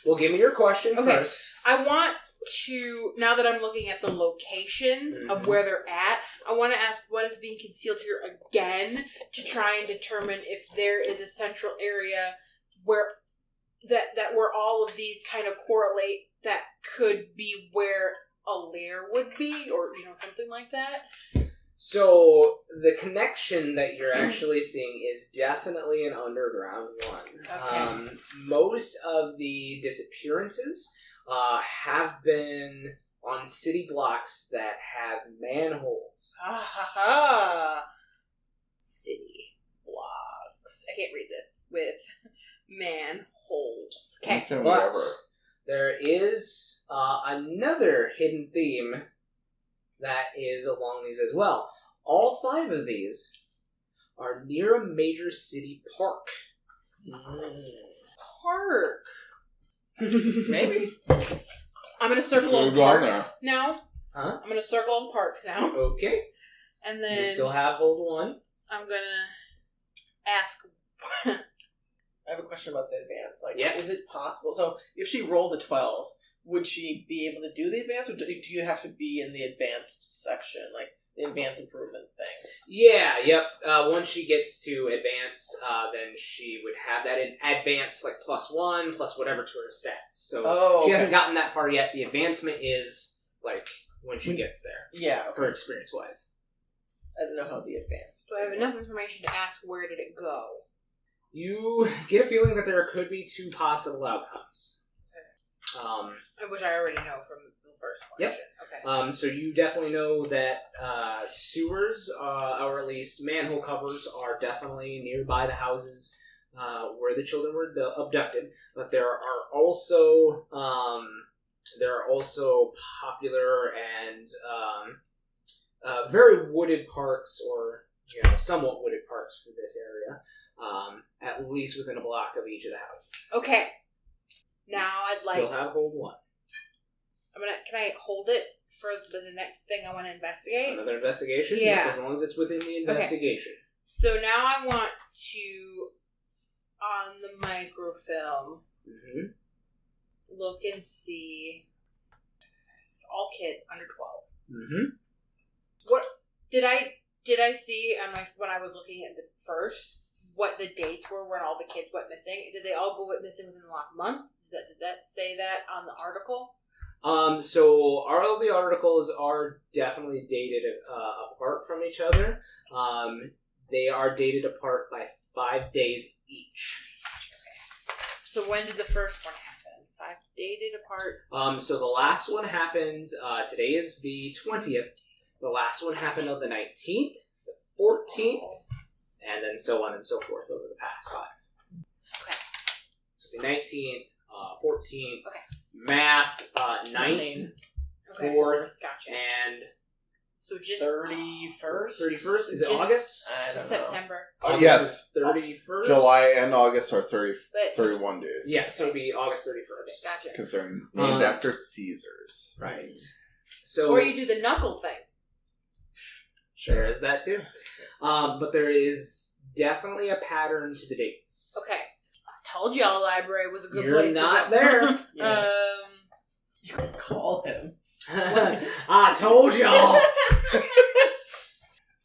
Well, give me your question first. I want to, now that I'm looking at the locations of where they're at, I want to ask what is being concealed here again to try and determine if there is a central area where that where all of these kind of correlate that could be where a lair would be, or something like that. So, the connection that you're actually seeing is definitely an underground one. Okay. Most of the disappearances have been on city blocks that have manholes. City blocks. I can't read this. With manholes. Okay. Can we But ever? there is another hidden theme that is along these as well. All 5 of these are near a major city park. Park. Maybe. I'm going to circle all We'll the go on parks now. Huh? I'm going to circle all the parks now. Okay. And You then still have hold 1. I'm going to ask... I have a question about the advance. Like, Yeah. is it possible? So, if she rolled a 12, would she be able to do the advance, or do you have to be in the advanced section, like the advanced improvements thing? Yeah, yep. Once she gets to advance, then she would have that advance, like +1, plus whatever to her stats. So she hasn't gotten that far yet. The advancement is, like, when she gets there, Yeah, her experience-wise. I don't know how the advanced. Do I have enough information to ask where did it go? You get a feeling that there could be 2 possible outcomes. Which I already know from the first Yep. question. Okay. So you definitely know that sewers, or at least manhole covers, are definitely nearby the houses where the children were abducted. But there are also popular and very wooded parks, or somewhat wooded parks for this area, at least within a block of each of the houses. Okay. Now I'd like... Still have hold 1. Can I hold it for the next thing I want to investigate? Another investigation? Yeah. Yep, as long as it's within the investigation. So now I want to, on the microfilm, look and see. It's all kids under 12. What did I see on when I was looking at the first? What the dates were when all the kids went missing? Did they all go missing within the last month? Did that say that on the article? So all of the articles are definitely dated apart from each other. They are dated apart by 5 days each. So when did the first one happen? 5 dated apart? So the last one happened, today is the 20th. The last one happened on the 19th, the 14th, and then so on and so forth over the past 5. Okay. So the 19th, 14th, Okay. math, 9th, 4th, Gotcha. and So just 31st? 31st? Is it Just- August? I don't know. September. August Yes. is 31st? July and August are But 31 days. Yeah, so it'd be August 31st. Gotcha. Because they're named after Caesars. Right. So Or you do the knuckle thing. there is that too. But there is definitely a pattern to the dates. Okay. I told y'all the library was a good You're place not to go. there. Yeah. You can call him. I told y'all.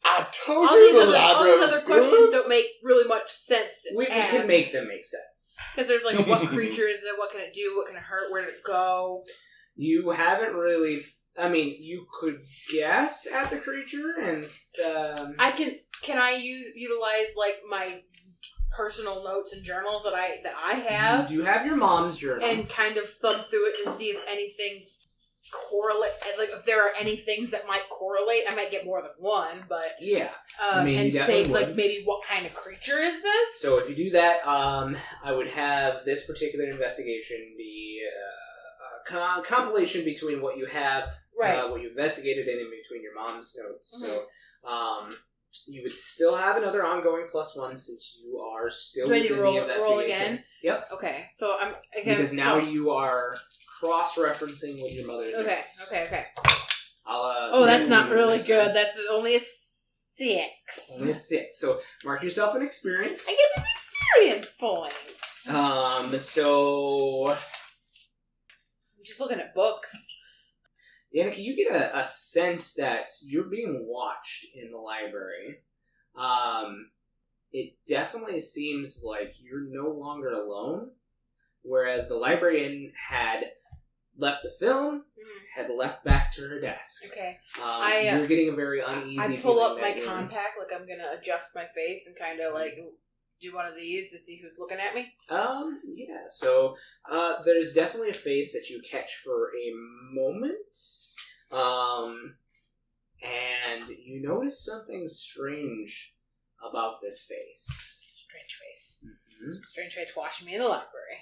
I told all you these the library other was questions good. don't make really much sense to We ask. can make them make sense. Because there's like, what creature is it? What can it do? What can it hurt? Where did it go? You haven't really. I mean, you could guess at the creature, and Can I utilize like my personal notes and journals that I have you do have your mom's journal. and kind of thumb through it and see if anything correlate, like if there are any things that might correlate, I might get more than one, but Yeah. I mean, you and definitely say would. like maybe what kind of creature is this? So if you do that, I would have this particular investigation be a compilation between what you have, Right. what you investigated, and in between your mom's notes. So you would still have another ongoing +1 since you are still Do I need to within the roll investigation. again? Yep. Okay, so I'm again Because now you are cross-referencing with your mother's Okay, notes. okay. I'll, Oh, say that's it not when you really next good. time. That's only a 6. Only a 6. So mark yourself an experience. I get the experience points. So I'm just looking at books. Danica, you get a sense that you're being watched in the library. It definitely seems like you're no longer alone, whereas the librarian had left the film, had left back to her desk. Okay. You're getting a very uneasy I pull feeling up my that you're- compact, like I'm gonna adjust my face and kind of like do one of these to see who's looking at me. Yeah. So, there's definitely a face that you catch for a moment. And you notice something strange about this face. Strange face. Mm-hmm. Strange face watching me in the library.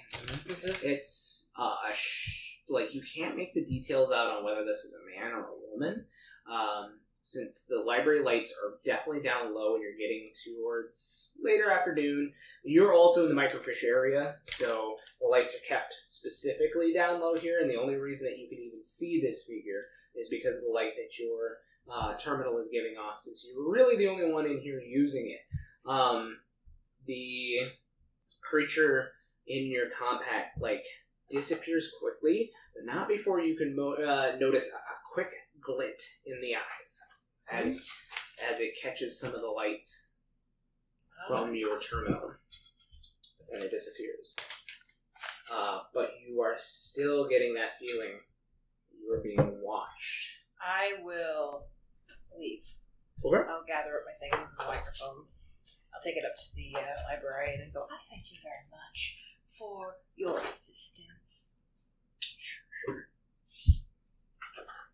Is this? It's like you can't make the details out on whether this is a man or a woman. Since the library lights are definitely down low and you're getting towards later afternoon, you're also in the microfiche area, so the lights are kept specifically down low here, and the only reason that you can even see this figure is because of the light that your terminal is giving off, since you're really the only one in here using it. The creature in your compact, disappears quickly, but not before you can notice a quick glint in the eyes as it catches some of the lights from your terminal. And it disappears. But you are still getting that feeling you are being watched. I will leave. Okay. I'll gather up my things and the microphone. I'll take it up to the librarian and go, I thank you very much for your assistance. Sure.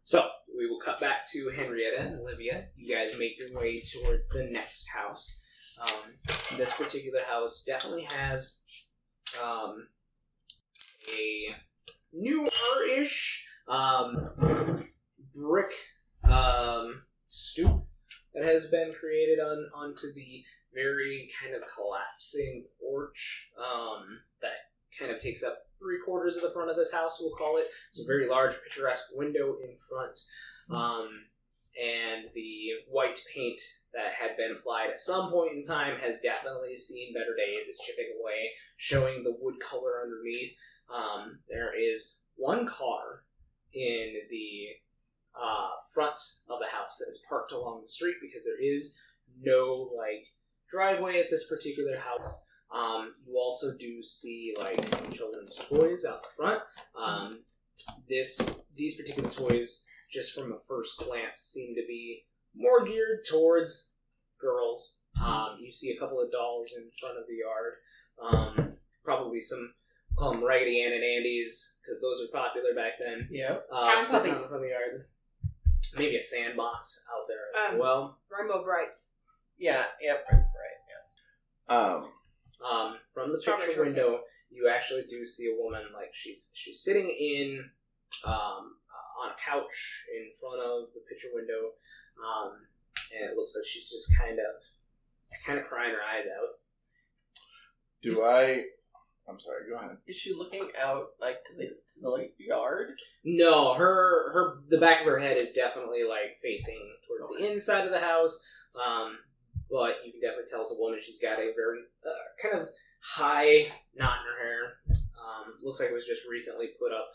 So, we will cut back to Henrietta and Olivia. You guys make your way towards the next house. This particular house definitely has a newer-ish brick stoop that has been created onto the very kind of collapsing porch that kind of takes up 3/4 of the front of this house, we'll call it. It's a very large, picturesque window in front. And the white paint that had been applied at some point in time has definitely seen better days. It's chipping away, showing the wood color underneath. There is one car in the front of the house that is parked along the street because there is no driveway at this particular house. You also do see children's toys out the front. These particular toys, just from a first glance, seem to be more geared towards girls. You see a couple of dolls in front of the yard. Probably some, call them Raggedy Ann and Andy's, because those were popular back then. Yep. Sitting out in front of the yard. Maybe a sandbox out there as well. Rainbow Brights. Yeah, yep, right, yeah. From the picture window, you actually do see a woman, she's sitting in on a couch in front of the picture window, and it looks like she's just kind of crying her eyes out. I'm sorry, go ahead. Is she looking out to the yard? No, the back of her head is definitely facing towards the inside of the house. But you can definitely tell it's a woman. She's got a very kind of high knot in her hair. Looks like it was just recently put up.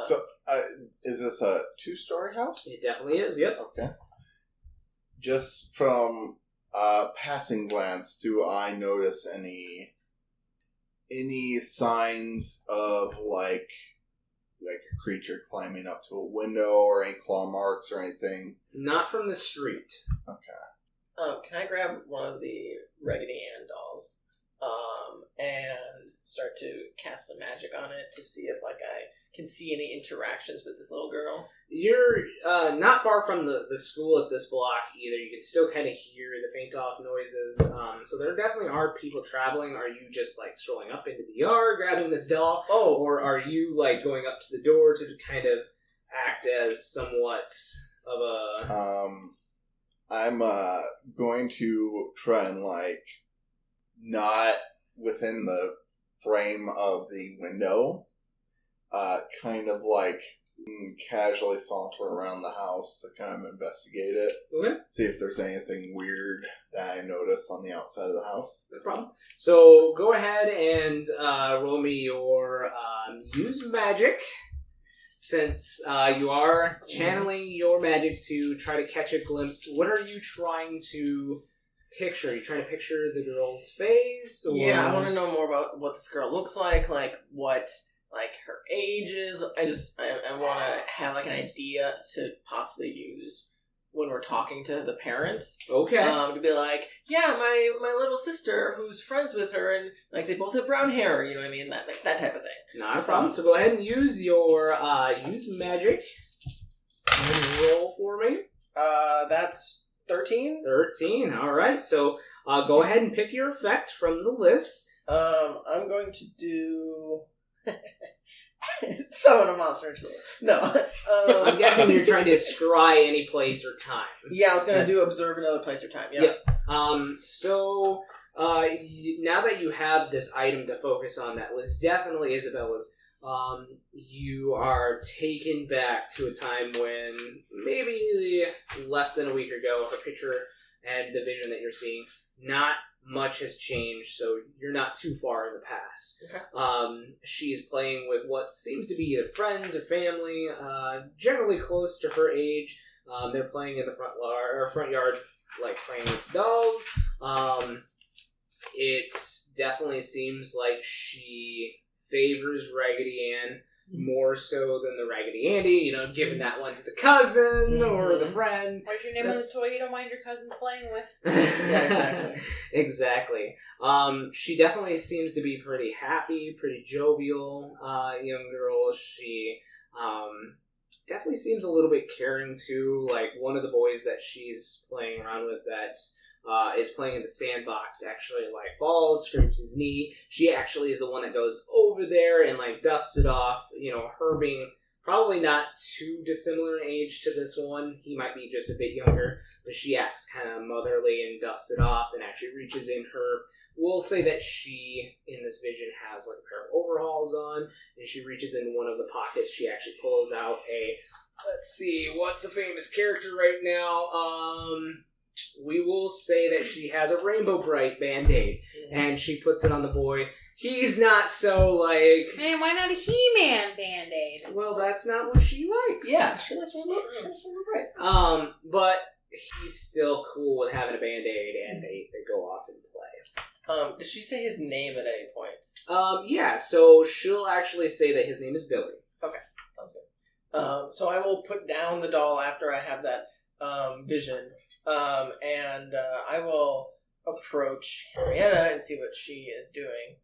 So, is this a 2-story house? It definitely is, yep. Okay. Just from passing glance, do I notice any signs of a creature climbing up to a window or any claw marks or anything? Not from the street. Okay. Can I grab one of the Raggedy Ann dolls? and start to cast some magic on it to see if I can see any interactions with this little girl. You're not far from the school at this block either. You can still kind of hear the faint off noises. So there definitely are people traveling. Are you just strolling up into the yard, grabbing this doll? Oh, or are you going up to the door to kind of act as somewhat of a... I'm going to try and not within the frame of the window, kind of casually saunter around the house to kind of investigate it. Okay. See if there's anything weird that I notice on the outside of the house. No problem. So go ahead and roll me your use magic. Since you are channeling your magic to try to catch a glimpse, what are you trying to picture? Are you trying to picture the girl's face? Or... Yeah, I want to know more about what this girl looks like what her age is. I want to have an idea to possibly use when we're talking to the parents. Okay. To be yeah, my little sister who's friends with her, and they both have brown hair. You know what I mean? That type of thing. Not a problem. So go ahead and use your use magic and roll for me. That's 13. 13. All right. So go ahead and pick your effect from the list. I'm going to do. Summon a monster into the No. I'm guessing you're trying to scry any place or time. Yeah, I was going to do observe another place or time. Yeah. So now that you have this item to focus on that was definitely Isabella's, you are taken back to a time when maybe less than a week ago, her picture and the vision that you're seeing, not much has changed, so you're not too far in the past. Okay. She's playing with what seems to be either friends or family, generally close to her age. They're playing in the front yard, playing with dolls. It definitely seems like she favors Raggedy Ann more so than the Raggedy Andy, giving that one to the cousin or the friend. What's your name on the toy you don't mind your cousin playing with? Yeah, exactly. She definitely seems to be pretty happy, pretty jovial young girl. She definitely seems a little bit caring too. One of the boys that she's playing around with that is playing in the sandbox actually falls, scrapes his knee. She actually is the one that goes over there and dusts it off. Her being probably not too dissimilar in age to this one. He might be just a bit younger, but she acts kind of motherly and dusts it off and actually reaches in her. We'll say that she, in this vision, has a pair of overalls on, and she reaches in one of the pockets. She actually pulls out let's see, what's a famous character right now? We will say that she has a Rainbow Bright Band-Aid, and she puts it on the boy. He's not so, Man, why not a He-Man Band-Aid? Well, that's not what she likes. Yeah, she likes Rainbow Bright. But he's still cool with having a Band-Aid, and they go off and play. Does she say his name at any point? Yeah, so she'll actually say that his name is Billy. Okay, sounds good. So I will put down the doll after I have that vision. And I will approach Henrietta and see what she is doing.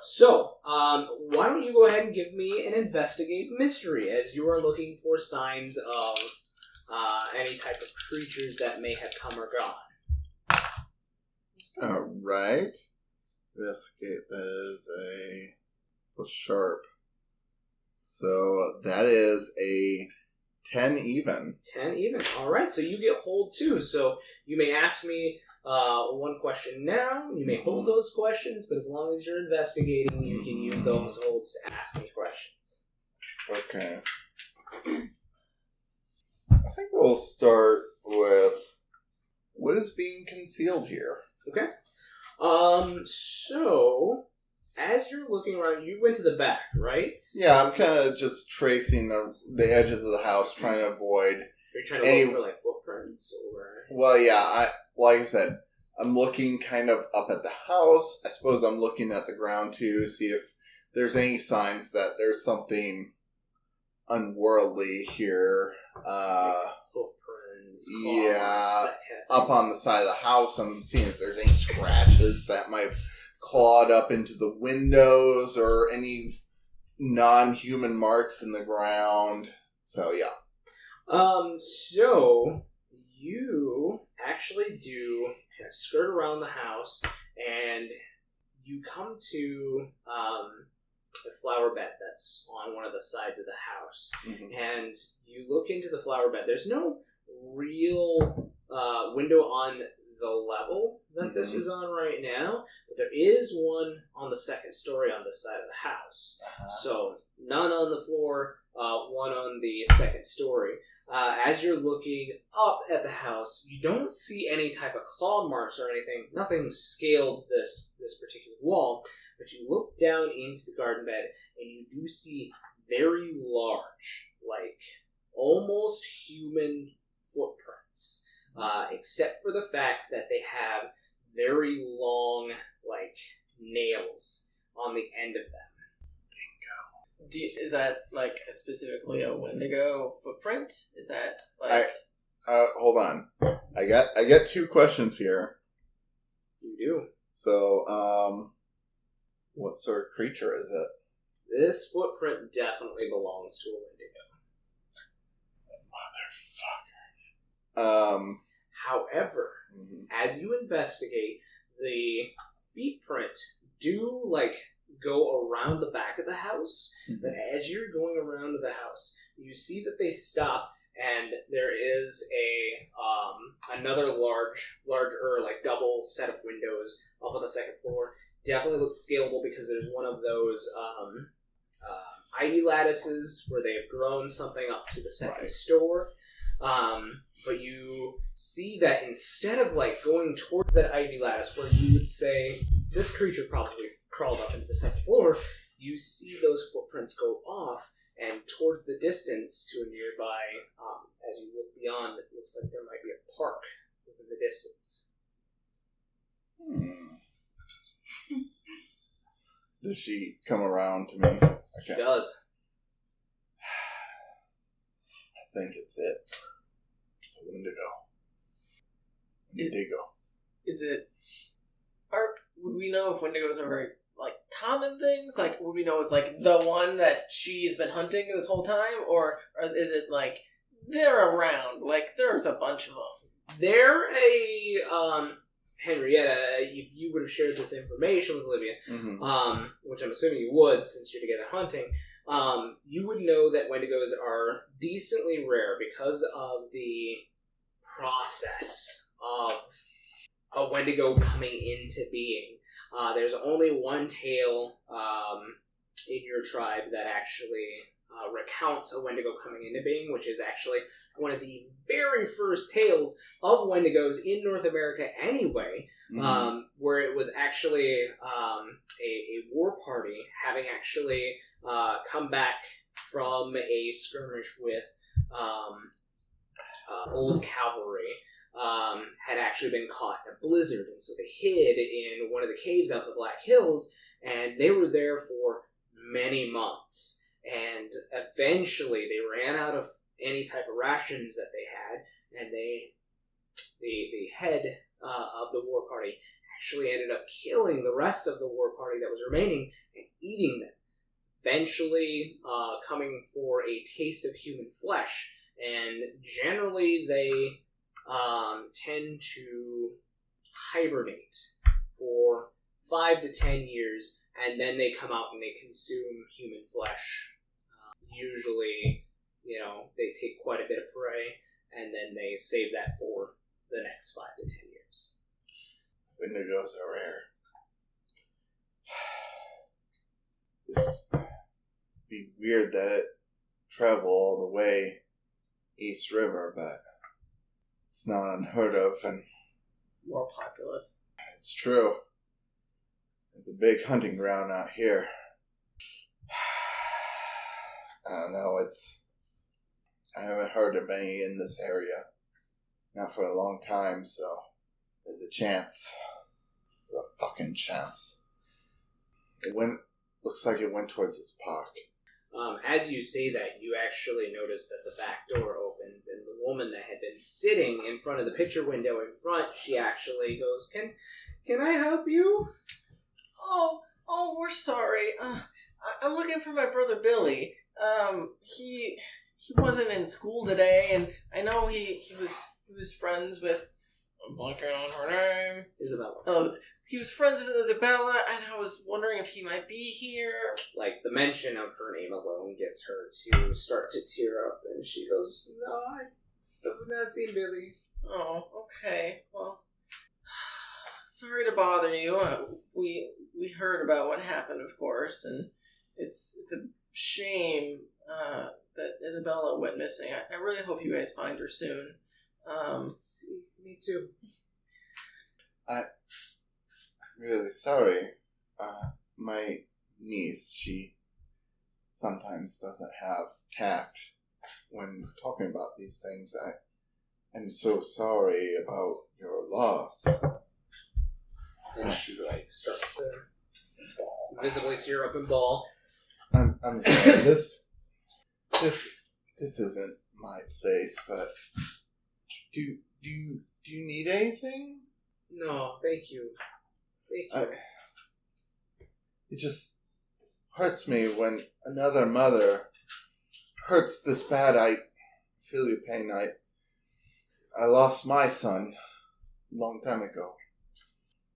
So, why don't you go ahead and give me an investigate mystery as you are looking for signs of any type of creatures that may have come or gone. Alright. Investigate, that is a plus sharp. So that is a 10 even. 10 even. Alright, so you get hold too. So you may ask me one question now. You may hold those questions, but as long as you're investigating, you can use those holds to ask me questions. Okay. I think we'll start with what is being concealed here. Okay. So as you're looking around, you went to the back, right? Yeah, I'm kind of just tracing the edges of the house, trying to avoid. Are you trying to look for footprints or? Well, yeah. Like I said, I'm looking kind of up at the house. I suppose I'm looking at the ground too, see if there's any signs that there's something unworldly here. Footprints. Yeah. Up on the side of the house, I'm seeing if there's any scratches that might clawed up into the windows or any non-human marks in the ground. So, yeah. So you actually do kind of skirt around the house, and you come to the flower bed that's on one of the sides of the house. Mhm. And you look into the flower bed. There's no real window on the level that this is on right now, but there is one on the second story on this side of the house. So none on the floor, one on the second story. As you're looking up at the house, you don't see any type of claw marks or anything. Nothing scaled this particular wall, but you look down into the garden bed and you do see very large, like almost human footprints, except for the fact that they have very long, like, nails on the end of them. Is that like specifically a Wendigo footprint? Is that like Hold on. I got two questions here. You do. So, what sort of creature is it? This footprint definitely belongs to a Wendigo. However, as you investigate, the feet print do, like, go around the back of the house, but as you're going around the house, you see that they stop, and there is another larger, like, double set of windows up on the second floor. Definitely looks scalable because there's one of those ivy lattices where they have grown something up to the second store. But you see that instead of, like, going towards that ivy lattice where you would say this creature probably crawled up into the second floor, you see those footprints go off and towards the distance to a nearby, as you look beyond, it looks like there might be a park within the distance. Does she come around to me? She does. I think it's it. It's a Wendigo. Wendigo. Is it? Would we know if Wendigos are very, like, common things? Like, would we know it's like the one that she's been hunting this whole time, or is it like they're around? Like, there's a bunch of them. They're a Henrietta. You would have shared this information with Olivia, which I'm assuming you would since you're together hunting. You would know that Wendigos are decently rare because of the process of a Wendigo coming into being. There's only one tale in your tribe that actually recounts a Wendigo coming into being, which is actually one of the very first tales of Wendigos in North America anyway, where it was actually a war party having actually come back from a skirmish with old cavalry. Had actually been caught in a blizzard, and so they hid in one of the caves out in the Black Hills, and they were there for many months. And eventually, they ran out of any type of rations that they had, and the head of the war party actually ended up killing the rest of the war party that was remaining and eating them. Eventually, coming for a taste of human flesh, and generally they tend to hibernate for 5 to 10 years, and then they come out and they consume human flesh. Usually, they take quite a bit of prey, and then they save that for the next 5 to 10 years. Wendigos are rare. This be weird that it travel all the way East River, but it's not unheard of, and More populous. it's true. It's a big hunting ground out here. I don't know, I haven't heard of any in this area. Not for a long time, so there's a chance. There's a fucking chance. Looks like it went towards this park. As you say that, you actually notice that the back door opens, and the woman that had been sitting in front of the picture window in front, she actually goes, Can I help you? Oh, we're sorry. I'm looking for my brother Billy. He wasn't in school today, and I know he was friends with. I'm blanking on her name. Isabella. He was friends with Isabella, and I was wondering if he might be here. Like, the mention of her name alone gets her to start to tear up, and she goes, "No, I have not seen Billy." Oh, okay. Well, sorry to bother you. We heard about what happened, of course, and it's a shame that Isabella went missing. I really hope you guys find her soon. See, me too. I'm really sorry. My niece, she sometimes doesn't have tact when talking about these things. I'm so sorry about your loss. And she, starts to visibly tear up and bawl. I'm sorry. This isn't my place, but do you need anything? No, thank you. It just hurts me when another mother hurts this bad. I feel your pain. I lost my son a long time ago.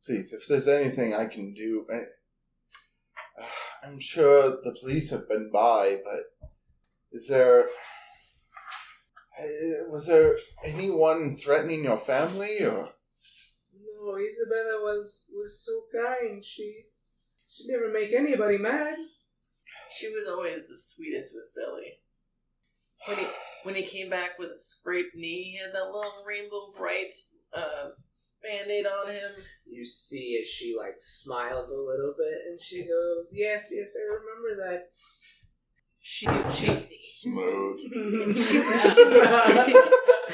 Please, if there's anything I can do, I'm sure the police have been by, but was there anyone threatening your family, or? No, Isabella was so kind. She never make anybody mad. She was always the sweetest with Billy. When he came back with a scraped knee, he had that little Rainbow Brights Band-Aid on him. You see as she, smiles a little bit, and she goes, yes, I remember that. She Smooth.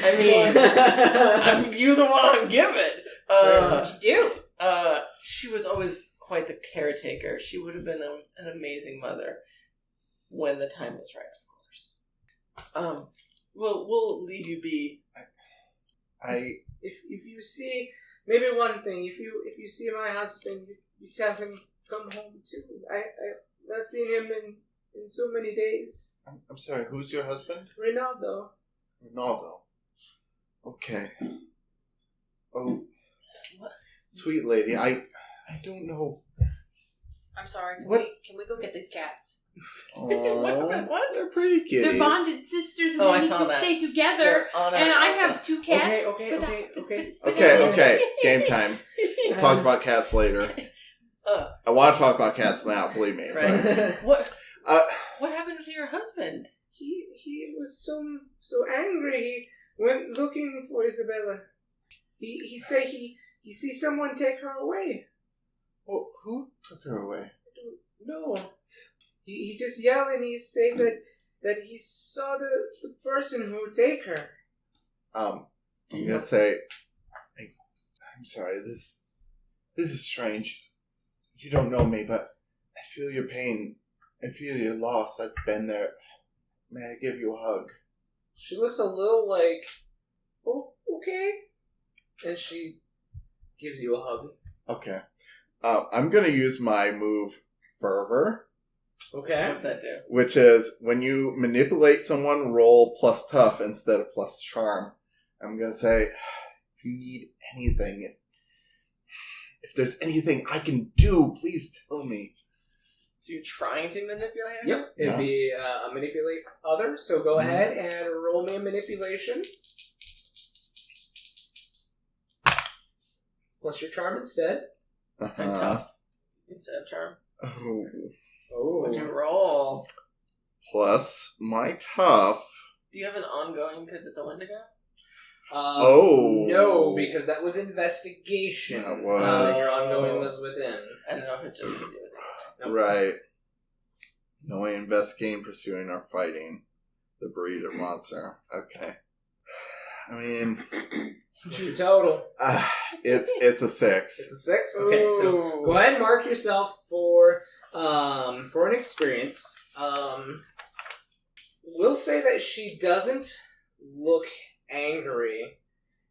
I mean, you the one I'm giving. What you do? She was always quite the caretaker. She would have been an amazing mother when the time was right, of course. We'll leave you be. If you see, maybe one thing, if you see my husband, you tell him come home too. I've not seen him in so many days. I'm sorry, who's your husband? Ronaldo. Okay. Oh, sweet lady, I don't know. I'm sorry. Can we go get these cats? What? They're pretty kitties. They're bonded sisters and Oh, I they need saw to that. stay together. They're on And our I house. have two cats. Okay. Okay, game time. We'll talk about cats later. I want to talk about cats now, believe me. Right. But, What happened to your husband? He was so angry. He went looking for Isabella. He said he see someone take her away. well, who took her away? No. He just yelled and he said that he saw the person who would take her. I'm gonna say, I'm sorry, this is strange. You don't know me, but I feel your pain. I feel your loss. I've been there. May I give you a hug? She looks a little like, oh, okay. And she gives you a hug. Okay. I'm gonna use my move, Fervor, Okay. What's that do? which is when you manipulate someone, roll plus tough instead of plus charm. I'm gonna say, if you need anything, if there's anything I can do, please tell me. So you're trying to manipulate her? Yep. It'd Yeah. be a manipulate other, so go ahead and roll me a manipulation. Plus your charm instead. And tough instead of charm. Oh. Oh. What'd you roll? Plus my tough. Do you have an ongoing because it's a Wendigo? No, because that was investigation. That was. Your ongoing was within. I don't know if it just has to do with it. Nope. Right. Knowing, investigating, pursuing, or fighting the breed or monster. Okay. I mean, What's your total? it's a 6. It's a 6? Okay, so Ooh. go ahead and mark yourself for an experience. We'll say that she doesn't look angry,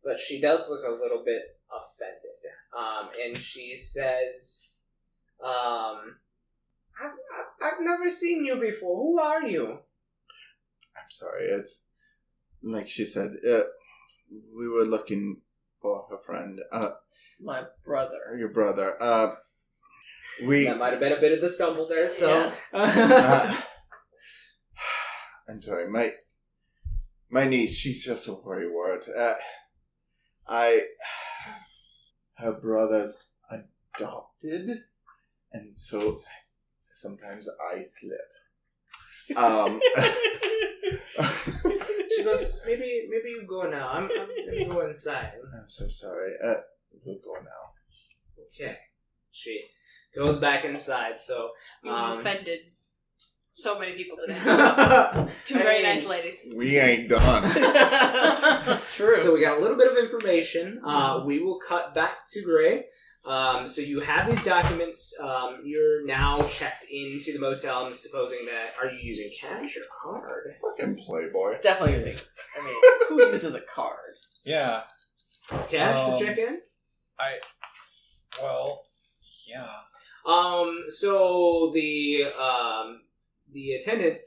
but she does look a little bit offended. And she says, I've never seen you before. Who are you? I'm sorry. It's like she said. We were looking for her friend. My brother. Your brother. That might have been a bit of the stumble there. So, I'm sorry. My niece. She's just a worrywart. Her brother's adopted, and so sometimes I slip. She goes, maybe you go now. I'm gonna go inside. I'm so sorry. We'll go now. Okay. She goes back inside. So You offended so many people today. so Two very nice ladies. We ain't done. That's true. we got a little bit of information. We will cut back to Gray. So you have these documents. You're now checked into the motel. I'm supposing that, are you using cash or card? Fucking playboy. Definitely using. I mean, who uses a card? Yeah. Cash to check in? Yeah. So the attendant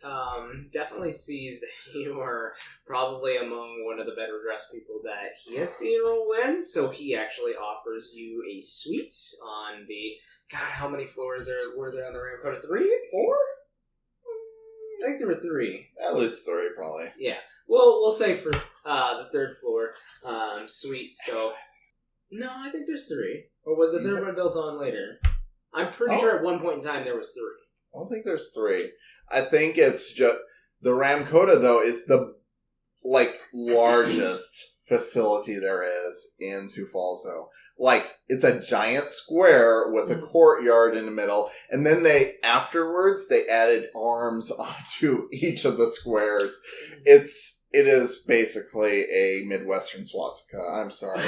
definitely sees that you are probably among one of the better dressed people that he has seen roll in, so he actually offers you a suite on the... God, how many floors were there on the Dakota? 3? 4? I think there were 3. At least 3, probably. Yeah. Well, we'll say for the 3rd floor suite, so... No, I think there's 3. Or was the 3rd one built on later? I'm pretty sure at one point in time there was 3. I don't think there's 3. I think it's just the Ramkota though is the largest facility there is in Sioux Falls though. Like it's a giant square with a courtyard in the middle, and then they added arms onto each of the squares. It is basically a Midwestern swastika. I'm sorry.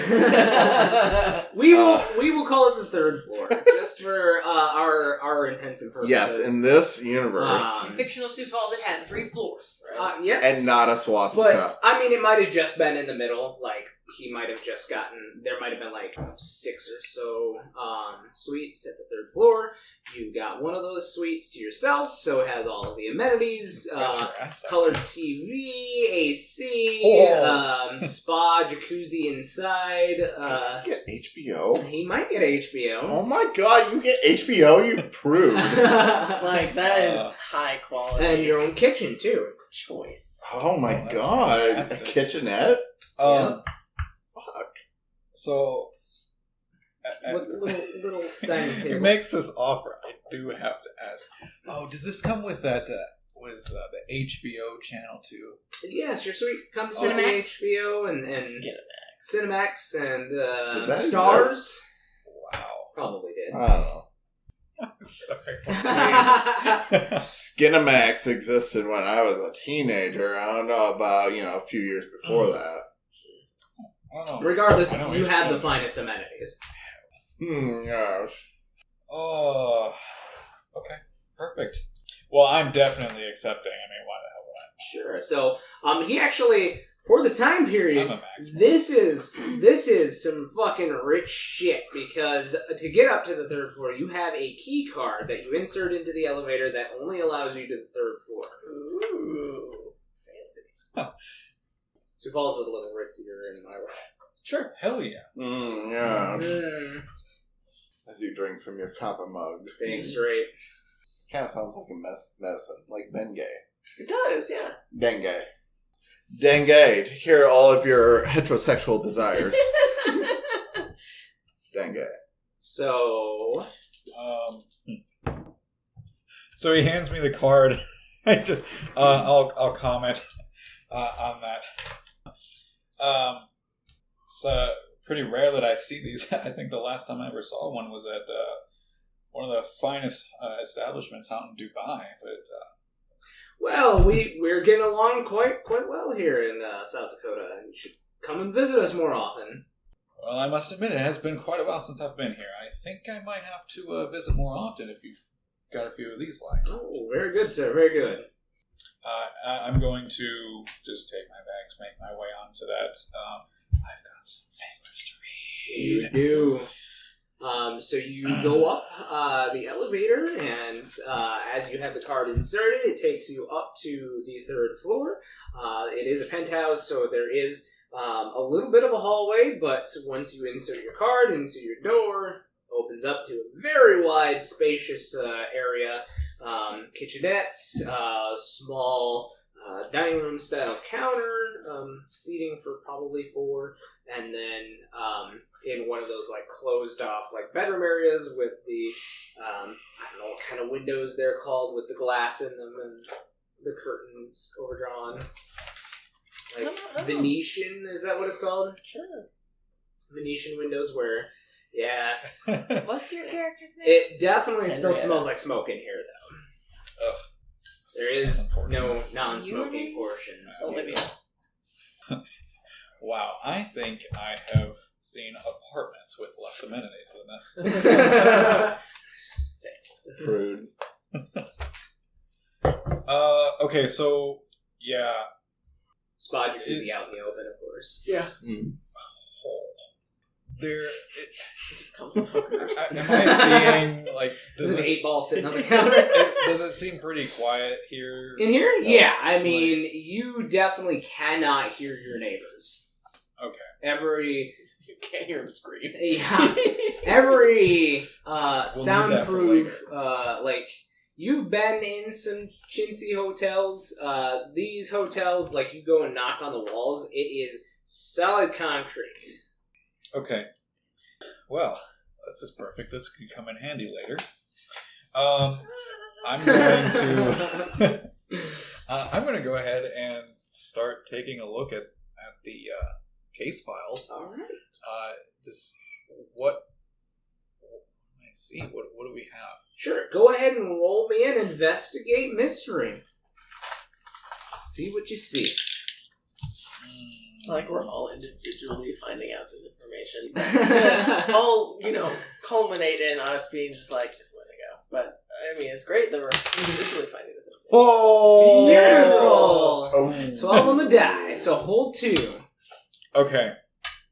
We will call it the 3rd floor, just for our intents and purposes. Yes, in this universe. Fictional Sioux Falls, it had 3 floors, right? Yes. And not a swastika. But, I mean, it might have just been in the middle. Like, he might have just there might have been 6 or so suites at the 3rd floor. You got one of those suites to yourself, so it has all of the amenities, colored TV, AC, spa, jacuzzi inside. You get HBO? He might get HBO. Oh my god, you get HBO, you prude. That is high quality. And your own kitchen, too. Choice. Oh my that's god. A fantastic. kitchenette? Fuck. So... With little dining He table. makes this offer. I do have to ask. Oh, does this come with that? The HBO channel too? Yes, your suite comes Cinemax? with the HBO and Cinemax and Did that Stars. Wow. Probably did. I don't know. Sorry. Skinamax existed when I was a teenager. I don't know about, a few years before that. I don't know. Regardless, I know you have the HBO. finest amenities. Yes. Oh. Okay. Perfect. Well, I'm definitely accepting. I mean, why the hell would I? Sure. So, he actually, for the time period, I'm a max. this is some fucking rich shit, because to get up to the 3rd floor, you have a key card that you insert into the elevator that only allows you to the 3rd floor. Ooh. Fancy. Sioux Falls is a little ritzier in my way. Sure. Hell yeah. Yeah. Mm, As you drink from your copper mug. dang straight. Kind of sounds like a medicine. Like Bengay. It does, yeah. Dengue. Dengue. To cure all of your heterosexual desires. Dengue. So, So he hands me the card. I just, I'll comment on that. It's pretty rare that I see these. I think the last time I ever saw one was at one of the finest establishments out in Dubai. But well, we're getting along quite well here in South Dakota. You should come and visit us more often. well, I must admit, it has been quite a while since I've been here. I think I might have to visit more often if you've got a few of these lying. Oh, very good, sir. Very good. I'm going to just take my bags, make my way onto that. I've got some papers to read. You do. So you go up the elevator, and as you have the card inserted, it takes you up to the 3rd floor. It is a penthouse, so there is a little bit of a hallway, but once you insert your card into your door, opens up to a very wide, spacious area. Kitchenette, small dining room style counter, seating for probably 4, and then in one of those like closed off like bedroom areas with the I don't know what kind of windows they're called, with the glass in them and the curtains overdrawn. Like Venetian, is that what it's called? Sure. Venetian windows where, yes. What's your character's name? It definitely still smells like smoke in here, though. Ugh. There is no non-smoking portions. Olivia. Wow, I think I have seen apartments with less amenities than this. Prude. Okay, so, yeah. Spa jacuzzi out in the open, of course. Yeah. There... It just comes with hookers. Am I seeing, like... There's an this, 8-ball sitting on the counter. does it seem pretty quiet here? In here? Yeah, I mean, you definitely cannot hear your neighbors. Okay. You can't hear him scream. Yeah. Every We'll need soundproof, that for like, you've been in some chintzy hotels. These hotels, like, you go and knock on the walls, it is solid concrete. Okay. Well, this is perfect. This can come in handy later. I'm going to... I'm going to go ahead and start taking a look at the case files. All right. Just what I see. What do we have? Sure. Go ahead and roll me an investigate mystery. See what you see. Like we're all individually finding out this information. All, culminate in us being just like, it's a way to go. But, I mean, it's great that we're individually finding this information. Oh! Miracle! Oh. 12 on the die, so hold 2. Okay.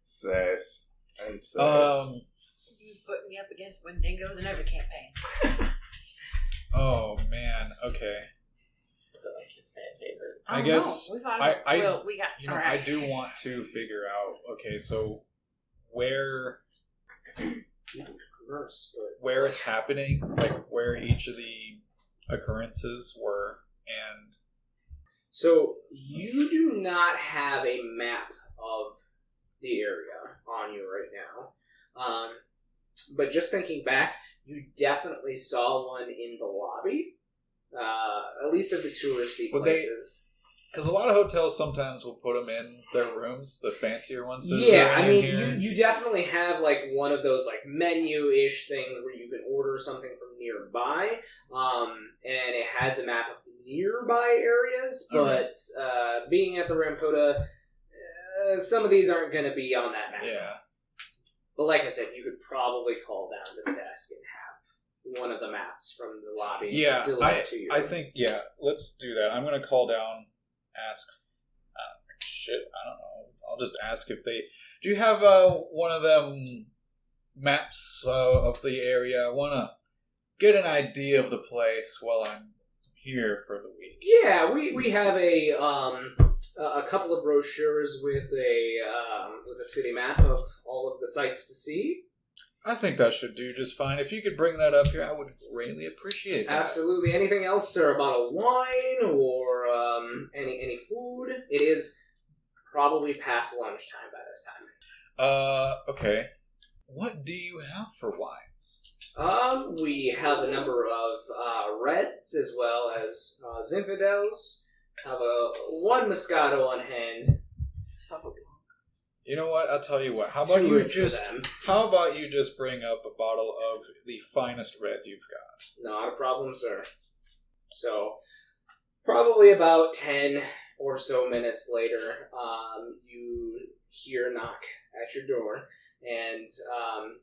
Sis. And sis. You put me up against Wendigos in every campaign. Oh man. Okay. It's like his fan favorite. I guess We found I we got. you know, all right. I do want to figure out. Okay, so where it's happening, like where each of the occurrences were, and So you do not have a map of the area on you right now. But just thinking back, you definitely saw one in the lobby. At least of the touristy places. because a lot of hotels sometimes will put them in their rooms, the fancier ones. So Yeah, I mean, you definitely have like one of those like menu-ish things where you can order something from nearby, and it has a map of the nearby areas. But being at the Ramkota, some of these aren't going to be on that map. Yeah. But like I said, you could probably call down to the desk and have one of the maps from the lobby delivered to you. I think, let's do that. I'm going to call down, ask, I don't know. I'll just ask if they, do you have one of them maps of the area? I want to get an idea of the place while I'm here for the week. Yeah, we have a couple of brochures with a city map of all of the sites to see. I think that should do just fine. If you could bring that up here, I would greatly appreciate that. Absolutely. Anything else, sir? A bottle of wine or any food? It is probably past lunchtime by this time. Okay. What do you have for wines? We have a number of reds as well as Zinfandels. Have one Moscato on hand. You know what? I'll tell you what. How about you just bring up a bottle of the finest red you've got? Not a problem, sir. So, probably about 10 or so minutes later, you hear a knock at your door, and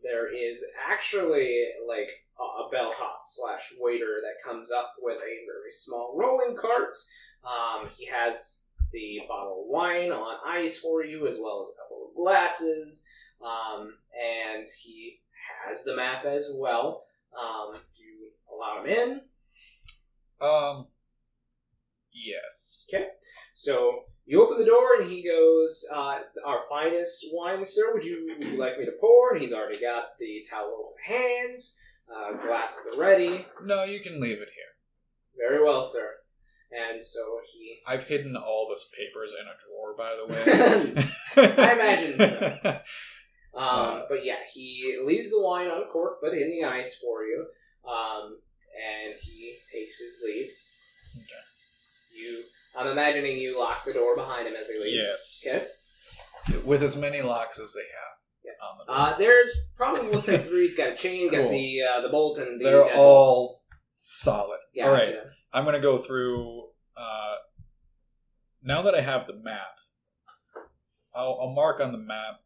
there is actually like a bellhop / waiter that comes up with a very small rolling cart. He has the bottle of wine on ice for you, as well as a couple of glasses, and he has the map as well. Do you allow him in? Yes. Okay. So you open the door and he goes, "Our finest wine, sir. Would you like me to pour?" And he's already got the towel in hand, glass at the ready. No, you can leave it here. Very well, sir. And so he. I've hidden all those papers in a drawer, by the way. I imagine so. But yeah, he leaves the wine uncorked, but in the ice for you. And he takes his leave. Okay. I'm imagining you lock the door behind him as he leaves. Yes. Okay. With as many locks as they have. Yeah. On the door. There's probably, we'll say 3. He's got a chain, got Cool. the bolt, and the. They're deadbolt. all solid. Gotcha. All right. I'm going to go through. Now that I have the map, I'll mark on the map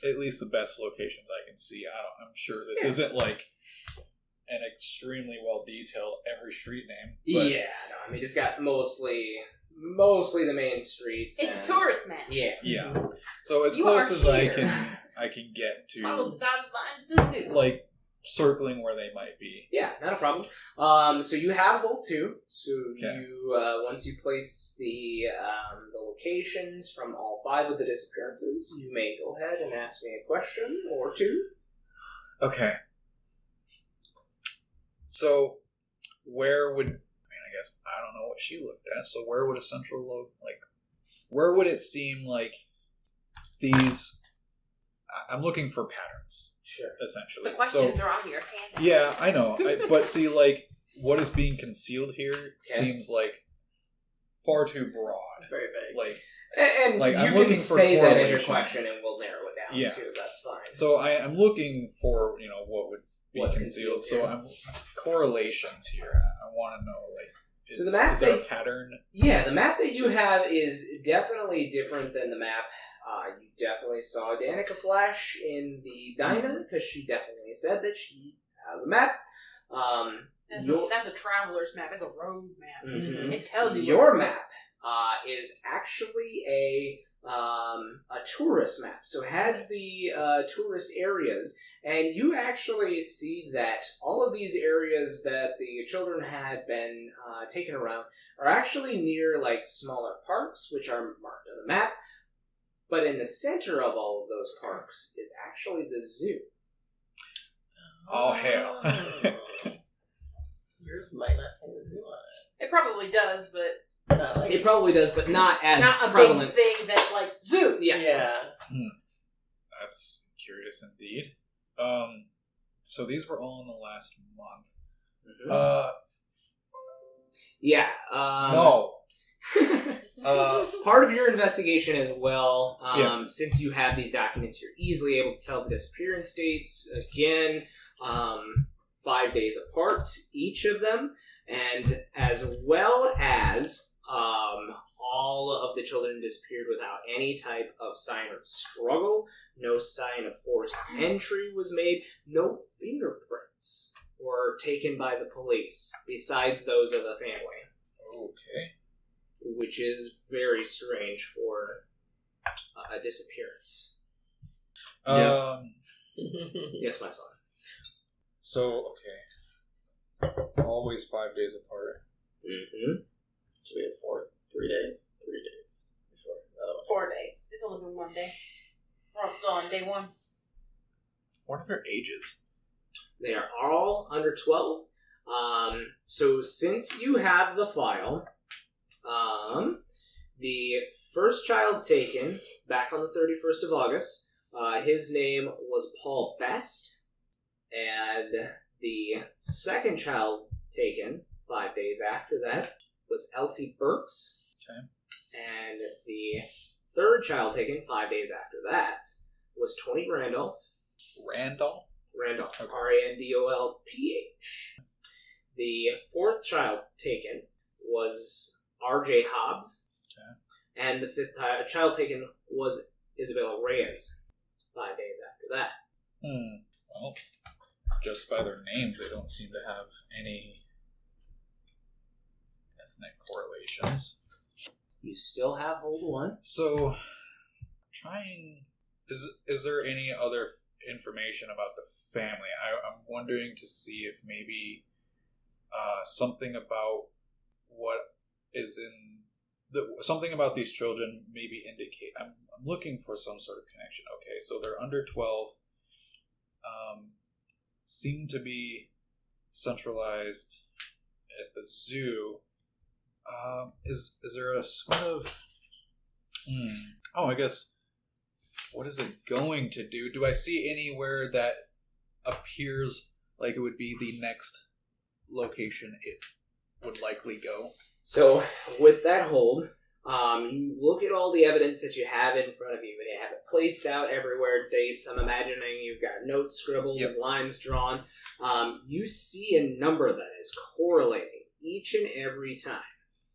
at least the best locations I can see. I'm sure this isn't like an extremely well detailed every street name. But Yeah, no, I mean it's got mostly the main streets. It's and, a tourist map. Yeah. Yeah. So as You close are as I here. can get to Follow the dotted line to the zoo. like circling where they might be. Yeah, not a problem. So you have hold 2. So Okay. you once you place the locations from all 5 of the disappearances, you may go ahead and ask me a question or 2. Okay. So where would I guess I don't know what she looked at. So where would a central where would it seem like these? I'm looking for patterns. Sure. Essentially. The questions are on your handout. Yeah, I know. But see, like, what is being concealed here seems like far too broad. Very vague. Like, And Like, you I'm can looking for say that as your correlation. question, and we'll narrow it down Yeah. too. That's fine. so I'm looking for what would be What's concealed. concealed, So yeah. I'm correlations here. I want to know So the map is there a that- pattern? Yeah, the map that you have is definitely different than the map. You definitely saw Danica flash in the Dyna, because she definitely said that she has a map. That's a traveler's map. It's a road map. Mhm. It tells you Your where- map is actually a tourist map, so it has the tourist areas, and you actually see that all of these areas that the children had been taken around are actually near like smaller parks, which are marked on the map. But in the center of all of those parks is actually the zoo. Oh hell! Yours might not say the zoo on It probably does, but it. Not like It probably does, but not as not a prevalent. big thing that's like zoo. Yeah. Yeah. That's curious indeed. So these were all in the last month. Mhm. Yeah. No. Part of your investigation as well, Yeah. since you have these documents, you're easily able to tell the disappearance dates. Again, 5 days apart, each of them, and as well as all of the children disappeared without any type of sign of struggle. No sign of forced entry was made. No fingerprints were taken by the police, besides those of the family. Okay. Which is very strange for a disappearance. Yes. Yes, my son. So okay. Always 5 days apart. Mm-hmm. So we have 3 days. 3 days. Before the other one. 4 days. It's only been 1 day. We're all still on day 1. What are their ages? They are all under 12. So since you have the file, the first child taken back on the 31st of August, his name was Paul Best, and the second child taken 5 days after that was Elsie Burks. Okay. And the third child taken 5 days after that was Tony Randolph. Randolph? Randolph. Okay. Randolph. The fourth child taken was R.J. Hobbs. Okay. And the fifth child taken was Isabella Reyes 5 days after that. Well, just by their names, they don't seem to have any ethnic correlations. You still have hold one. So, is there any other information about the family. I'm wondering to see if maybe something about what is in something about these children maybe indicate. I'm looking for some sort of connection. Okay, so they're under 12. Seem to be centralized at the zoo. Is there a sort of... Oh, I guess... What is it going to do? Do I see anywhere that appears like it would be the next location it would likely go? So, with that hold, you look at all the evidence that you have in front of you. They have it placed out everywhere, dates. I'm imagining you've got notes scribbled and lines drawn. You see a number that is correlating each and every time.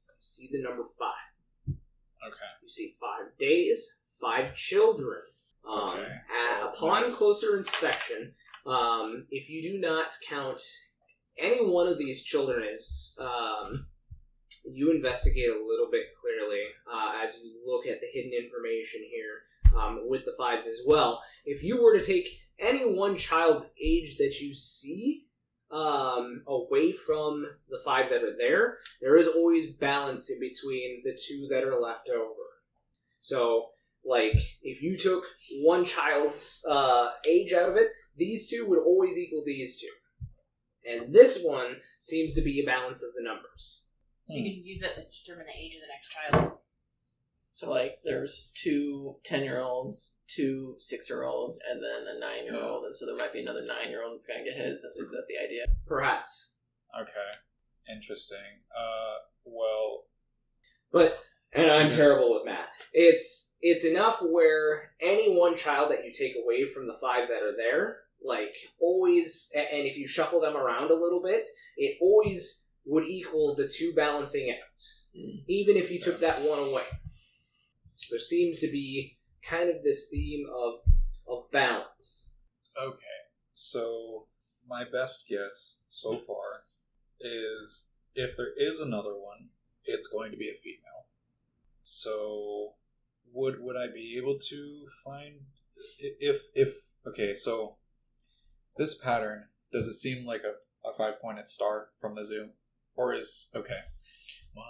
You see the number 5. Okay. You see 5 days, 5 children. Upon closer inspection, if you do not count any one of these children as... you investigate a little bit clearly as you look at the hidden information here with the 5s as well. If you were to take any one child's age that you see away from the 5 that are there, there is always balance in between the 2 that are left over. So, like, if you took one child's age out of it, these 2 would always equal these 2. And this one seems to be a balance of the numbers. So you can use that to determine the age of the next child. So, like, there's 2 10-year-olds, 2 6-year-olds, and then a 9-year-old, and so there might be another 9-year-old that's going to get his. Is that the idea? Perhaps. Okay. Interesting. Well... But, and I'm terrible with math, it's enough where any one child that you take away from the 5 that are there, like, always, and if you shuffle them around a little bit, it always... would equal the 2 balancing out, even if you took that one away. So there seems to be kind of this theme of balance. Okay, so my best guess so far is if there is another one, it's going to be a female. So would I be able to find if okay? So this pattern, does it seem like a 5-pointed star from the zoo? Or is... Okay. Well,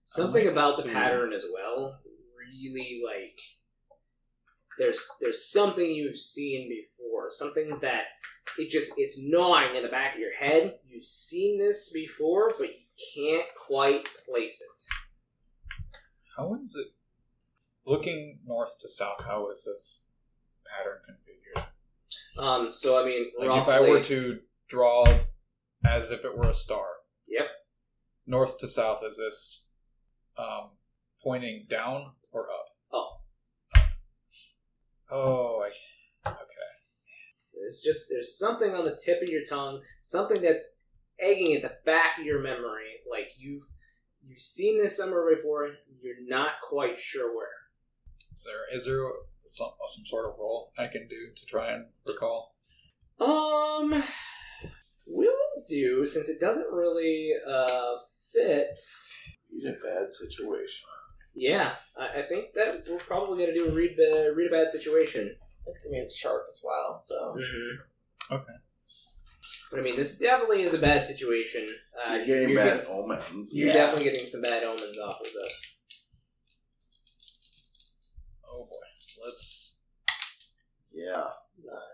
something about the pattern as well, really, like... There's something you've seen before. Something that it's gnawing in the back of your head. You've seen this before, but you can't quite place it. How is it... Looking north to south, how is this pattern configured? So, I mean, like roughly... if I were to draw as if it were a star... Yep. North to south, is this pointing down or up? Up. Oh, okay. There's something on the tip of your tongue, something that's egging at the back of your memory. Like, you've seen this somewhere before, you're not quite sure where. Is there some sort of roll I can do to try and recall? We'll do, since it doesn't really fit. Read a bad situation. Yeah, I think that we're probably going to do a read a bad situation. I mean, it's sharp as well, so... Mm-hmm. Okay. But I mean, this definitely is a bad situation. You're getting bad omens. You're definitely getting some bad omens off of this. Oh boy. Let's... Yeah.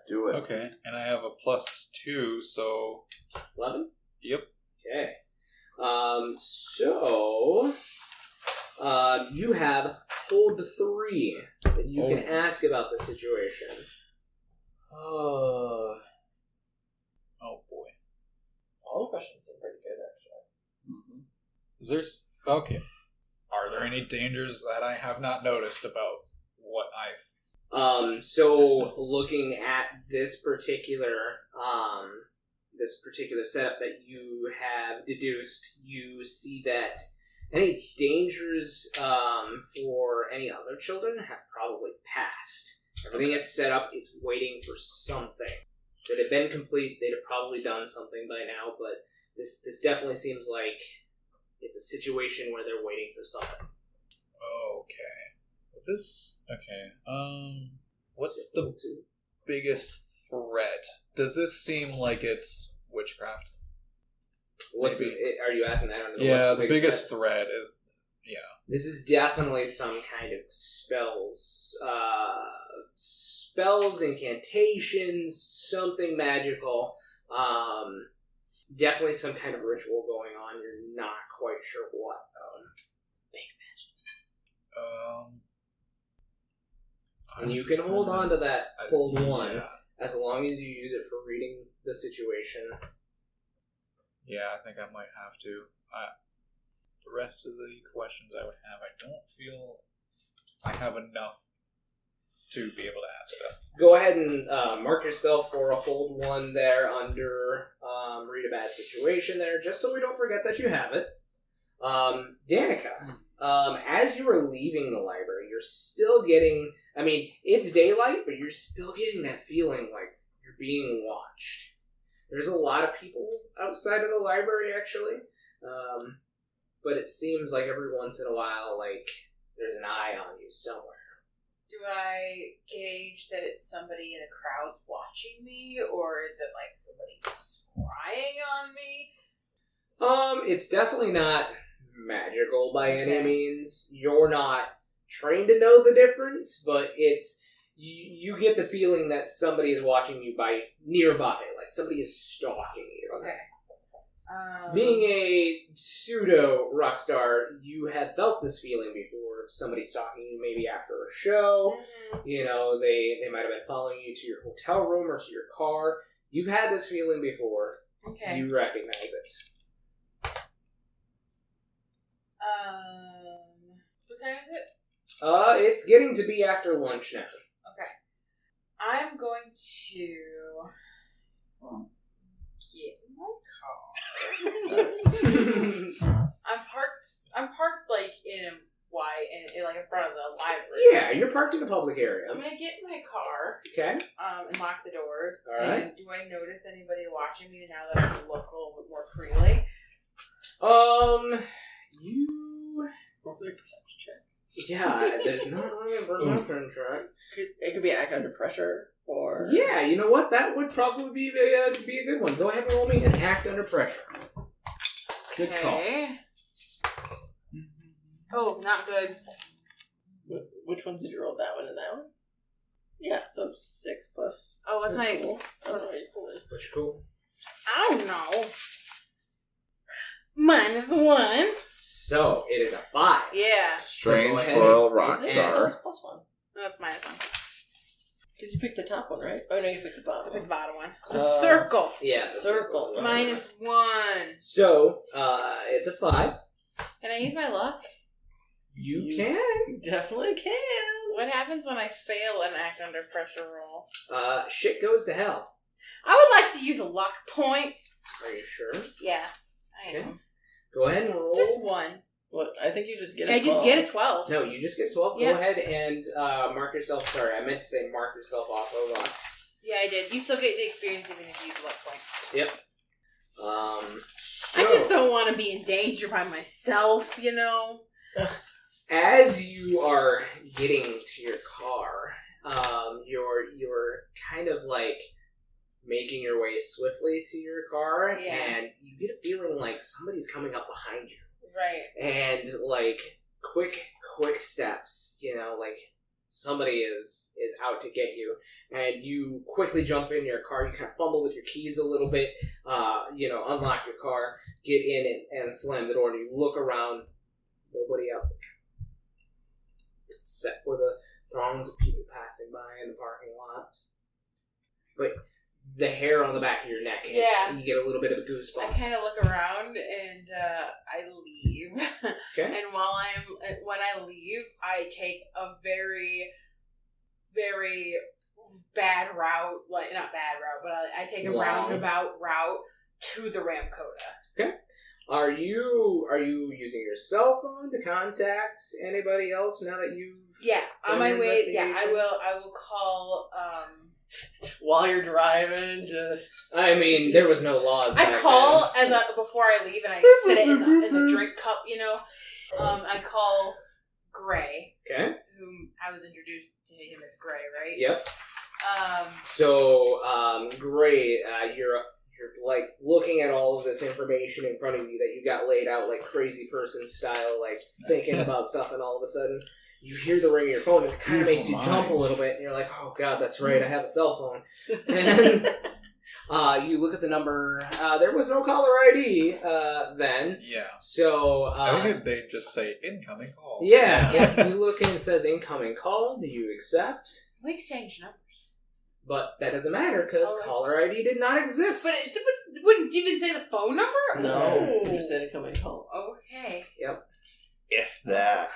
Do it. Okay, and I have a +2, so... 11? Yep. Okay. So... you have hold 3 that you can ask about the situation. Oh boy. All the questions seem pretty good, actually. Mm-hmm. Is there... Okay. Are there any dangers that I have not noticed about what I've... So looking at this particular setup that you have deduced, you see that any dangers for any other children have probably passed. Everything is set up, it's waiting for something. If it had been complete, they'd have probably done something by now, but this definitely seems like it's a situation where they're waiting for something. Okay. What's the biggest threat. Does this seem like it's witchcraft? Are you asking that? Yeah, the biggest threat is... Yeah. This is definitely some kind of spells. Spells, incantations, something magical. Definitely some kind of ritual going on. You're not quite sure what, though. Big magic. And you can hold on to that hold one as long as you use it for reading the situation. Yeah, I think I might have to. The rest of the questions I would have, I don't feel I have enough to be able to ask them. Go ahead and mark yourself for a hold one there under read a bad situation there, just so we don't forget that you have it. Danica, as you are leaving the library, you're still getting, I mean, it's daylight, but you're still getting that feeling like you're being watched. There's a lot of people outside of the library, actually. But it seems like every once in a while, like, there's an eye on you somewhere. Do I gauge that it's somebody in the crowd watching me, or is it like somebody spying on me? It's definitely not magical by any means. You're not trained to know the difference, but it's you get the feeling that somebody is watching you nearby, like somebody is stalking you. Okay. Being a pseudo rock star, you have felt this feeling before. Somebody stalking you maybe after a show. Mm-hmm. You know, they might have been following you to your hotel room or to your car. You've had this feeling before. Okay. You recognize it. What time is it? It's getting to be after lunch now. Okay. I'm going to get in my car. I'm parked like in like in front of the library. Yeah, you're parked in a public area. I'm gonna get in my car. Okay. And lock the doors. All right. And do I notice anybody watching me now that I can look a little bit more freely? You. Roll a perception check. Yeah, there's not really a perception check. It could be act under pressure, or... Yeah, you know what? That would probably be a good one. Go ahead and roll me an act under pressure. Good call. Oh, not good. Which ones did you roll? That one and that one? Yeah, so 6 plus... Oh, what's my... Cool. Which cool. I don't know. -1. So, it is a 5. Yeah. Strange So for a rock Is it? star. Plus +1. That's -1. Because you picked the top one, right? Oh, no, you picked the I bottom picked the one. bottom one. The circle. Yeah, Circle. -1. So, it's a 5. Can I use my luck? You can. You definitely can. What happens when I fail an act under pressure roll? Shit goes to hell. I would like to use a luck point. Are you sure? Yeah, I Okay. am. Go ahead and roll. Just one. What? I think you just get I a 12. just get a 12. No, you just get 12. Yeah. Go ahead and mark yourself. Sorry, I meant to say mark yourself off. Hold on. Yeah, I did. You still get the experience even if you use a luck point. Yep. I just don't want to be in danger by myself, you know? As you are getting to your car, you're kind of like making your way swiftly to your car, Yeah. and you get a feeling like somebody's coming up behind you, Right. and like quick steps, you know, like somebody is out to get you, and you quickly jump in your car. You kind of fumble with your keys a little bit, unlock your car, get in and slam the door, and you look around. Nobody out there, except for the throngs of people passing by in the parking lot. But the hair on the back of your neck, Yeah. you get a little bit of a goosebumps. I kind of look around and I leave. Okay. And when I leave, I take a very, very bad route. Like, not bad route, but I take a roundabout route to the Ramkota. Okay. Are you using your cell phone to contact anybody else now that you? Yeah, on my Your way. Yeah, I investigation? will call. While you're driving, just... I mean, there was no laws. I back call then. before I leave, and I sit it in the drink cup. You know, I call Gray, Okay. whom I was introduced to him as Gray, right? Yep. So, great. You're like looking at all of this information in front of you that you got laid out like crazy person style, like thinking about stuff, and all of a sudden you hear the ring of your phone, and it kind of makes you jump a little bit, and you're like, "Oh God, that's right, I have a cell phone." And you look at the number. There was no caller ID then. Yeah. So I think they just say incoming call. Yeah. You look and it says incoming call. Do you accept? We exchange numbers. But that doesn't matter because caller ID did not exist. But it wouldn't even say the phone number? No. It just said incoming call. Okay. Yep. If that.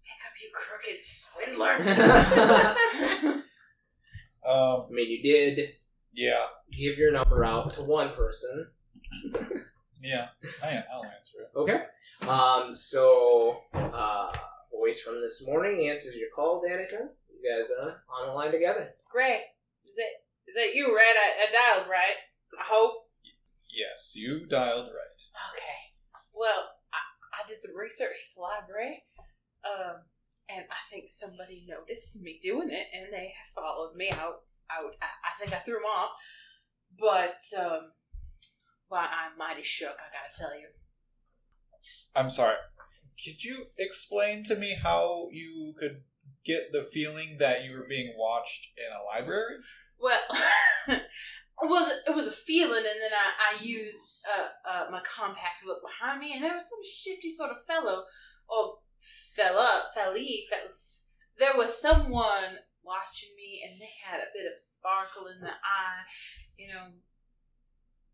Pick up, you crooked swindler. I mean, you did give your number out to one person. Yeah. I'll answer it. Okay. So, voice from this morning answers your call, Danica. You guys are on the line together. Great. Is that you, right? I dialed right. I hope. Yes, you dialed right. Okay. Well, I did some research at the library, and I think somebody noticed me doing it, and they followed me out. I think I threw them off, but well, I'm mighty shook, I gotta tell you. I'm sorry. Could you explain to me how you could get the feeling that you were being watched in a library? Well, it was a feeling, and then I used my compact to look behind me, and there was some shifty sort of fellow, or there was someone watching me, and they had a bit of a sparkle in the eye. You know,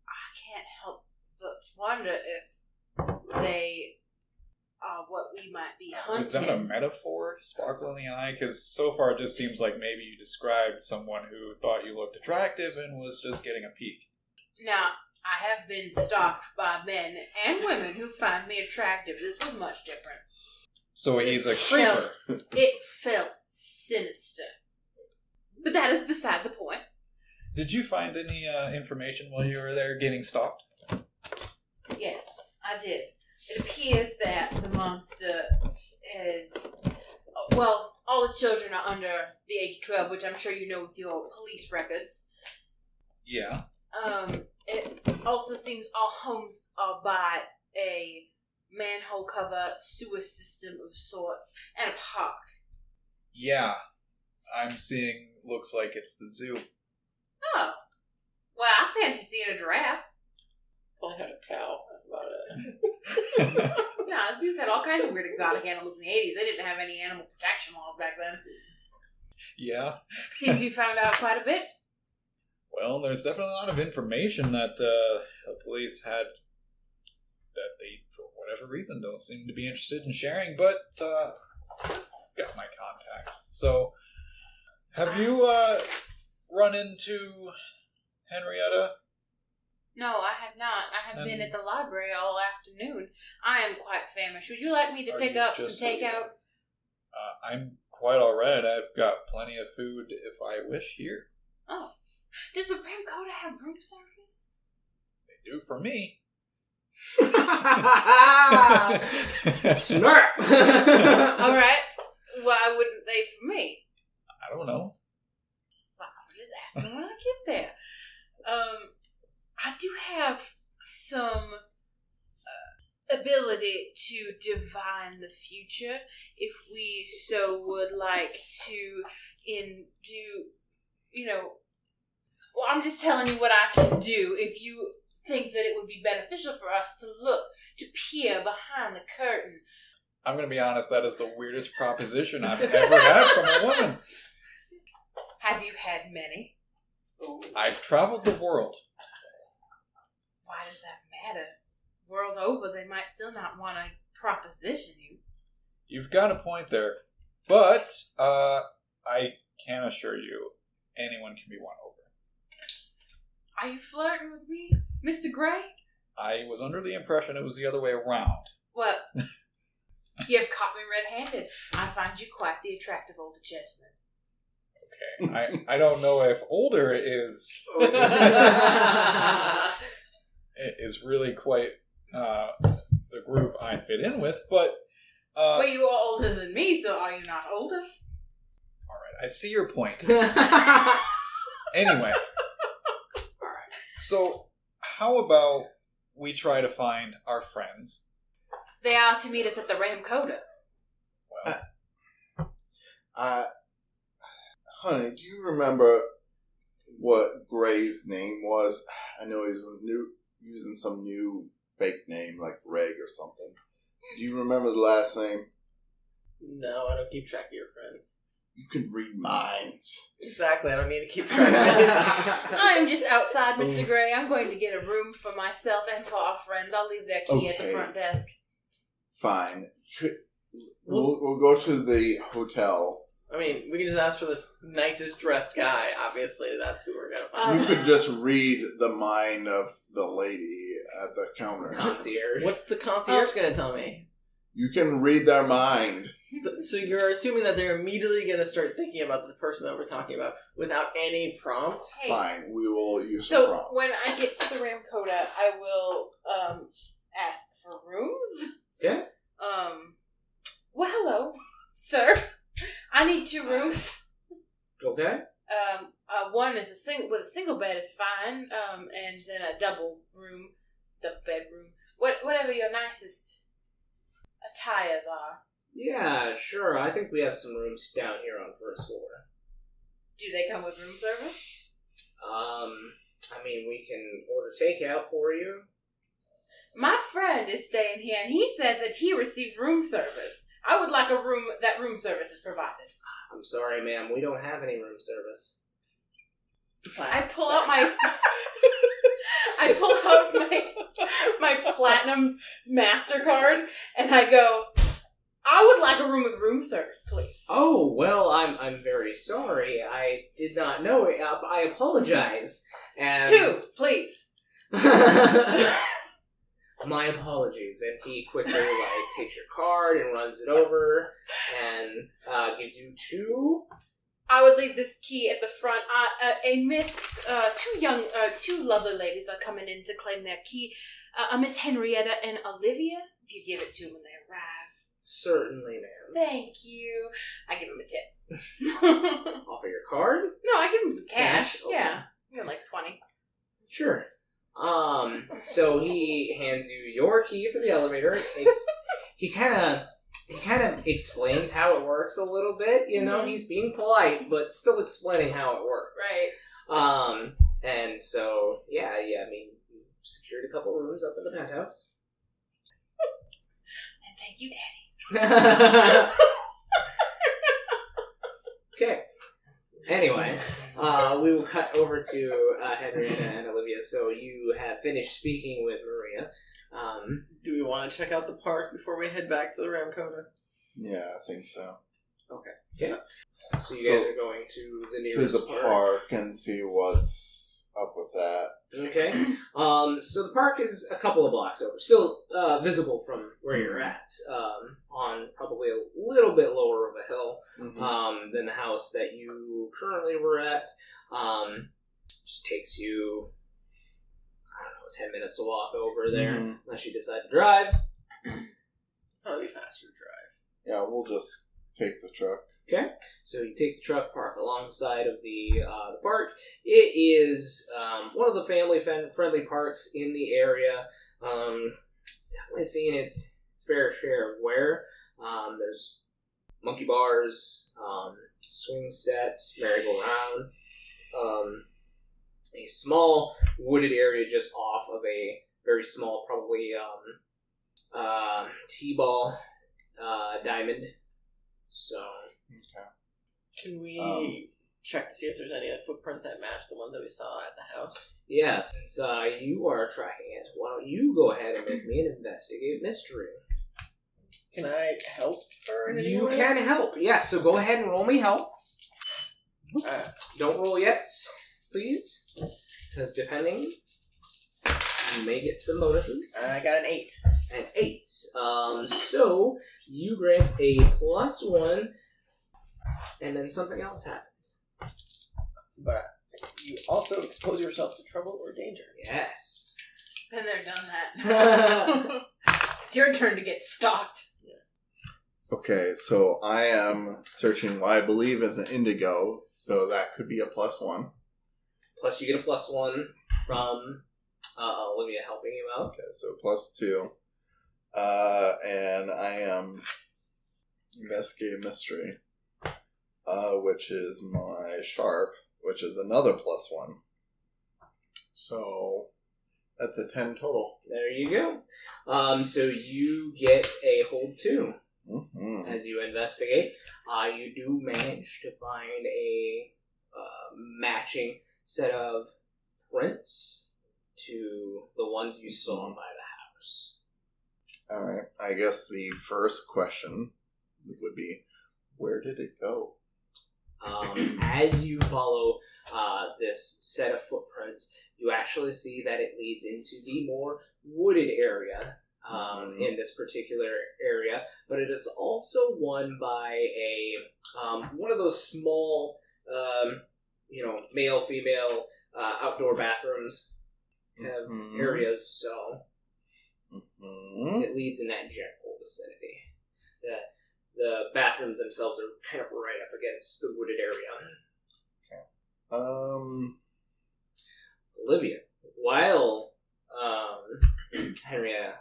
I can't help but wonder if they are what we might be hunting. Was that a metaphor, sparkle in the eye? Because so far it just seems like maybe you described someone who thought you looked attractive and was just getting a peek. Now, I have been stalked by men and women who find me attractive. This was much different. So he's a creeper. It felt sinister. But that is beside the point. Did you find any information while you were there getting stalked? Yes, I did. It appears that the monster is... Well, all the children are under the age of 12, which I'm sure you know with your police records. Yeah. It also seems all homes are by a manhole cover sewer system of sorts and a park. Yeah. I'm seeing, looks like it's the zoo. Oh. Well, I fancy seeing a giraffe. Probably had a cow. That's about it. Yeah, zoos had all kinds of weird exotic animals in the 80s. They didn't have any animal protection laws back then. Yeah. Seems you found out quite a bit. Well, there's definitely a lot of information that the police had that they, for whatever reason, don't seem to be interested in sharing, but got my contacts. So, have you run into Henrietta? No, I have not. I have been at the library all afternoon. I am quite famished. Would you like me to pick up some takeout? I'm quite alright. I've got plenty of food if I wish here. Oh. Does the Dakota have room service? They do for me. Snap! Alright. Why wouldn't they for me? I don't know. Well, I'll just ask them when I get there. I do have some ability to divine the future if we so would like to well, I'm just telling you what I can do if you think that it would be beneficial for us to peer behind the curtain. I'm going to be honest, that is the weirdest proposition I've ever had from a woman. Have you had many? I've traveled the world. Why does that matter? World over, they might still not want to proposition you. You've got a point there. But, I can assure you, anyone can be won over. Are you flirting with me, Mr. Gray? I was under the impression it was the other way around. Well, you have caught me red-handed. I find you quite the attractive older gentleman. Okay, I don't know if older is really quite the group I fit in with, but... well, you are older than me, so are you not older? Alright, I see your point. Anyway. So, how about we try to find our friends? They are to meet us at the Dakota. Well, Honey, do you remember what Gray's name was? I know he was using some new fake name like Greg or something. Do you remember the last name? No, I don't keep track of your friends. You could read minds. Exactly, I don't need to keep track of it. I'm just outside, Mr. Gray. I'm going to get a room for myself and for our friends. I'll leave their key at the front desk. Fine. We'll go to the hotel. I mean, we can just ask for the nicest dressed guy. Obviously, that's who we're going to find. You could just read the mind of the lady at the counter. Concierge. What's the concierge going to tell me? You can read their mind. So you're assuming that they're immediately going to start thinking about the person that we're talking about without any prompt? Hey, Fine, we will use the so prompt. when I get to the Dakota, I will ask for rooms. Okay. Well, hello, sir. I need 2 rooms. Okay. One is with a single bed is fine. And then a double room, the bedroom. Whatever your nicest attires are. Yeah, sure. I think we have some rooms down here on first floor. Do they come with room service? I mean, we can order takeout for you. My friend is staying here, and he said that he received room service. I would like a room that room service is provided. I'm sorry, ma'am. We don't have any room service. I pull out my my platinum MasterCard, and I go, I would like a room with room service, please. Oh, well, I'm very sorry. I did not know it. I apologize. And 2, please. My apologies. And he quickly takes your card and runs it over and gives you 2. I would leave this key at the front. Two lovely ladies are coming in to claim their key. A Miss Henrietta and Olivia. If you give it to them when they arrive. Certainly, ma'am. Thank you. I give him a tip. Offer your card? No, I give him some cash. Cash? Okay. Yeah. You're like 20. Sure. So he hands you your key for the elevator. He kind of explains how it works a little bit. You know, he's being polite, but still explaining how it works. Right. And so, yeah, I mean, you secured a couple rooms up in the penthouse. And thank you, Daddy. Okay. Anyway, we will cut over to Henrietta and Olivia. So you have finished speaking with Maria. Do we want to check out the park before we head back to the Dakota? Yeah, I think so. Okay. So you guys are going to the To nearest the park and see what's up with that. Okay. So the park is a couple of blocks over, still visible from where you're at, on probably a little bit lower of a hill than the house that you currently were at. Just takes you, 10 minutes to walk over there, unless you decide to drive. Probably faster to drive. Yeah, we'll just take the truck. Okay, so you take the truck, park alongside of the park. It is one of the family-friendly parks in the area. It's definitely seen its fair share of wear. There's monkey bars, swing set, merry-go-round, a small wooded area just off of a very small, probably T-ball diamond. So... Okay. Can we check to see if there's any footprints that match the ones that we saw at the house? Yeah, since you are tracking it, why don't you go ahead and make me an investigate mystery? Can I help her in any You way? can help, yes, so go ahead and roll me help. Don't roll yet, please, because depending, you may get some bonuses. I got an 8. An 8. So, you grant a +1, and then something else happens. But you also expose yourself to trouble or danger. Yes. Been there, done that. It's your turn to get stalked. Okay, so I am searching what I believe is an indigo, so that could be a +1. plus you get a +1 from Olivia helping you out. Okay, so +2. And I am investigate mystery, which is my sharp, which is another +1. So that's a 10 total. There you go. So you get a hold 2 as you investigate. You do manage to find a matching set of prints to the ones you saw by the house. All right. I guess the first question would be, where did it go? As you follow this set of footprints, you actually see that it leads into the more wooded area in this particular area, but it is also won by a one of those small, male-female outdoor bathrooms areas. So it leads in that general vicinity. The bathrooms themselves are kind of right up against the wooded area. Olivia, while Henrietta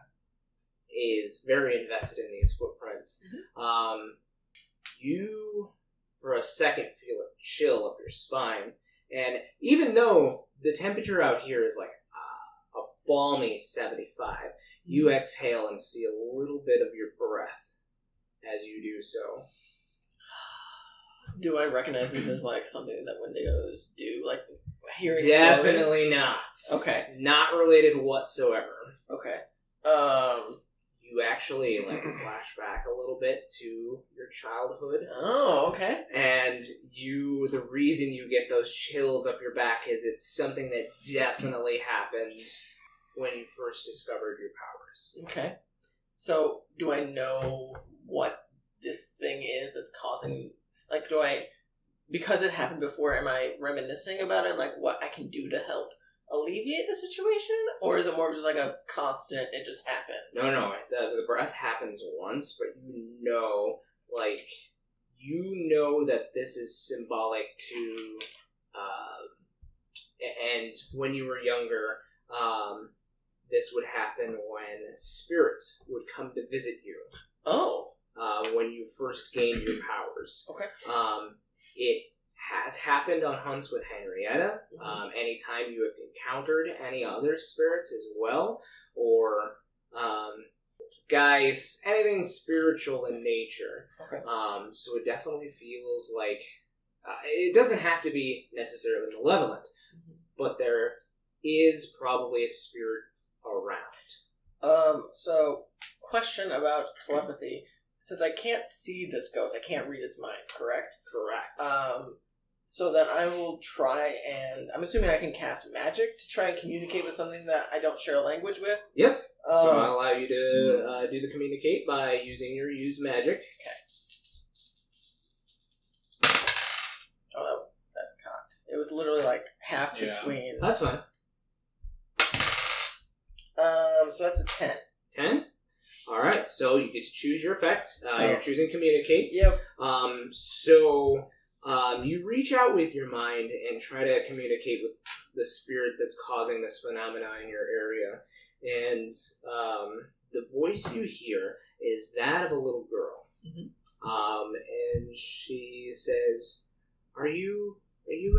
is very invested in these footprints, you, for a second, feel a chill up your spine. And even though the temperature out here is like a balmy 75, you exhale and see a little bit of your breath as you do so. Do I recognize this as like something that Wendigos do? Like hearing Definitely stories? not. Okay. Not related whatsoever. Okay. You actually flash back a little bit to your childhood. Oh, okay. And the reason you get those chills up your back is it's something that definitely happened when you first discovered your powers. Okay. So, do I know what this thing is that's causing... Like, because it happened before, am I reminiscing about it? Like, what I can do to help alleviate the situation? Or is it more just like a constant, it just happens? No. The breath happens once, but you know that this is symbolic to, and when you were younger, this would happen when spirits would come to visit you. Oh. When you first gained your powers. Okay. It has happened on hunts with Henrietta. Anytime you have encountered any other spirits as well, or guys, anything spiritual in nature. Okay. So it definitely feels like it doesn't have to be necessarily malevolent, but there is probably a spirit around. So question about telepathy. Since I can't see this ghost, I can't read its mind, correct? Correct. So then I will try and... I'm assuming I can cast magic to try and communicate with something that I don't share a language with? Yep. So I'll allow you to do the communicate by using your use magic. Okay. Oh, that's cocked. It was literally like half between... That's fine. So that's a 10. 10? Alright, so you get to choose your effect. You're choosing communicate. Yep. You reach out with your mind and try to communicate with the spirit that's causing this phenomena in your area. And the voice you hear is that of a little girl. And she says, Are you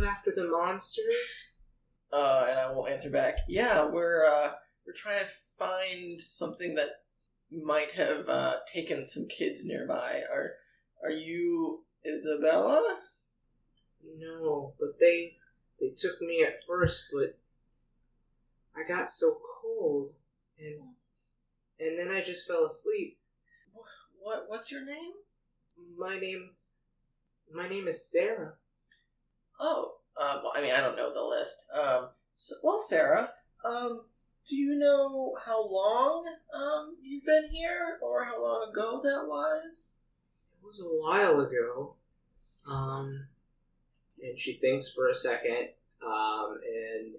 after the monsters? And I will answer back, yeah, we're trying to find something that might have taken some kids nearby. Are you Isabella? No, but they took me at first, but I got so cold, and then I just fell asleep. What's your name? My name is Sarah. Oh, well, I mean, I don't know the list. Sarah, do you know how long you've been here, or how long ago that was? It was a while ago. And she thinks for a second, and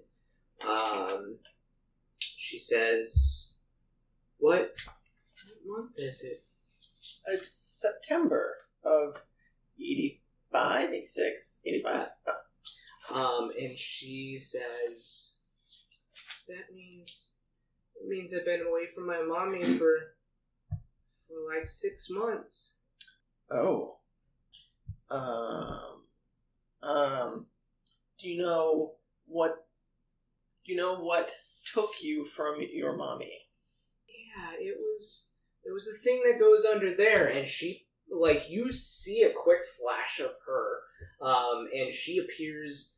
she says, What month is it? It's September of 85, 86, 85. And she says, that means I've been away from my mommy for like 6 months. Oh. Do you know what took you from your mommy? Yeah, it was the thing that goes under there, and she, like, you see a quick flash of her, and she appears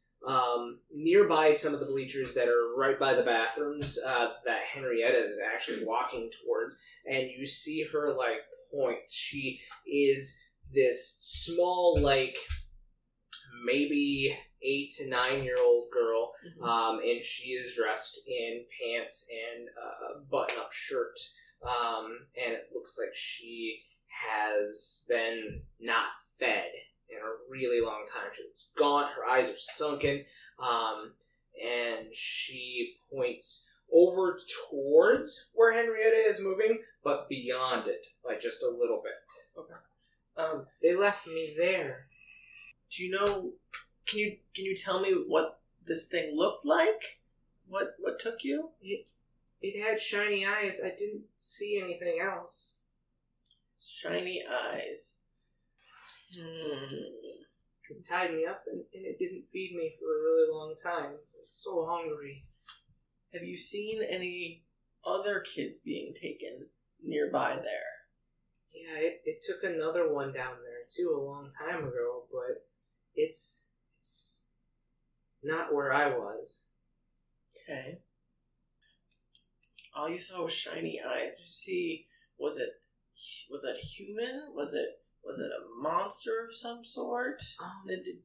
nearby some of the bleachers that are right by the bathrooms that Henrietta is actually walking towards, and you see her, like, point. She is this small, like, maybe 8 to 9 year old girl, and she is dressed in pants and a button-up shirt, and it looks like she has been not fed in a really long time. She's gaunt, her eyes are sunken, and she points over towards where Henrietta is moving, but beyond it by just a little bit. Okay. They left me there. Do you know? Can you tell me what this thing looked like? What took you? It had shiny eyes. I didn't see anything else. Shiny eyes. It tied me up, and it didn't feed me for a really long time. I was so hungry. Have you seen any other kids being taken nearby there? Yeah, it took another one down there, too, a long time ago, but it's not where I was. Okay. All you saw was shiny eyes. Did you see? Was it human? Was it a monster of some sort? I mean,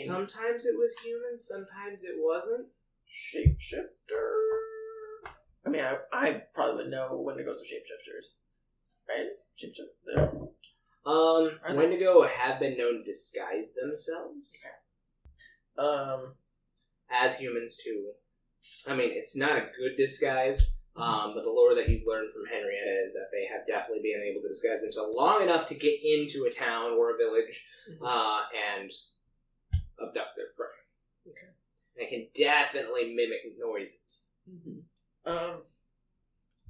sometimes it was human, sometimes it wasn't. Shapeshifter. I mean, I probably would know Wendigos are shapeshifters, right? Wendigo have been known to disguise themselves. Okay. As humans too. I mean, it's not a good disguise, but the lore that you've learned from Henrietta is that they have definitely been able to disguise themselves long enough to get into a town or a village, and abduct their prey. Okay. They can definitely mimic noises.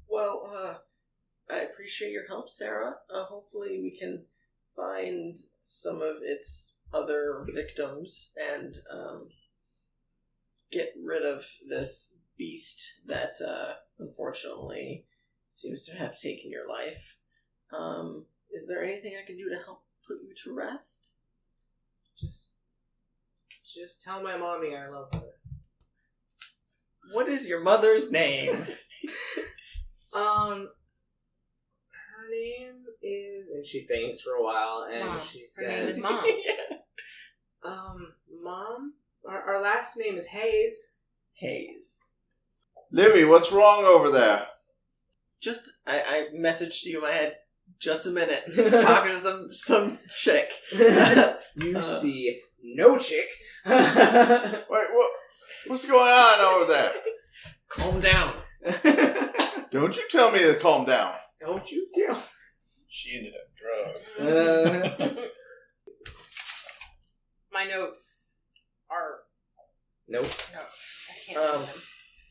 Well, I appreciate your help, Sarah. Hopefully we can find some of its other victims and get rid of this beast that unfortunately seems to have taken your life. Is there anything I can do to help put you to rest? Just tell my mommy I love her. What is your mother's name? Her name is, and she thinks for a while, and Mom. she Her name says, is Mom. Mom? Our last name is Hayes. Hayes. Libby, what's wrong over there? Just, I messaged you in my head, just a minute, talking to some chick. You see no chick. Wait, what's going on over there? Calm down. Don't you tell me to calm down. Don't you tell. She ended up drugs. My notes are... Notes. No, I can't read them.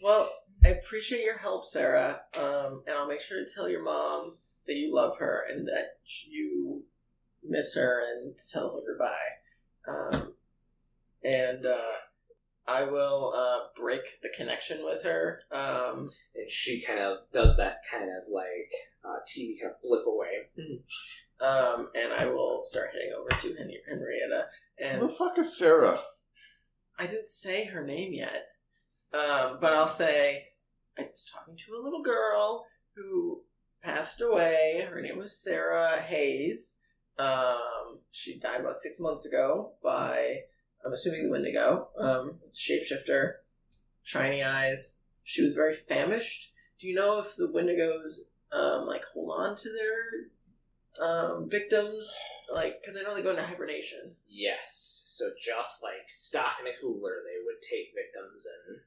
Well, I appreciate your help, Sarah, and I'll make sure to tell your mom that you love her and that you miss her and tell her goodbye. And I will break the connection with her. And she kind of does that kind of like TV kind of blip away. And I will start heading over to Henrietta. And Who the fuck is Sarah? I didn't say her name yet. But I'll say I was talking to a little girl who passed away. Her name was Sarah Hayes. She died about 6 months ago by, I'm assuming, the Wendigo. Shapeshifter, shiny eyes. She was very famished. Do you know if the Wendigos hold on to their victims? Because I know they go into hibernation. Yes. So just like stock in a cooler, they would take victims and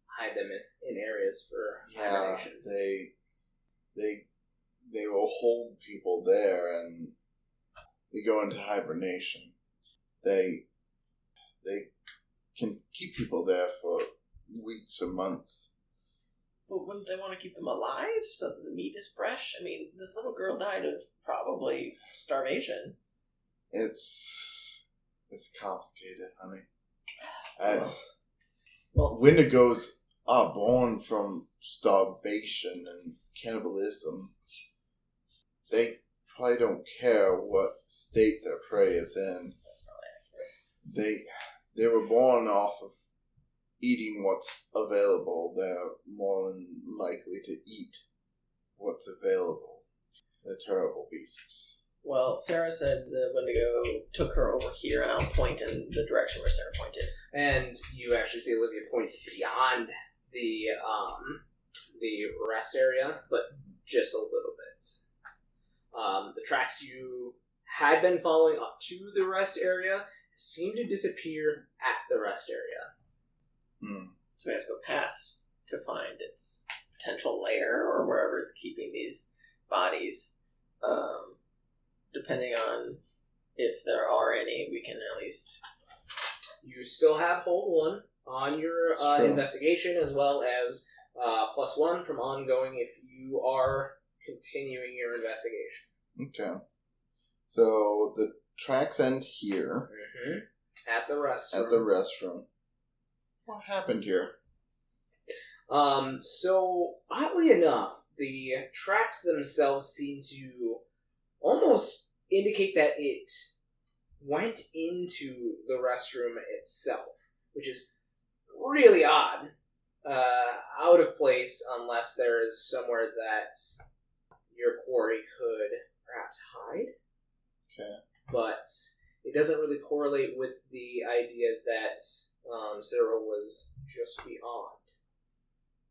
hide them in areas for hibernation. They will hold people there and they go into hibernation. They can keep people there for weeks or months. But wouldn't they want to keep them alive so that the meat is fresh? I mean, this little girl died of probably starvation. It's complicated, honey. Well, Wendigos are born from starvation and cannibalism. They probably don't care what state their prey is in. that's probably accurate. They were born off of eating what's available. They're more than likely to eat what's available. They're terrible beasts. Well, Sarah said the Wendigo took her over here, and I'll point in the direction where Sarah pointed. And you actually see Olivia points beyond the rest area, but just a little bit. The tracks you had been following up to the rest area seem to disappear at the rest area. So we have to go past to find its potential lair, or wherever it's keeping these bodies. Depending on if there are any, we can at least... You still have hold 1 on your investigation, as well as +1 from ongoing if you are continuing your investigation. Okay. So the tracks end here. Mm-hmm. At the restroom. At the restroom. What happened here? So, oddly enough, the tracks themselves seem to almost indicate that it went into the restroom itself, which is really odd. Out of place unless there is somewhere that your quarry could perhaps hide. Okay. But it doesn't really correlate with the idea that Sarah was just beyond.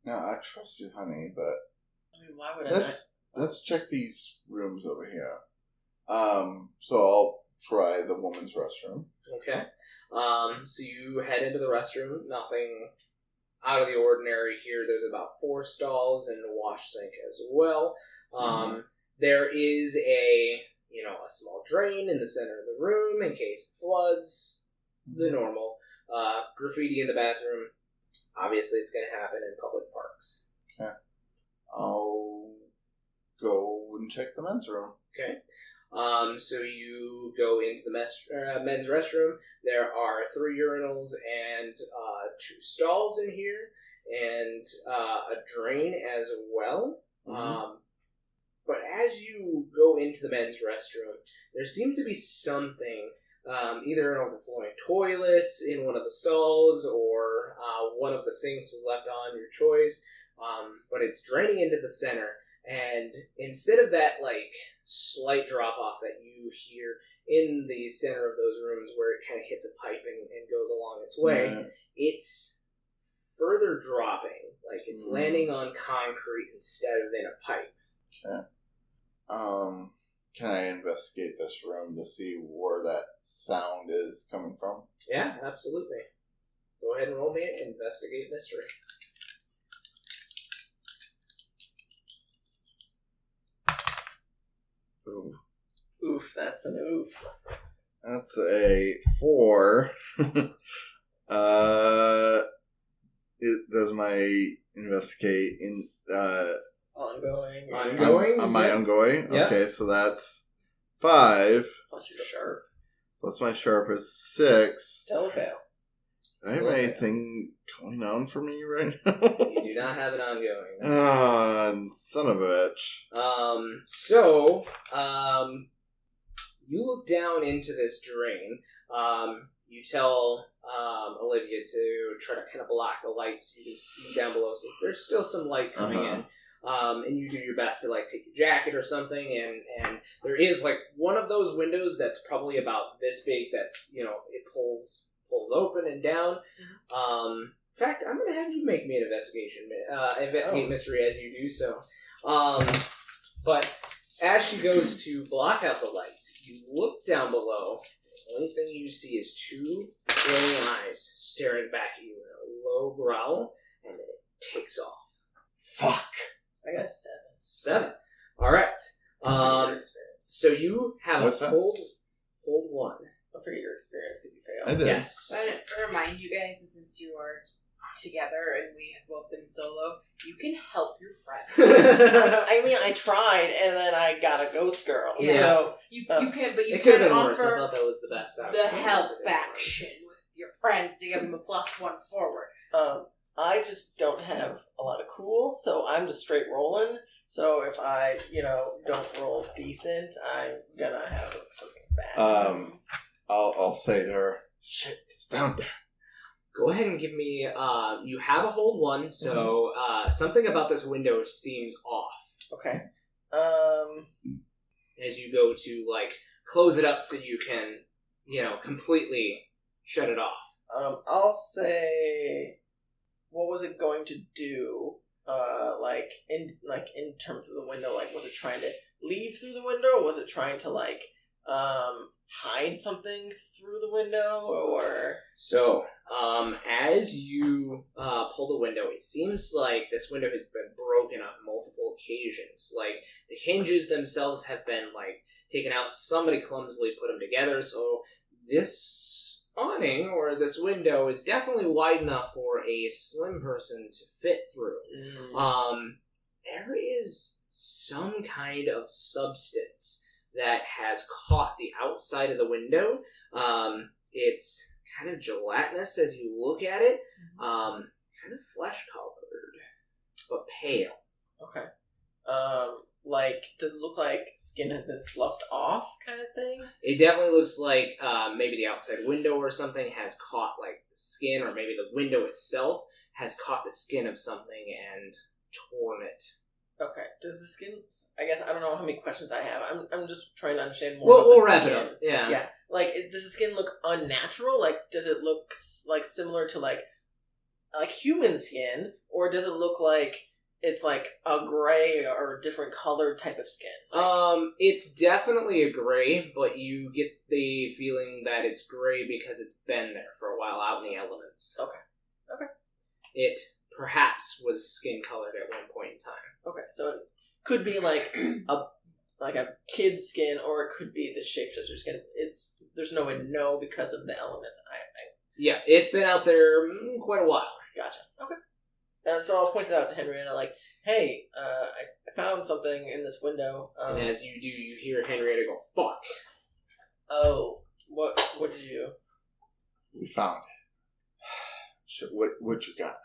Now, I trust you, honey, but I mean, why would I let's check these rooms over here. So I'll try the woman's restroom. Okay. So you head into the restroom. Nothing out of the ordinary here. There's about 4 stalls and a wash sink as well. There is a small drain in the center of the room in case it floods. The normal. Graffiti in the bathroom. Obviously, it's going to happen in public parks. Okay. I'll go and check the men's room. Okay. So you go into the men's restroom. There are 3 urinals and 2 stalls in here, and a drain as well. But as you go into the men's restroom, there seems to be something, either an overflowing toilet in one of the stalls, or one of the sinks was left on, your choice. But it's draining into the center. And instead of that, slight drop-off that you hear in the center of those rooms where it kind of hits a pipe and goes along its way, it's further dropping. It's landing on concrete instead of in a pipe. Okay. Can I investigate this room to see where that sound is coming from? Yeah, absolutely. Go ahead and roll me an investigate mystery. Ooh. Oof, that's an oof. That's a 4. Does my investigate in Ongoing. Am I ongoing? Yeah. Okay, so that's 5. Plus your sharp. Plus my sharp is 6. Still a fail. Do I have anything going on for me right now? You do not have it ongoing. Son of a bitch. So, you look down into this drain. You tell Olivia to try to kind of block the lights. You can see down below, so there's still some light coming in. And you do your best to take your jacket or something, and there is one of those windows that's probably about this big. That's it pulls open and down. In fact, I'm gonna have you make me an investigate mystery as you do so. But as she goes to block out the lights, you look down below. The only thing you see is 2 glowing eyes staring back at you in a low growl, and then it takes off. Fuck. I got a 7. 7. All right. So you have What's a that? hold 1. forget your experience because you I failed. did. Yes. I want to remind you guys, and since you are together and we have both been solo, you can help your friend. I mean, I tried, and then I got a ghost girl. Yeah. So You can, but you It could have can been worse. I offer thought that was the best the outcome. help action with your friends to give them a +1 forward. I just don't have a lot of cool, so I'm just straight rolling. So if I, don't roll decent, I'm gonna have something bad. I'll say to her, shit, it's down there. Go ahead and give me. You have a hold 1, so something about this window seems off. Okay. As you go to close it up so you can, completely shut it off. I'll say, what was it going to do? In terms of the window, was it trying to leave through the window, or was it trying to hide something through the window, or? So, as you pull the window, it seems like this window has been broken on multiple occasions. The hinges themselves have been taken out. Somebody clumsily put them together. So this awning or this window is definitely wide enough for a slim person to fit through. There is some kind of substance that has caught the outside of the window. It's kind of gelatinous as you look at it, kind of flesh colored, but pale. Okay. Does it look like skin has been sloughed off, kind of thing? It definitely looks like maybe the outside window or something has caught the skin, or maybe the window itself has caught the skin of something and torn it. Okay. Does the skin? I guess I don't know how many questions I have. I'm just trying to understand more. We'll about the wrap skin. it up. Yeah. Yeah. Does the skin look unnatural? Does it look similar to human skin, or does it look like it's a gray or a different colored type of skin? It's definitely a gray, but you get the feeling that it's gray because it's been there for a while out in the elements. Okay. It perhaps was skin colored at one point in time. Okay, so it could be a kid's skin, or it could be the shapeshifter skin. There's no way to know because of the elements. Yeah, it's been out there quite a while. Gotcha. Okay. And so I'll point it out to Henrietta, hey, I found something in this window. And as you do, you hear Henrietta go, fuck. Oh, what did you do? We found it. Shit, what you got?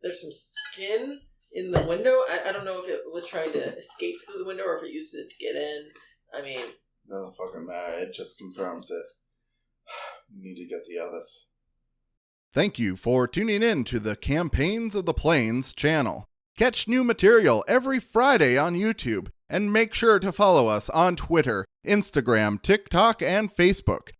There's some skin in the window. I don't know if it was trying to escape through the window or if it used it to get in. I mean... Doesn't fucking matter. It just confirms it. We need to get the others. Thank you for tuning in to the Campaigns of the Plains channel. Catch new material every Friday on YouTube, and make sure to follow us on Twitter, Instagram, TikTok, and Facebook.